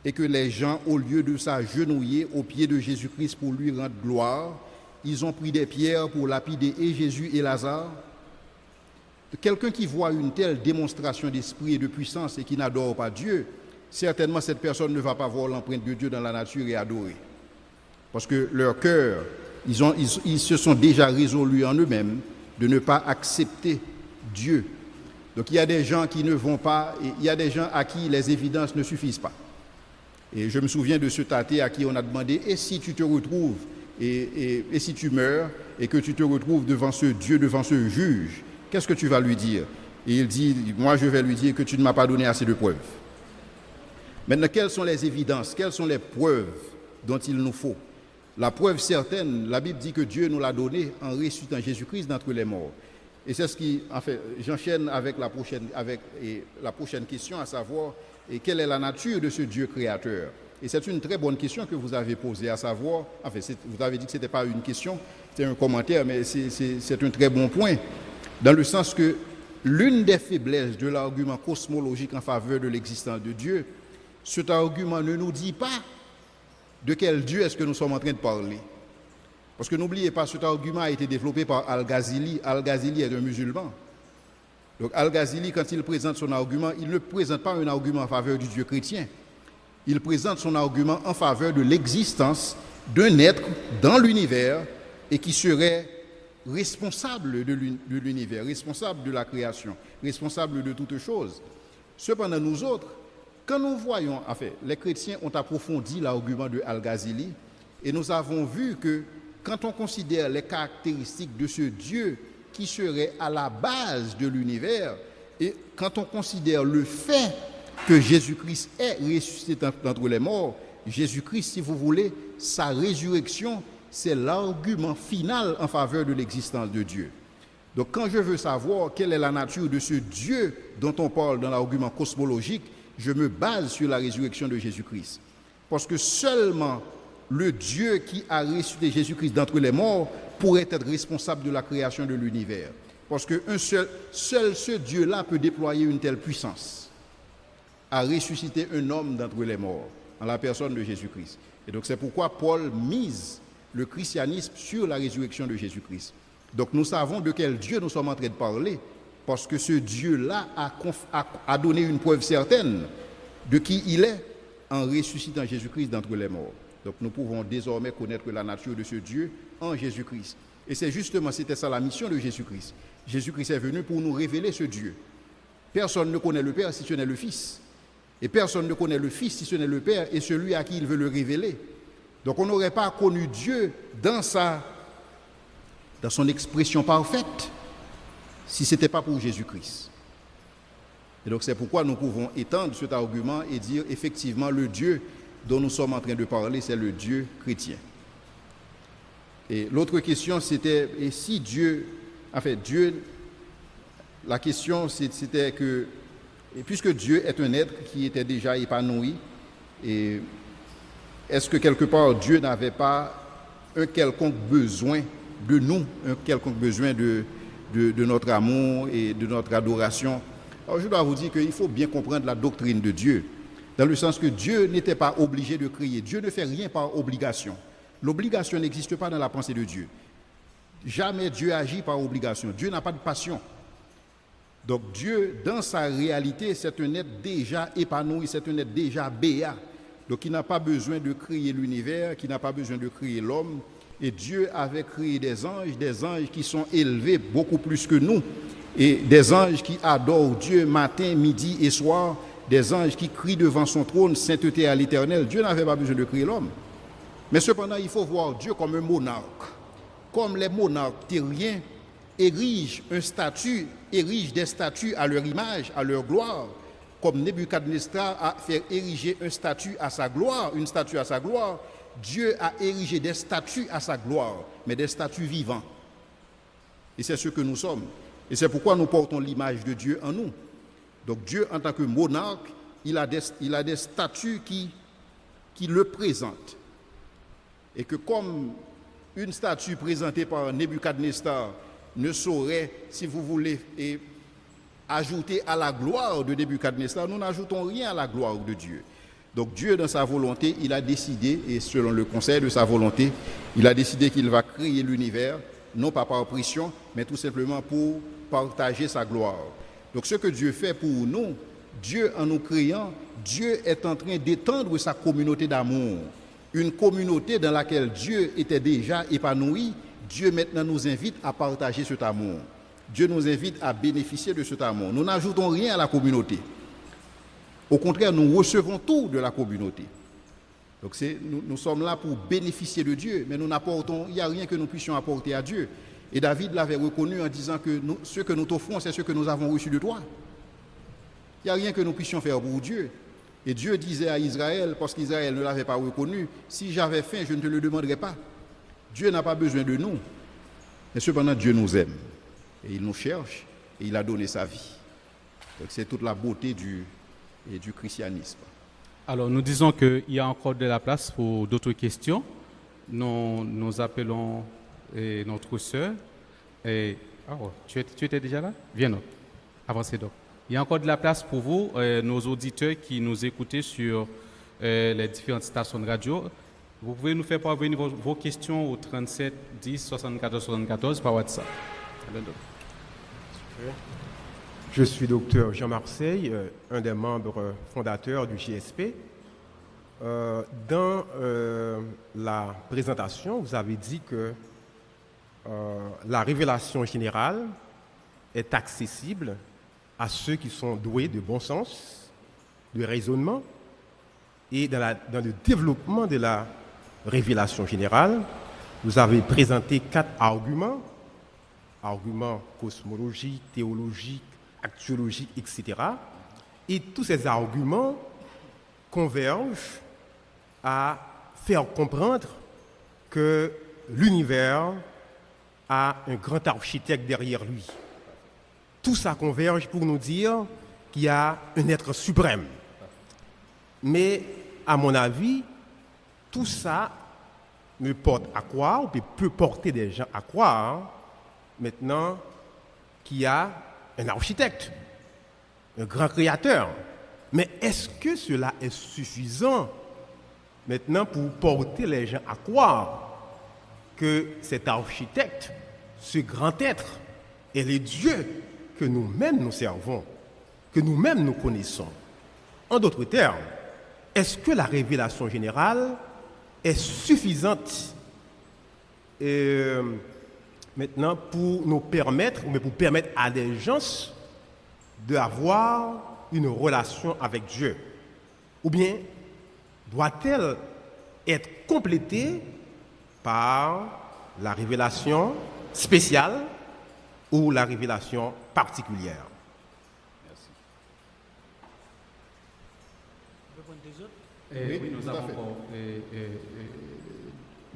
S1: et que les gens, au lieu de s'agenouiller aux pieds de Jésus-Christ pour lui rendre gloire, ils ont pris des pierres pour lapider et Jésus et Lazare. Quelqu'un qui voit une telle démonstration d'esprit et de puissance et qui n'adore pas Dieu, certainement cette personne ne va pas voir l'empreinte de Dieu dans la nature et adorer. Parce que leur cœur, ils se sont déjà résolus en eux-mêmes de ne pas accepter Dieu. Donc il y a des gens qui ne vont pas, et il y a des gens à qui les évidences ne suffisent pas. Et je me souviens de ce tâté à qui on a demandé, et si tu te retrouves, et si tu meurs, et que tu te retrouves devant ce Dieu, devant ce juge, qu'est-ce que tu vas lui dire? Et il dit, moi je vais lui dire que tu ne m'as pas donné assez de preuves. Maintenant, quelles sont les évidences, quelles sont les preuves dont il nous faut? La preuve certaine, la Bible dit que Dieu nous l'a donnée en ressuscitant Jésus-Christ d'entre les morts. Et c'est ce qui, en fait, j'enchaîne avec la prochaine question, à savoir, et quelle est la nature de ce Dieu créateur? Et c'est une très bonne question que vous avez posée, à savoir, enfin, vous avez dit que ce n'était pas une question, c'était un commentaire, mais c'est un très bon point, dans le sens que l'une des faiblesses de l'argument cosmologique en faveur de l'existence de Dieu, cet argument ne nous dit pas de quel Dieu est-ce que nous sommes en train de parler. Parce que n'oubliez pas, cet argument a été développé par Al-Ghazali. Al-Ghazali est un musulman. Donc Al-Ghazali, quand il présente son argument, il ne présente pas un argument en faveur du Dieu chrétien. Il présente son argument en faveur de l'existence d'un être dans l'univers et qui serait responsable de l'univers, responsable de la création, responsable de toutes choses. Cependant, nous autres, quand nous voyons, enfin, les chrétiens ont approfondi l'argument de Al-Ghazali et nous avons vu que quand on considère les caractéristiques de ce Dieu qui serait à la base de l'univers, et quand on considère le fait que Jésus-Christ est ressuscité d'entre les morts, Jésus-Christ, si vous voulez, sa résurrection, c'est l'argument final en faveur de l'existence de Dieu. Donc quand je veux savoir quelle est la nature de ce Dieu dont on parle dans l'argument cosmologique, je me base sur la résurrection de Jésus-Christ. Parce que seulement le Dieu qui a ressuscité Jésus-Christ d'entre les morts pourrait être responsable de la création de l'univers. Parce que seul ce Dieu-là peut déployer une telle puissance à ressusciter un homme d'entre les morts, en la personne de Jésus-Christ. Et donc c'est pourquoi Paul mise le christianisme sur la résurrection de Jésus-Christ. Donc nous savons de quel Dieu nous sommes en train de parler, parce que ce Dieu-là a donné une preuve certaine de qui il est en ressuscitant Jésus-Christ d'entre les morts. Donc nous pouvons désormais connaître la nature de ce Dieu en Jésus-Christ. Et c'était ça la mission de Jésus-Christ. Jésus-Christ est venu pour nous révéler ce Dieu. Personne ne connaît le Père si ce n'est le Fils. Et personne ne connaît le Fils si ce n'est le Père et celui à qui il veut le révéler. Donc on n'aurait pas connu Dieu dans son expression parfaite si ce n'était pas pour Jésus-Christ. Et donc c'est pourquoi nous pouvons étendre cet argument et dire effectivement le Dieu dont nous sommes en train de parler, c'est le Dieu chrétien. Et l'autre question c'était, et si Dieu, la question c'était que, et puisque Dieu est un être qui était déjà épanoui, et est-ce que quelque part Dieu n'avait pas un quelconque besoin de nous un quelconque besoin de notre amour et de notre adoration. Alors je dois vous dire qu'il faut bien comprendre la doctrine de Dieu, dans le sens que Dieu n'était pas obligé de créer. Dieu ne fait rien par obligation. L'obligation n'existe pas dans la pensée de Dieu. Jamais Dieu agit par obligation. Dieu n'a pas de passion. Donc Dieu, dans sa réalité, c'est un être déjà épanoui, c'est un être déjà béat. Donc il n'a pas besoin de créer l'univers, qui n'a pas besoin de créer l'homme. Et Dieu avait créé des anges qui sont élevés beaucoup plus que nous. Et des anges qui adorent Dieu matin, midi et soir. Des anges qui crient devant son trône, sainteté à l'Éternel. Dieu n'avait pas besoin de créer l'homme. Mais cependant, il faut voir Dieu comme un monarque. Comme les monarques terriens érigent des statues à leur image, à leur gloire, comme Nebuchadnezzar a fait ériger une statue à sa gloire, Dieu a érigé des statues à sa gloire, mais des statues vivantes. Et c'est ce que nous sommes. Et c'est pourquoi nous portons l'image de Dieu en nous. Donc Dieu, en tant que monarque, il a des statues qui le présentent. Et que comme une statue présentée par Nebuchadnezzar ne saurait, si vous voulez, ajouter à la gloire de Nebuchadnezzar, nous n'ajoutons rien à la gloire de Dieu. Donc Dieu, dans sa volonté, il a décidé, et selon le conseil de sa volonté, il a décidé qu'il va créer l'univers, non pas par pression, mais tout simplement pour partager sa gloire. Donc ce que Dieu fait pour nous, Dieu en nous créant, Dieu est en train d'étendre sa communauté d'amour. Une communauté dans laquelle Dieu était déjà épanoui, Dieu maintenant nous invite à partager cet amour. Dieu nous invite à bénéficier de cet amour. Nous n'ajoutons rien à la communauté. Au contraire, nous recevons tout de la communauté. Donc nous sommes là pour bénéficier de Dieu, mais il n'y a rien que nous puissions apporter à Dieu. Et David l'avait reconnu en disant que ce que nous t'offrons, c'est ce que nous avons reçu de toi. Il n'y a rien que nous puissions faire pour Dieu. Et Dieu disait à Israël, parce qu'Israël ne l'avait pas reconnu, si j'avais faim, je ne te le demanderais pas. Dieu n'a pas besoin de nous. Mais cependant, Dieu nous aime. Et il nous cherche et il a donné sa vie. Donc c'est toute la beauté du christianisme.
S2: Alors nous disons qu'il y a encore de la place pour d'autres questions. Nous appelons notre sœur. Tu étais déjà là? Viens donc. Avancez donc. Il y a encore de la place pour vous, nos auditeurs qui nous écoutez sur les différentes stations de radio. Vous pouvez nous faire parvenir vos questions au 37 10 74 74 par WhatsApp.
S7: Je suis docteur Jean Marseille, un des membres fondateurs du GSP. Dans la présentation, vous avez dit que la révélation générale est accessible à ceux qui sont doués de bon sens, de raisonnement, et dans le développement de la révélation générale, vous avez présenté 4 arguments cosmologiques, théologiques, axiologiques, etc. Et tous ces arguments convergent à faire comprendre que l'univers a un grand architecte derrière lui. Tout ça converge pour nous dire qu'il y a un être suprême. Mais, à mon avis, tout ça me porte à croire, ou peut porter des gens à croire, maintenant, qu'il y a un architecte, un grand créateur. Mais est-ce que cela est suffisant maintenant pour porter les gens à croire que cet architecte, ce grand être, est le Dieu que nous-mêmes nous servons, que nous-mêmes nous connaissons? En d'autres termes, est-ce que la révélation générale est suffisante maintenant pour nous permettre, mais pour permettre à des gens d'avoir une relation avec Dieu? Ou bien doit-elle être complétée par la révélation spéciale ou la révélation particulière?
S2: Oui, nous avons encore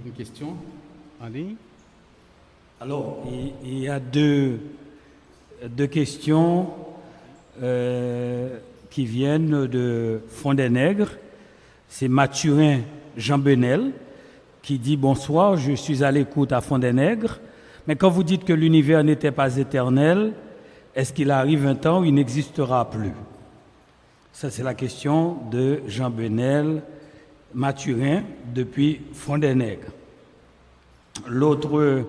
S2: une question en ligne.
S8: Alors, il y a deux questions qui viennent de Fond-des-Nègres. C'est Mathurin Jean Benel qui dit « Bonsoir, je suis à l'écoute à Fond-des-Nègres. Mais quand vous dites que l'univers n'était pas éternel, est-ce qu'il arrive un temps où il n'existera plus? Ça, c'est la question de Jean Benel Mathurin depuis Fond-des-Nègres. L'autre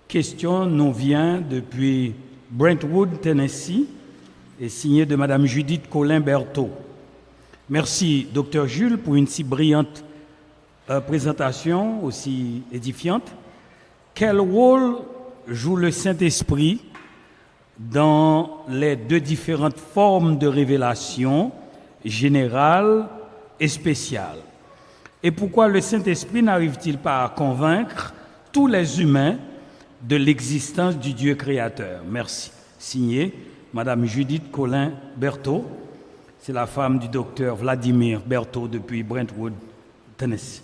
S8: question nous vient depuis Brentwood, Tennessee, et signée de Madame Judith Colin-Berthaud. Merci, Dr Jules, pour une si brillante présentation, aussi édifiante. Quel rôle joue le Saint-Esprit dans les deux différentes formes de révélation, générale et spéciale? Et pourquoi le Saint-Esprit n'arrive-t-il pas à convaincre tous les humains de l'existence du Dieu créateur? Merci. Signé Madame Judith Colin-Berthaud. C'est la femme du docteur Vladimir Berthaud depuis Brentwood, Tennessee.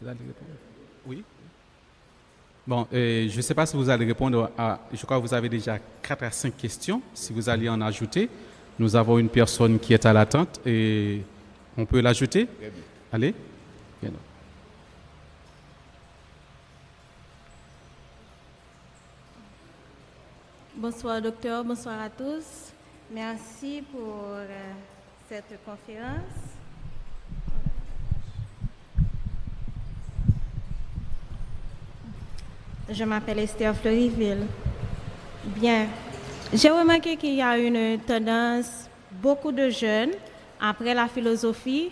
S2: Vous allez répondre? Oui. Bon, je ne sais pas si vous allez répondre à... Je crois que vous avez déjà 4 à 5 questions. Si vous allez en ajouter, nous avons une personne qui est à l'attente et on peut l'ajouter. Allez. Bien.
S9: Bonsoir docteur, bonsoir à tous. Merci pour cette conférence. Je m'appelle Esther Fleuryville. Bien, j'ai remarqué qu'il y a une tendance, beaucoup de jeunes, après la philosophie,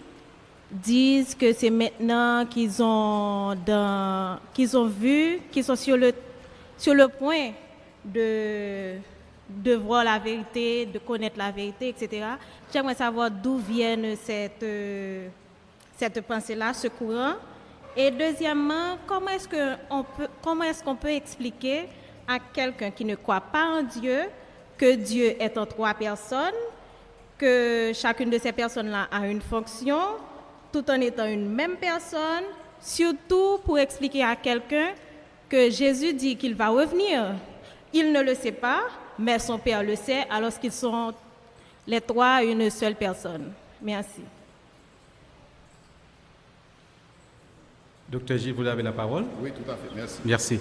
S9: disent que c'est maintenant qu'ils ont vu, qu'ils sont sur le point de voir la vérité, de connaître la vérité, etc. J'aimerais savoir d'où vient cette pensée-là, ce courant. Et deuxièmement, comment est-ce qu'on peut expliquer à quelqu'un qui ne croit pas en Dieu que Dieu est en 3 personnes, que chacune de ces personnes-là a une fonction, tout en étant une même personne, surtout pour expliquer à quelqu'un que Jésus dit qu'il va revenir. Il ne le sait pas, mais son Père le sait, alors qu'ils sont les 3 une seule personne. Merci.
S2: Docteur Gilles, vous avez la parole.
S1: Oui, tout à fait. Merci.
S2: Merci.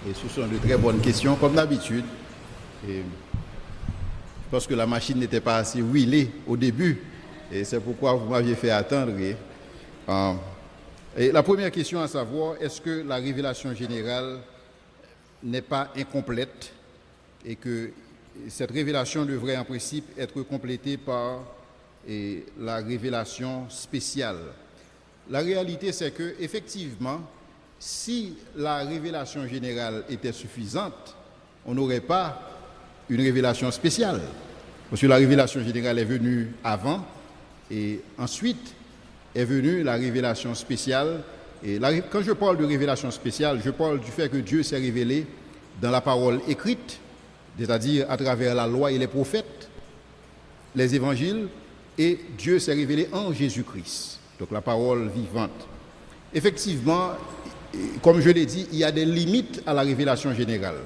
S1: Et ce sont de très bonnes questions, comme d'habitude. Parce que la machine n'était pas assez huilée au début. Et c'est pourquoi vous m'aviez fait attendre. Et la première question à savoir, est-ce que la révélation générale n'est pas incomplète et que cette révélation devrait en principe être complétée par la révélation spéciale? La réalité, c'est que effectivement, si la révélation générale était suffisante, on n'aurait pas une révélation spéciale. Parce que la révélation générale est venue avant et ensuite est venue la révélation spéciale. Et quand je parle de révélation spéciale, je parle du fait que Dieu s'est révélé dans la parole écrite, c'est-à-dire à travers la loi et les prophètes, les évangiles, et Dieu s'est révélé en Jésus-Christ. Donc la parole vivante. Effectivement, comme je l'ai dit, il y a des limites à la révélation générale.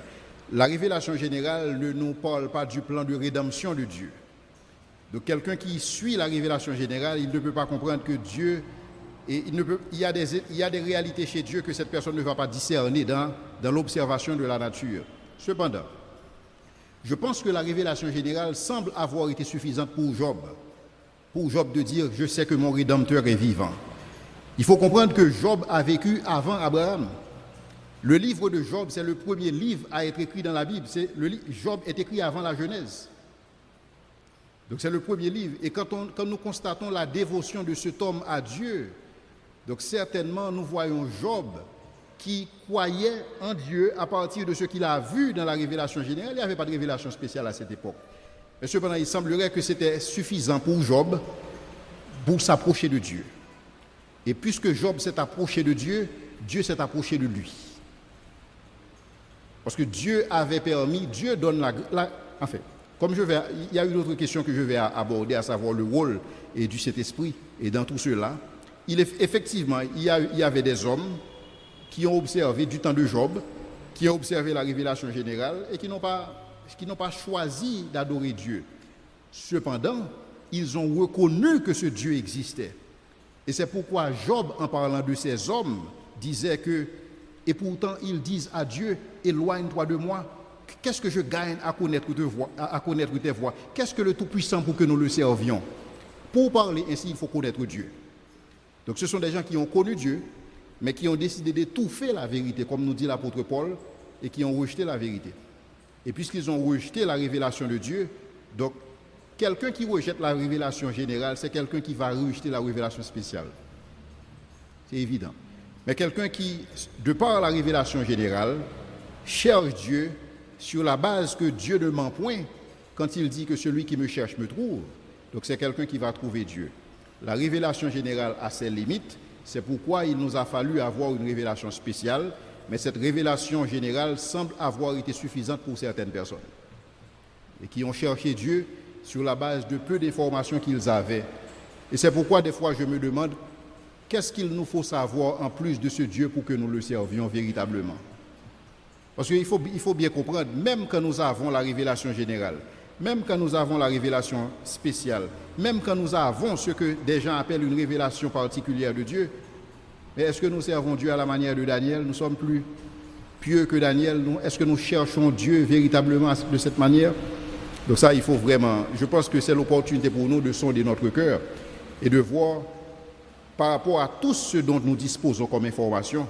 S1: La révélation générale ne nous parle pas du plan de rédemption de Dieu. Donc quelqu'un qui suit la révélation générale, il ne peut pas comprendre que Dieu, il y a des réalités chez Dieu que cette personne ne va pas discerner dans l'observation de la nature. Cependant, je pense que la révélation générale semble avoir été suffisante pour Job. Pour Job de dire « je sais que mon Rédempteur est vivant ». Il faut comprendre que Job a vécu avant Abraham. Le livre de Job, c'est le premier livre à être écrit dans la Bible. Job est écrit avant la Genèse. Donc c'est le premier livre. Et quand nous constatons la dévotion de cet homme à Dieu, donc certainement nous voyons Job qui croyait en Dieu à partir de ce qu'il a vu dans la révélation générale. Il n'y avait pas de révélation spéciale à cette époque. Mais cependant, il semblerait que c'était suffisant pour Job pour s'approcher de Dieu. Et puisque Job s'est approché de Dieu, Dieu s'est approché de lui. Parce que Dieu avait permis, Dieu donne enfin, il y a une autre question que je vais aborder, à savoir le rôle du Saint-Esprit. Et dans tout cela, effectivement, il y avait des hommes qui ont observé du temps de Job, qui ont observé la révélation générale et qui n'ont pas choisi d'adorer Dieu. Cependant, ils ont reconnu que ce Dieu existait. Et c'est pourquoi Job, en parlant de ces hommes, disait que, et pourtant ils disent à Dieu, éloigne-toi de moi, qu'est-ce que je gagne à connaître tes voies? Qu'est-ce que le Tout-Puissant pour que nous le servions? Pour parler ainsi, il faut connaître Dieu. Donc ce sont des gens qui ont connu Dieu, mais qui ont décidé d'étouffer la vérité, comme nous dit l'apôtre Paul, et qui ont rejeté la vérité. Et puisqu'ils ont rejeté la révélation de Dieu, donc quelqu'un qui rejette la révélation générale, c'est quelqu'un qui va rejeter la révélation spéciale. C'est évident. Mais quelqu'un qui, de par la révélation générale, cherche Dieu sur la base que Dieu ne ment point quand il dit que celui qui me cherche me trouve. Donc c'est quelqu'un qui va trouver Dieu. La révélation générale a ses limites, c'est pourquoi il nous a fallu avoir une révélation spéciale, mais cette révélation générale semble avoir été suffisante pour certaines personnes et qui ont cherché Dieu sur la base de peu d'informations qu'ils avaient. Et c'est pourquoi des fois je me demande qu'est-ce qu'il nous faut savoir en plus de ce Dieu pour que nous le servions véritablement. Parce qu'il faut bien comprendre, même quand nous avons la révélation générale, même quand nous avons la révélation spéciale, même quand nous avons ce que des gens appellent une révélation particulière de Dieu, mais est-ce que nous servons Dieu à la manière de Daniel? Nous sommes plus pieux que Daniel? Est-ce que nous cherchons Dieu véritablement de cette manière? Donc ça, il faut vraiment, je pense que c'est l'opportunité pour nous de sonder notre cœur et de voir par rapport à tout ce dont nous disposons comme information,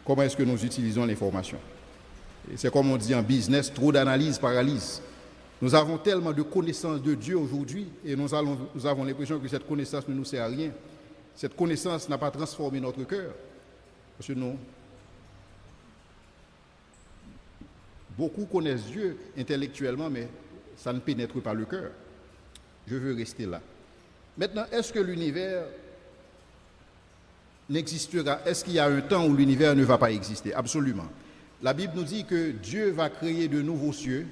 S1: comment est-ce que nous utilisons l'information. Et c'est comme on dit en business, trop d'analyse paralyse. Nous avons tellement de connaissances de Dieu aujourd'hui et nous avons l'impression que cette connaissance ne nous sert à rien. Cette connaissance n'a pas transformé notre cœur. Parce que beaucoup connaissent Dieu intellectuellement, mais ça ne pénètre pas le cœur. Je veux rester là. Maintenant, est-ce que l'univers n'existera? Est-ce qu'il y a un temps où l'univers ne va pas exister? Absolument. La Bible nous dit que Dieu va créer de nouveaux cieux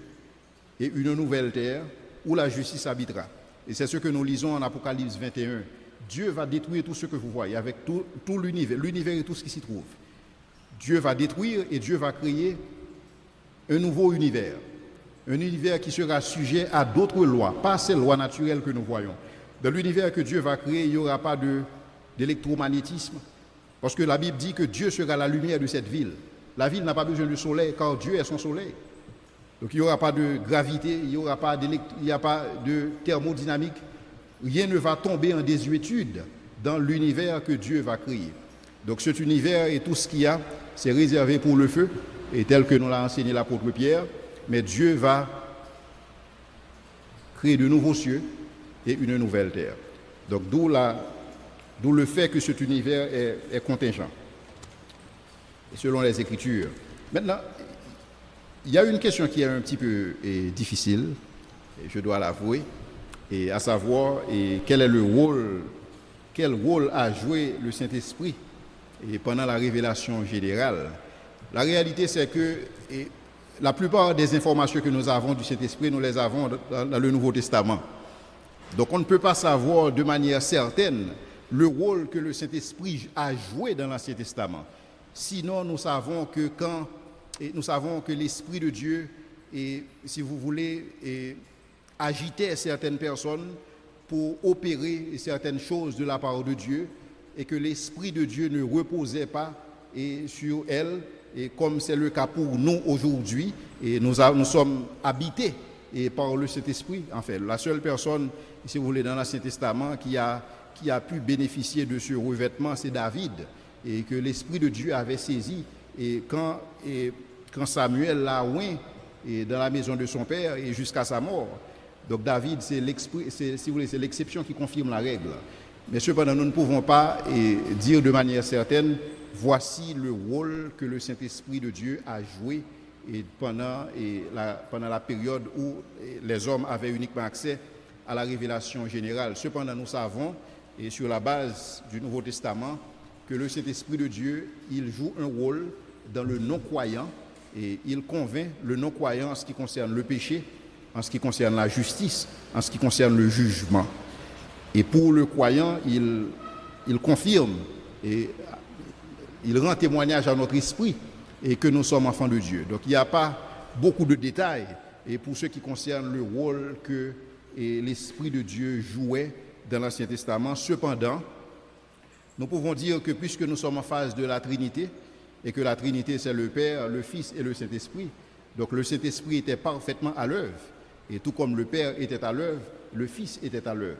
S1: et une nouvelle terre où la justice habitera. Et c'est ce que nous lisons en Apocalypse 21. Dieu va détruire tout ce que vous voyez avec tout l'univers et tout ce qui s'y trouve. Dieu va détruire et Dieu va créer un nouveau univers. Un univers qui sera sujet à d'autres lois, pas ces lois naturelles que nous voyons. Dans l'univers que Dieu va créer, il n'y aura pas d'électromagnétisme, parce que la Bible dit que Dieu sera la lumière de cette ville. La ville n'a pas besoin de soleil, car Dieu est son soleil. Donc il n'y aura pas de gravité, il n'y a pas de thermodynamique. Rien ne va tomber en désuétude dans l'univers que Dieu va créer. Donc cet univers et tout ce qu'il y a, c'est réservé pour le feu, et tel que nous l'a enseigné l'apôtre Pierre, mais Dieu va créer de nouveaux cieux et une nouvelle terre. Donc d'où le fait que cet univers est contingent, et selon les Écritures. Maintenant, il y a une question qui est un petit peu difficile, et je dois l'avouer, et à savoir quel rôle a joué le Saint-Esprit pendant la révélation générale. La réalité, c'est que la plupart des informations que nous avons du Saint-Esprit, nous les avons dans le Nouveau Testament. Donc on ne peut pas savoir de manière certaine le rôle que le Saint-Esprit a joué dans l'Ancien Testament. Sinon, nous savons que l'Esprit de Dieu, si vous voulez, agitait certaines personnes pour opérer certaines choses de la part de Dieu, et que l'Esprit de Dieu ne reposait pas sur elles, et comme c'est le cas pour nous aujourd'hui, et nous sommes habités par le Saint-Esprit. En fait, la seule personne, si vous voulez, dans l'Ancien Testament qui a pu bénéficier de ce revêtement, c'est David, et que l'Esprit de Dieu avait saisi. Et quand Samuel l'a oint dans la maison de son père et jusqu'à sa mort. Donc David, c'est l'exception qui confirme la règle. Mais cependant, nous ne pouvons pas dire de manière certaine, voici le rôle que le Saint-Esprit de Dieu a joué pendant la période où les hommes avaient uniquement accès à la révélation générale. Cependant, nous savons, et sur la base du Nouveau Testament, que le Saint-Esprit de Dieu, il joue un rôle dans le non-croyant, et il convainc le non-croyant en ce qui concerne le péché, en ce qui concerne la justice, en ce qui concerne le jugement. Et pour le croyant, il confirme et il rend témoignage à notre esprit et que nous sommes enfants de Dieu. Donc il n'y a pas beaucoup de détails et pour ce qui concerne le rôle que l'Esprit de Dieu jouait dans l'Ancien Testament. Cependant, nous pouvons dire que puisque nous sommes en phase de la Trinité, et que la Trinité c'est le Père, le Fils et le Saint-Esprit, donc le Saint-Esprit était parfaitement à l'œuvre, et tout comme le Père était à l'œuvre, le Fils était à l'œuvre.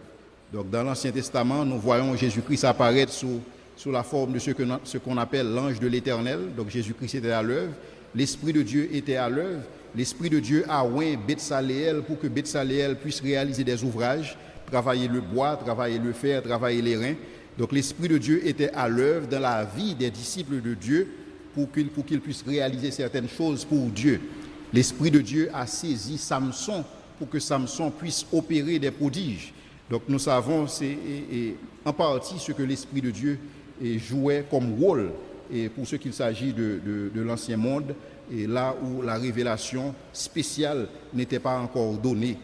S1: Donc dans l'Ancien Testament, nous voyons Jésus-Christ apparaître sous la forme de ce qu'on appelle l'ange de l'Éternel. Donc Jésus-Christ était à l'œuvre, l'Esprit de Dieu était à l'œuvre, l'Esprit de Dieu a oint Betsaléel pour que Betsaléel puisse réaliser des ouvrages, travailler le bois, travailler le fer, travailler les reins. Donc l'Esprit de Dieu était à l'œuvre dans la vie des disciples de Dieu pour qu'ils puissent réaliser certaines choses pour Dieu. L'Esprit de Dieu a saisi Samson pour que Samson puisse opérer des prodiges. Donc nous savons, c'est en partie ce que l'Esprit de Dieu jouait comme rôle et pour ce qu'il s'agit de l'ancien monde, et là où la révélation spéciale n'était pas encore donnée.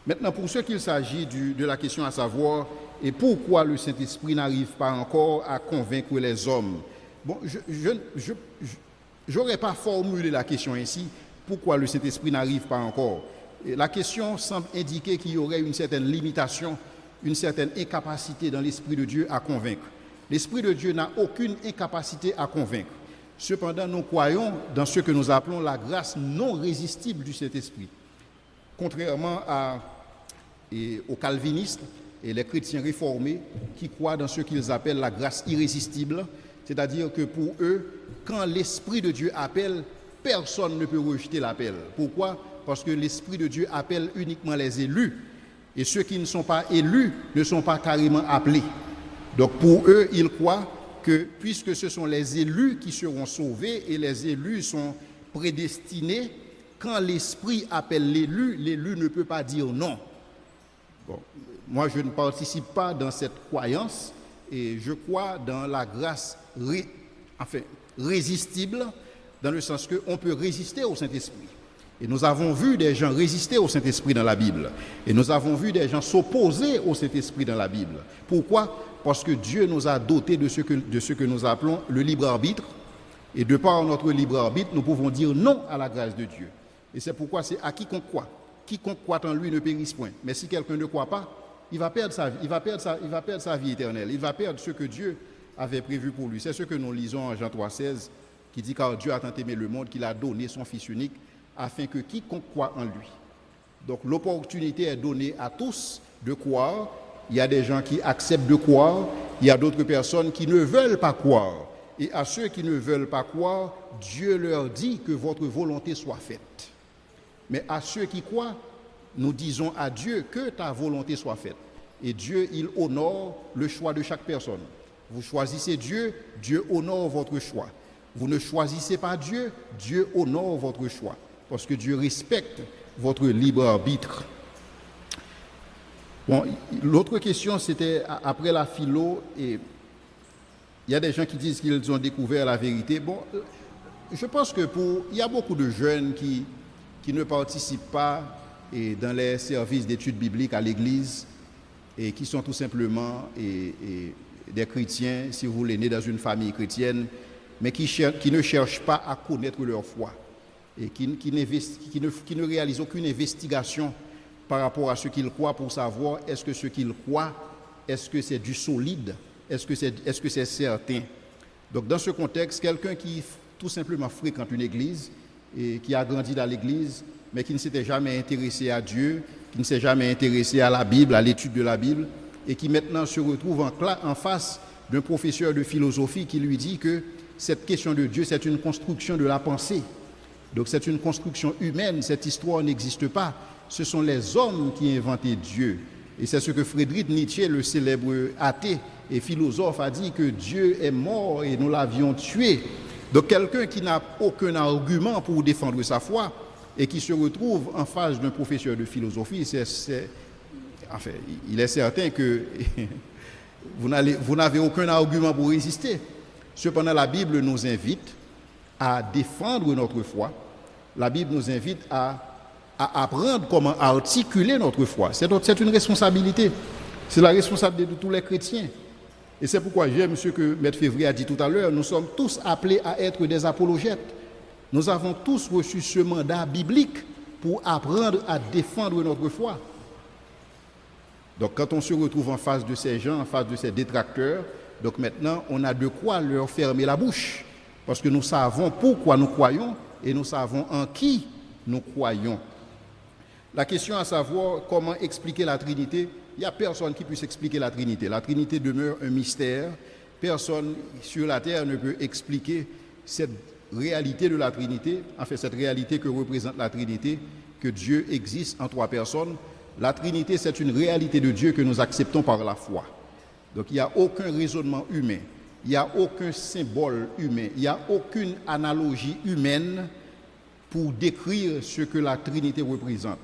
S1: Maintenant, pour ce qu'il s'agit de la question à savoir, et pourquoi le Saint-Esprit n'arrive pas encore à convaincre les hommes? Bon, je n'aurais pas formulé la question ainsi, pourquoi le Saint-Esprit n'arrive pas encore? Et la question semble indiquer qu'il y aurait une certaine limitation, une certaine incapacité dans l'Esprit de Dieu à convaincre. L'Esprit de Dieu n'a aucune incapacité à convaincre. Cependant, nous croyons dans ce que nous appelons la grâce non résistible du Saint-Esprit. Contrairement aux calvinistes et les chrétiens réformés qui croient dans ce qu'ils appellent la grâce irrésistible, c'est-à-dire que pour eux, quand l'Esprit de Dieu appelle, personne ne peut rejeter l'appel. Pourquoi? Parce que l'Esprit de Dieu appelle uniquement les élus, et ceux qui ne sont pas élus ne sont pas carrément appelés. Donc pour eux, ils croient que puisque ce sont les élus qui seront sauvés et les élus sont prédestinés, quand l'Esprit appelle l'élu, l'élu ne peut pas dire non. Bon, moi, je ne participe pas dans cette croyance et je crois dans la grâce résistible, dans le sens qu'on peut résister au Saint-Esprit. Et nous avons vu des gens résister au Saint-Esprit dans la Bible. Et nous avons vu des gens s'opposer au Saint-Esprit dans la Bible. Pourquoi? Parce que Dieu nous a dotés de ce que nous appelons le libre arbitre. Et de par notre libre arbitre, nous pouvons dire non à la grâce de Dieu. Et c'est pourquoi c'est à quiconque croit. Quiconque croit en lui ne périsse point. Mais si quelqu'un ne croit pas, il va perdre sa vie. Il va perdre sa vie éternelle. Il va perdre ce que Dieu avait prévu pour lui. C'est ce que nous lisons en Jean 3,16, qui dit car Dieu a tant aimé le monde qu'il a donné son Fils unique, afin que quiconque croit en lui. Donc l'opportunité est donnée à tous de croire. Il y a des gens qui acceptent de croire, il y a d'autres personnes qui ne veulent pas croire. Et à ceux qui ne veulent pas croire, Dieu leur dit que votre volonté soit faite. Mais à ceux qui croient, nous disons à Dieu que ta volonté soit faite. Et Dieu, il honore le choix de chaque personne. Vous choisissez Dieu, Dieu honore votre choix. Vous ne choisissez pas Dieu, Dieu honore votre choix. Parce que Dieu respecte votre libre arbitre. Bon, l'autre question, c'était après la philo, et il y a des gens qui disent qu'ils ont découvert la vérité. Bon, je pense que il y a beaucoup de jeunes qui ne participent pas dans les services d'études bibliques à l'Église et qui sont tout simplement des chrétiens, si vous voulez, nés dans une famille chrétienne, mais qui ne cherchent pas à connaître leur foi et qui ne réalisent aucune investigation par rapport à ce qu'ils croient pour savoir est-ce que ce qu'ils croient, est-ce que c'est du solide, est-ce que c'est certain. Donc dans ce contexte, quelqu'un qui tout simplement fréquente une église et qui a grandi dans l'église, mais qui ne s'était jamais intéressé à Dieu, qui ne s'est jamais intéressé à la Bible, à l'étude de la Bible, et qui maintenant se retrouve en face d'un professeur de philosophie qui lui dit que cette question de Dieu, c'est une construction de la pensée. Donc c'est une construction humaine, cette histoire n'existe pas. Ce sont les hommes qui ont inventé Dieu. Et c'est ce que Friedrich Nietzsche, le célèbre athée et philosophe, a dit que Dieu est mort et nous l'avions tué. Donc quelqu'un qui n'a aucun argument pour défendre sa foi et qui se retrouve en face d'un professeur de philosophie, il est certain que vous n'avez aucun argument pour résister. Cependant, la Bible nous invite à défendre notre foi. La Bible nous invite à apprendre comment articuler notre foi. C'est une responsabilité. C'est la responsabilité de tous les chrétiens. Et c'est pourquoi j'aime ce que Maître Février a dit tout à l'heure. Nous sommes tous appelés à être des apologètes. Nous avons tous reçu ce mandat biblique pour apprendre à défendre notre foi. Donc quand on se retrouve en face de ces gens, en face de ces détracteurs, donc maintenant on a de quoi leur fermer la bouche. Parce que nous savons pourquoi nous croyons et nous savons en qui nous croyons. La question à savoir comment expliquer la Trinité, il n'y a personne qui puisse expliquer la Trinité. La Trinité demeure un mystère. Personne sur la terre ne peut expliquer cette réalité de la Trinité, en fait cette réalité que représente la Trinité, que Dieu existe en 3 personnes. La Trinité, c'est une réalité de Dieu que nous acceptons par la foi. Donc il n'y a aucun raisonnement humain, il n'y a aucun symbole humain, il n'y a aucune analogie humaine pour décrire ce que la Trinité représente.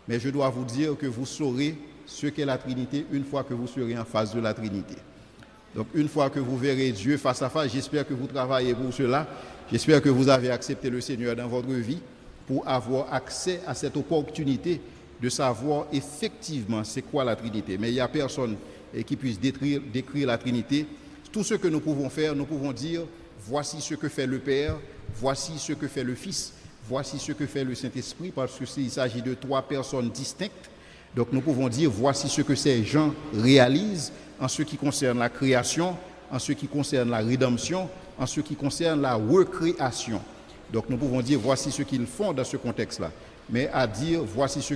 S1: Mais je dois vous dire que vous saurez ce qu'est la Trinité une fois que vous serez en face de la Trinité. Donc une fois que vous verrez Dieu face à face, j'espère que vous travaillez pour cela, j'espère que vous avez accepté le Seigneur dans votre vie pour avoir accès à cette opportunité de savoir effectivement c'est quoi la Trinité. Mais il n'y a personne qui puisse décrire la Trinité. Tout ce que nous pouvons faire, nous pouvons dire, voici ce que fait le Père, voici ce que fait le Fils, voici ce que fait le Saint-Esprit, parce qu'il s'agit de 3 personnes distinctes. Donc nous pouvons dire, voici ce que ces gens réalisent en ce qui concerne la création, en ce qui concerne la rédemption, en ce qui concerne la recréation. Donc nous pouvons dire, voici ce qu'ils font dans ce contexte-là. Mais à dire, voici ce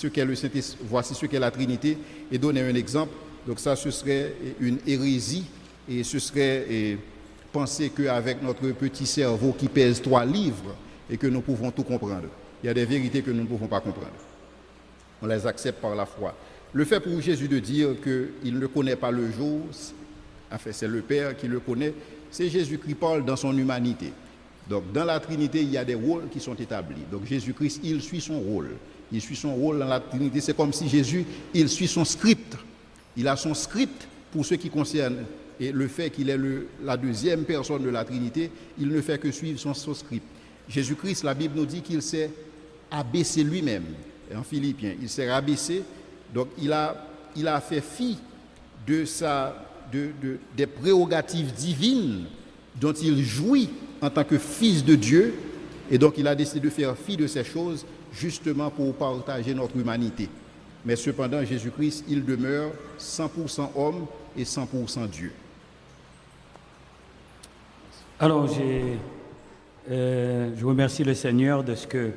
S1: qu'est le Saint-Esprit, voici ce qu'est la Trinité, et donner un exemple, donc ça ce serait une hérésie, et ce serait penser qu'avec notre petit cerveau qui pèse 3 livres, et que nous pouvons tout comprendre. Il y a des vérités que nous ne pouvons pas comprendre. On les accepte par la foi. Le fait pour Jésus de dire qu'il ne connaît pas le jour, enfin c'est le Père qui le connaît, c'est Jésus qui parle dans son humanité. Donc dans la Trinité, il y a des rôles qui sont établis. Donc Jésus-Christ, il suit son rôle. Il suit son rôle dans la Trinité. C'est comme si Jésus, il suit son script. Il a son script pour ce qui concerne et le fait qu'il est la 2e personne de la Trinité, il ne fait que suivre son script. Jésus-Christ, la Bible nous dit qu'il s'est abaissé lui-même. En Philippiens, il s'est rabaissé. Donc il a fait fi des prérogatives divines dont il jouit en tant que fils de Dieu. Et donc il a décidé de faire fi de ces choses justement pour partager notre humanité. Mais cependant, Jésus-Christ, il demeure 100% homme et 100% Dieu.
S8: Alors, je remercie le Seigneur de ce que,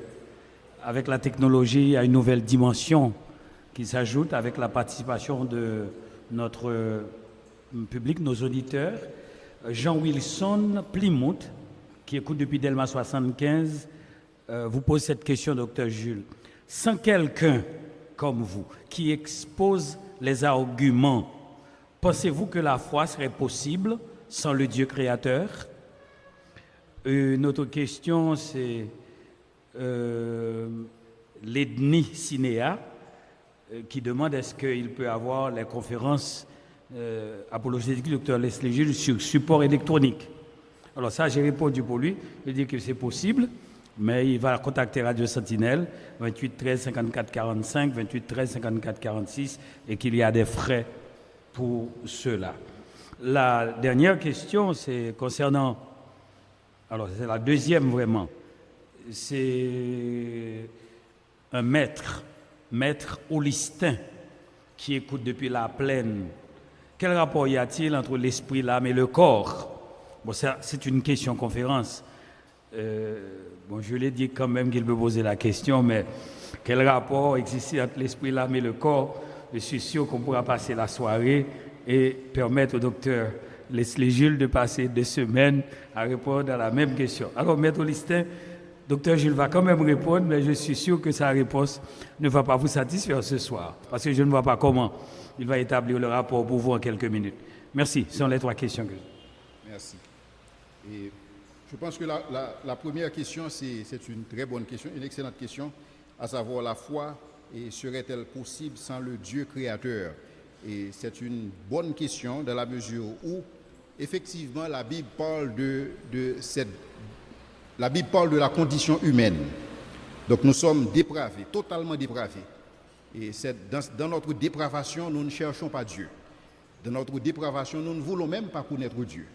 S8: avec la technologie, il y a une nouvelle dimension qui s'ajoute avec la participation de notre public, nos auditeurs. Jean Wilson Plymouth, qui écoute depuis Delma 75, vous pose cette question, docteur Jules. Sans quelqu'un comme vous, qui expose les arguments, pensez-vous que la foi serait possible sans le Dieu créateur? Une autre question, c'est l'ethnie Cinéa, qui demande est-ce qu'il peut avoir les conférences apologétiques du docteur Leslie Jules sur support électronique. Alors ça, j'ai répondu pour lui, il dit que c'est possible, mais il va contacter Radio Sentinelle, 28 13 54 45, 28 13 54 46, et qu'il y a des frais pour cela. La dernière question, c'est concernant, alors c'est la deuxième vraiment, c'est un maître holistin qui écoute depuis la plaine. Quel rapport y a-t-il entre l'esprit, l'âme et le corps? Bon, c'est une question conférence. Bon, je l'ai dit quand même qu'il peut poser la question, mais quel rapport existe entre l'esprit, l'âme et le corps? Je suis sûr qu'on pourra passer la soirée et permettre au docteur Leslie Jules de passer 2 semaines à répondre à la même question. Alors, maître Augustin, docteur Jules va quand même répondre, mais je suis sûr que sa réponse ne va pas vous satisfaire ce soir, parce que je ne vois pas comment il va établir le rapport pour vous en quelques minutes. Merci, ce sont les 3 questions que j'ai.
S1: Merci. Et je pense que la première question, c'est une très bonne question, une excellente question, à savoir la foi, et serait-elle possible sans le Dieu créateur? Et c'est une bonne question dans la mesure où, effectivement, la Bible parle la Bible parle de la condition humaine. Donc nous sommes dépravés, totalement dépravés. Et dans notre dépravation, nous ne cherchons pas Dieu. Dans notre dépravation, nous ne voulons même pas connaître Dieu.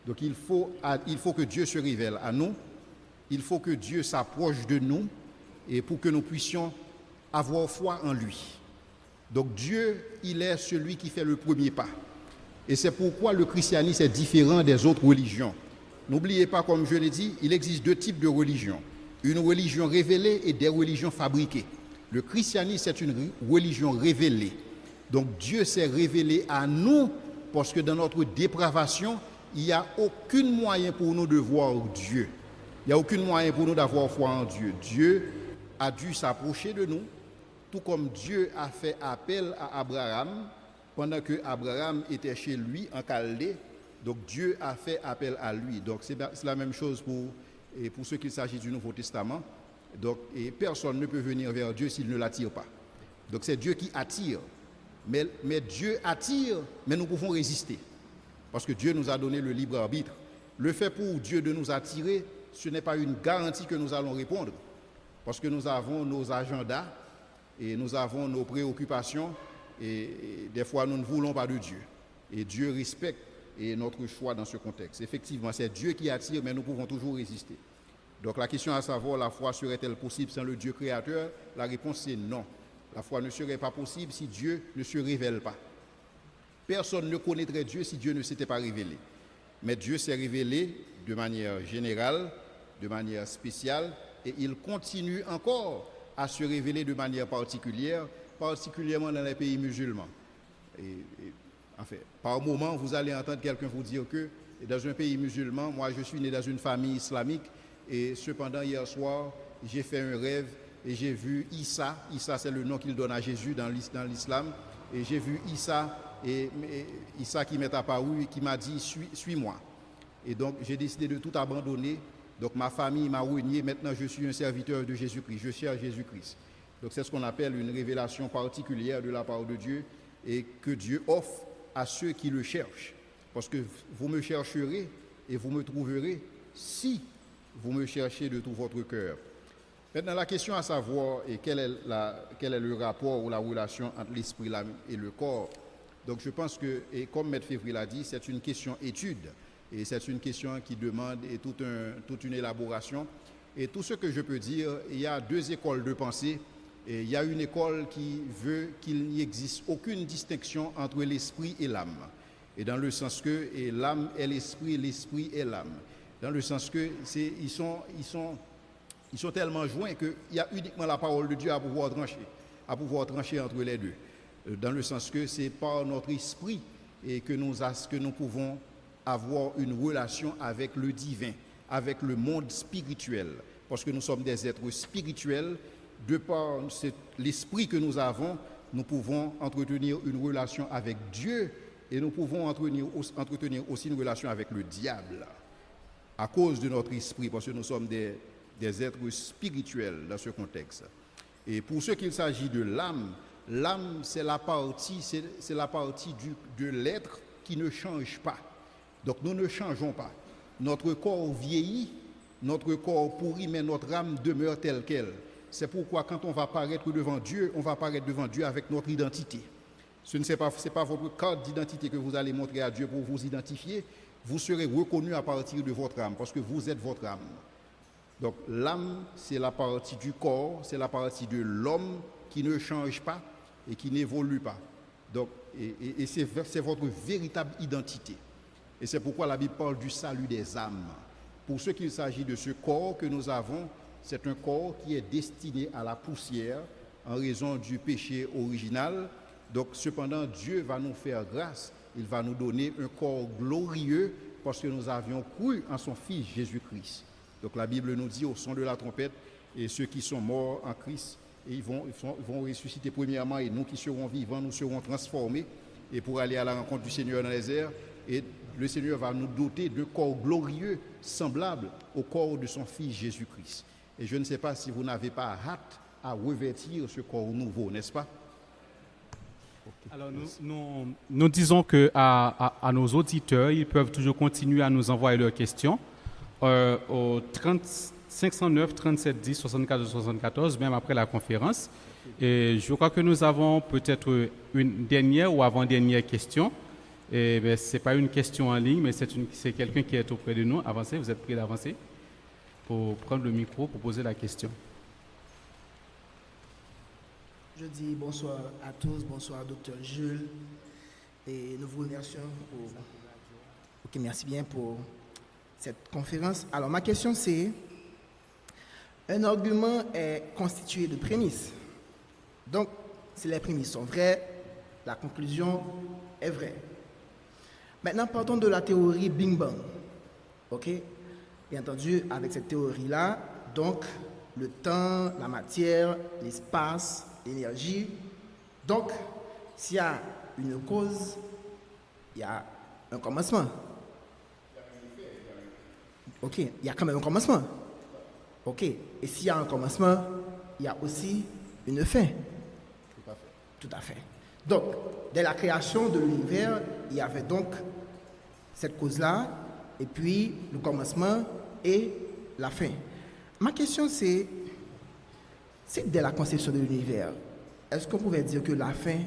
S1: Donc il faut que Dieu se révèle à nous, il faut que Dieu s'approche de nous, et pour que nous puissions avoir foi en lui. Donc Dieu, il est celui qui fait le premier pas. Et c'est pourquoi le christianisme est différent des autres religions. N'oubliez pas, comme je l'ai dit, il existe deux types de religions. Une religion révélée et des religions fabriquées. Le christianisme, c'est une religion révélée. Donc Dieu s'est révélé à nous parce que dans notre dépravation, il n'y a aucun moyen pour nous de voir Dieu. Il n'y a aucun moyen pour nous d'avoir foi en Dieu. Dieu a dû s'approcher de nous, tout comme Dieu a fait appel à Abraham pendant que Abraham était chez lui en Chaldée. Donc Dieu a fait appel à lui. Donc c'est la même chose pour ceux qu'il s'agit du Nouveau Testament. Donc, et personne ne peut venir vers Dieu s'il ne l'attire pas. Donc c'est Dieu qui attire. Mais Dieu attire, mais nous pouvons résister. Parce que Dieu nous a donné le libre arbitre. Le fait pour Dieu de nous attirer, ce n'est pas une garantie que nous allons répondre. Parce que nous avons nos agendas et nous avons nos préoccupations et des fois nous ne voulons pas de Dieu. Et Dieu respecte notre choix dans ce contexte. Effectivement, c'est Dieu qui attire, mais nous pouvons toujours résister. Donc la question à savoir, la foi serait-elle possible sans le Dieu créateur? La réponse est non. La foi ne serait pas possible si Dieu ne se révèle pas. Personne ne connaîtrait Dieu si Dieu ne s'était pas révélé. Mais Dieu s'est révélé de manière générale, de manière spéciale, et il continue encore à se révéler de manière particulière, particulièrement dans les pays musulmans. En fait, par moment, vous allez entendre quelqu'un vous dire que dans un pays musulman, moi je suis né dans une famille islamique, et cependant hier soir, j'ai fait un rêve et j'ai vu Issa. Issa, c'est le nom qu'il donne à Jésus dans l'islam. Et j'ai vu Issa, et Issa qui m'est apparu et qui m'a dit suis-moi. Et donc j'ai décidé de tout abandonner. Donc ma famille m'a renié. Maintenant je suis un serviteur de Jésus-Christ. Je cherche Jésus-Christ. Donc c'est ce qu'on appelle une révélation particulière de la part de Dieu et que Dieu offre à ceux qui le cherchent. Parce que vous me chercherez et vous me trouverez si vous me cherchez de tout votre cœur. Maintenant, la question à savoir est quel est le rapport ou la relation entre l'esprit, l'âme et le corps. Donc je pense que, et comme Maître Février l'a dit, c'est une question étude. Et c'est une question qui demande toute une élaboration. Et tout ce que je peux dire, il y a deux écoles de pensée. Et il y a une école qui veut qu'il n'y existe aucune distinction entre l'esprit et l'âme. Et dans le sens que l'âme est l'esprit est l'âme. Dans le sens que ils sont tellement joints qu'il y a uniquement la parole de Dieu à pouvoir trancher entre les deux. Dans le sens que c'est par notre esprit et que nous pouvons avoir une relation avec le divin, avec le monde spirituel. Parce que nous sommes des êtres spirituels. De par l'esprit que nous avons, nous pouvons entretenir une relation avec Dieu et nous pouvons entretenir aussi une relation avec le diable. À cause de notre esprit, parce que nous sommes des êtres spirituels dans ce contexte. Et pour ce qu'il s'agit de l'âme, l'âme c'est la partie de l'être qui ne change pas. Donc nous ne changeons pas. Notre corps vieillit, notre corps pourrit, mais notre âme demeure telle qu'elle. C'est pourquoi quand on va paraître devant Dieu, on va paraître devant Dieu avec notre identité. Ce n'est pas votre carte d'identité que vous allez montrer à Dieu pour vous identifier. Vous serez reconnu à partir de votre âme, parce que vous êtes votre âme. Donc l'âme, c'est la partie du corps, c'est la partie de l'homme qui ne change pas et qui n'évolue pas. Donc, et c'est votre véritable identité. Et c'est pourquoi la Bible parle du salut des âmes. Pour ce qu'il s'agit de ce corps que nous avons, c'est un corps qui est destiné à la poussière en raison du péché original. Donc cependant, Dieu va nous faire grâce. Il va nous donner un corps glorieux parce que nous avions cru en son Fils Jésus-Christ. Donc la Bible nous dit au son de la trompette, et ceux qui sont morts en Christ, et ils vont ressusciter premièrement, et nous qui serons vivants, nous serons transformés et pour aller à la rencontre du Seigneur dans les airs. Et le Seigneur va nous doter d'un corps glorieux semblable au corps de son Fils Jésus-Christ. Et je ne sais pas si vous n'avez pas hâte à revêtir ce corps nouveau, n'est-ce pas?
S2: Alors nous disons que à nos auditeurs, ils peuvent toujours continuer à nous envoyer leurs questions au 509 37 10 74 74, même après la conférence. Et je crois que nous avons peut-être une dernière ou avant-dernière question. Ce n'est pas une question en ligne, mais c'est quelqu'un qui est auprès de nous. Avancez, vous êtes prêts d'avancer pour prendre le micro, pour poser la question.
S10: Je dis bonsoir à tous, bonsoir docteur Jules, et nous vous remercions pour... Ok, merci bien pour cette conférence. Alors ma question c'est, un argument est constitué de prémices. Donc, si les prémices sont vraies, la conclusion est vraie. Maintenant, partons de la théorie Big Bang. Ok? Bien entendu, avec cette théorie-là, donc, le temps, la matière, l'espace, l'énergie. Donc, s'il y a une cause, il y a un commencement. Ok, il y a quand même un commencement. Ok, et s'il y a un commencement, il y a aussi une fin. Tout à fait. Donc, dès la création de l'univers, il y avait donc cette cause-là, et puis le commencement et la fin. Ma question c'est dès la conception de l'univers, est-ce qu'on pouvait dire que la fin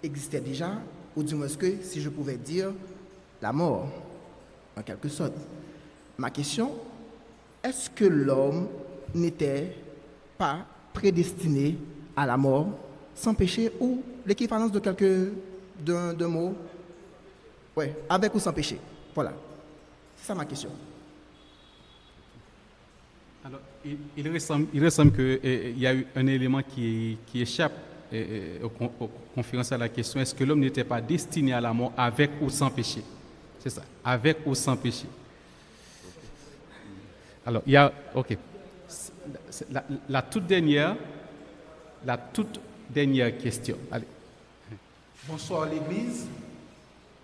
S10: existait déjà, ou du moins que, si je pouvais dire, la mort, en quelque sorte. Ma question, est-ce que l'homme n'était pas prédestiné à la mort sans péché, ou l'équivalence de d'un mot? Oui, avec ou sans péché. Voilà. C'est ça ma question.
S2: Alors, il ressemble qu'il y a eu un élément qui échappe aux conférences à la question. Est-ce que l'homme n'était pas destiné à la mort avec ou sans péché? C'est ça, avec ou sans péché. Alors, il y a, ok. La toute dernière question. Allez.
S3: Bonsoir l'Église.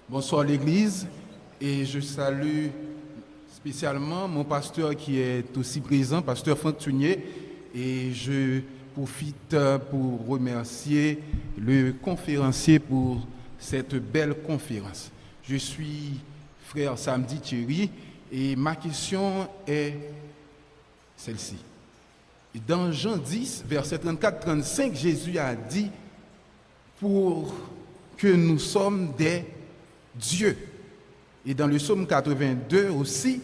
S3: Bonsoir l'Église. Et je salue spécialement mon pasteur qui est aussi présent, pasteur Franck Tunier. Et je profite pour remercier le conférencier pour cette belle conférence. Je suis frère Samedi Thierry et ma question est celle-ci. Dans Jean 10, verset 34-35, Jésus a dit pour que nous sommes des dieux. Et dans le psaume 82 aussi,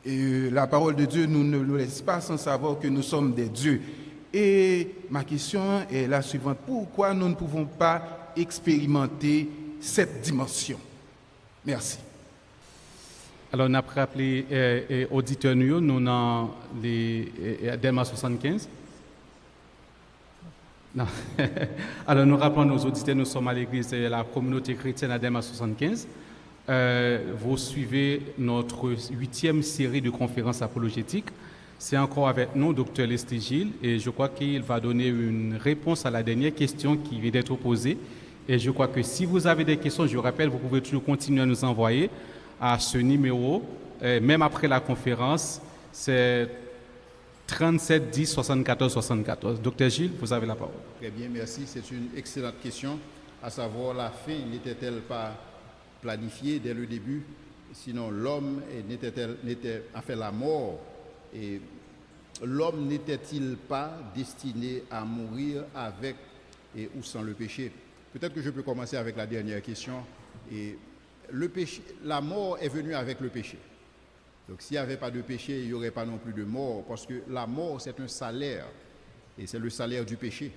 S3: la parole de Dieu nous ne le laisse pas sans savoir que nous sommes des dieux. Et ma question est la suivante. Pourquoi nous ne pouvons pas expérimenter cette dimension? Merci.
S2: Alors, on a rappelé auditeurs nous avons les Delma 75. Non. Alors, nous rappelons nos auditeurs, nous sommes à l'église de la communauté chrétienne à Delma 75. Vous suivez notre 8e série de conférences apologétiques. C'est encore avec nous, Dr Leslie Gilles, et je crois qu'il va donner une réponse à la dernière question qui vient d'être posée. Et je crois que si vous avez des questions, je rappelle, vous pouvez toujours continuer à nous envoyer à ce numéro, même après la conférence, c'est 37 10 74 74. Dr Gilles, vous avez la parole.
S1: Très bien, merci. C'est une excellente question, à savoir la fin n'était-elle pas planifiée dès le début? Sinon, l'homme la mort, et l'homme n'était-il pas destiné à mourir avec et ou sans le péché? Peut-être que je peux commencer avec la dernière question. Et le péché, la mort est venue avec le péché. Donc s'il n'y avait pas de péché, il n'y aurait pas non plus de mort, parce que la mort, c'est un salaire, et c'est le salaire du péché.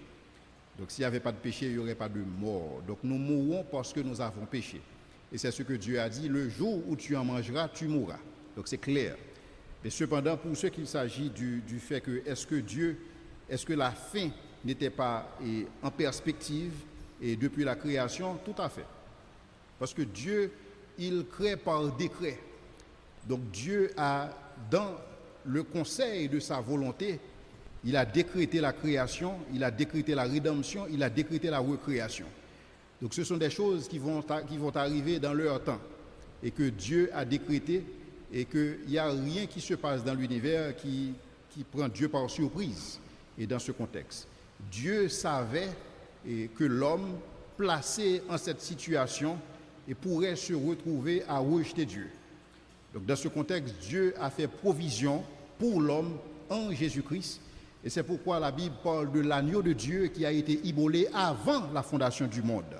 S1: Donc s'il n'y avait pas de péché, il n'y aurait pas de mort. Donc nous mourrons parce que nous avons péché. Et c'est ce que Dieu a dit, le jour où tu en mangeras, tu mourras. Donc c'est clair. Mais cependant, pour ce qu'il s'agit du fait que est-ce que la fin n'était pas en perspective et depuis la création? Tout à fait. Parce que Dieu, il crée par décret. Donc Dieu a, dans le conseil de sa volonté, il a décrété la création, il a décrété la rédemption, il a décrété la recréation. Donc ce sont des choses qui vont arriver dans leur temps et que Dieu a décrété, et qu'il n'y a rien qui se passe dans l'univers qui prend Dieu par surprise. Et dans ce contexte, Dieu savait que l'homme placé en cette situation et pourrait se retrouver à rejeter Dieu. Donc dans ce contexte, Dieu a fait provision pour l'homme en Jésus-Christ. Et c'est pourquoi la Bible parle de l'agneau de Dieu qui a été immolé avant la fondation du monde.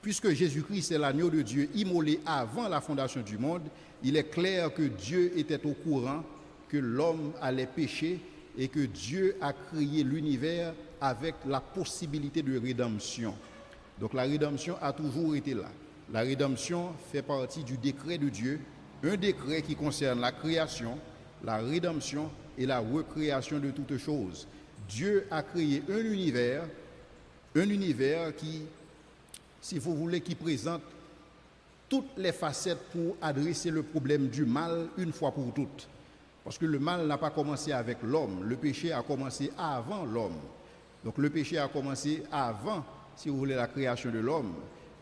S1: Puisque Jésus-Christ est l'agneau de Dieu immolé avant la fondation du monde, il est clair que Dieu était au courant que l'homme allait pécher et que Dieu a créé l'univers avec la possibilité de rédemption. Donc la rédemption a toujours été là. La rédemption fait partie du décret de Dieu, un décret qui concerne la création, la rédemption et la recréation de toutes choses. Dieu a créé un univers qui, si vous voulez, qui présente toutes les facettes pour adresser le problème du mal une fois pour toutes. Parce que le mal n'a pas commencé avec l'homme, le péché a commencé avant l'homme. Donc le péché a commencé avant, si vous voulez, la création de l'homme.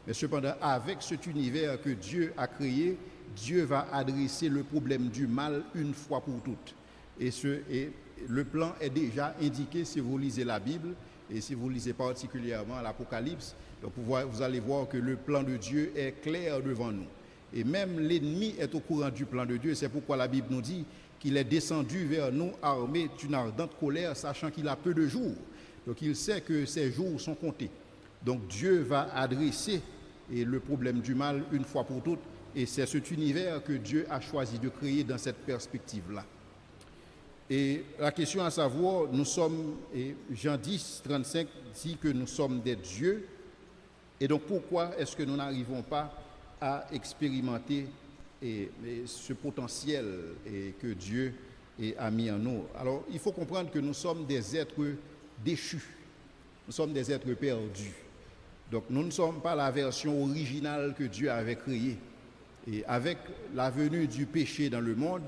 S1: Mais cependant, avec cet univers que Dieu a créé, Dieu va adresser le problème du mal une fois pour toutes. Et le plan est déjà indiqué si vous lisez la Bible et si vous lisez particulièrement l'Apocalypse. Donc vous allez voir que le plan de Dieu est clair devant nous. Et même l'ennemi est au courant du plan de Dieu. C'est pourquoi la Bible nous dit qu'il est descendu vers nous armé d'une ardente colère, sachant qu'il a peu de jours. Donc il sait que ses jours sont comptés. Donc Dieu va adresser le problème du mal une fois pour toutes. Et c'est cet univers que Dieu a choisi de créer dans cette perspective-là. Et la question à savoir, nous sommes, et Jean 10, 35 dit que nous sommes des dieux. Et donc pourquoi est-ce que nous n'arrivons pas à expérimenter ce potentiel que Dieu a mis en nous? Alors il faut comprendre que nous sommes des êtres déchus. Nous sommes des êtres perdus. Donc nous ne sommes pas la version originale que Dieu avait créée. Et avec la venue du péché dans le monde,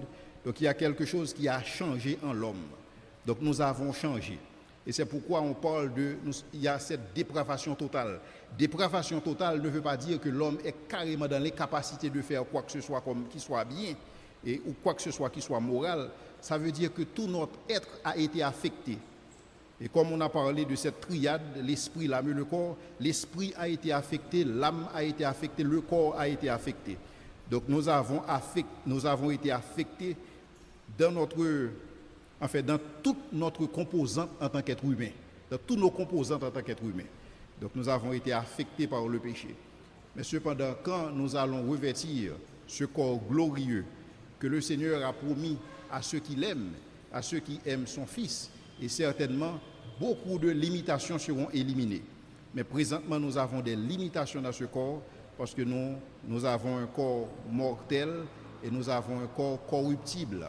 S1: donc il y a quelque chose qui a changé en l'homme. Donc nous avons changé. Et c'est pourquoi on parle il y a cette dépravation totale. Dépravation totale ne veut pas dire que l'homme est carrément dans l'incapacité de faire quoi que ce soit qui soit bien ou quoi que ce soit qui soit moral. Ça veut dire que tout notre être a été affecté. Et comme on a parlé de cette triade, l'esprit, l'âme et le corps, l'esprit a été affecté, l'âme a été affectée, le corps a été affecté. Donc nous avons été affectés dans toute notre composante en tant qu'être humain, dans tous nos composantes en tant qu'être humain. Donc nous avons été affectés par le péché. Mais cependant, quand nous allons revêtir ce corps glorieux que le Seigneur a promis à ceux qui l'aiment, à ceux qui aiment son Fils, et certainement beaucoup de limitations seront éliminées. Mais présentement, nous avons des limitations dans ce corps parce que nous avons un corps mortel et nous avons un corps corruptible.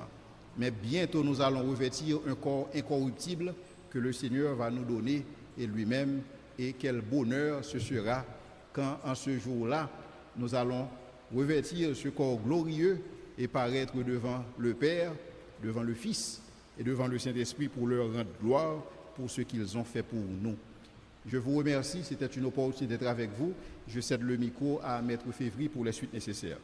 S1: Mais bientôt, nous allons revêtir un corps incorruptible que le Seigneur va nous donner et lui-même. Et quel bonheur ce sera quand, en ce jour-là, nous allons revêtir ce corps glorieux et paraître devant le Père, devant le Fils et devant le Saint-Esprit pour leur rendre gloire pour ce qu'ils ont fait pour nous. Je vous remercie, c'était une opportunité d'être avec vous. Je cède le micro à Maître Févry pour les suites nécessaires.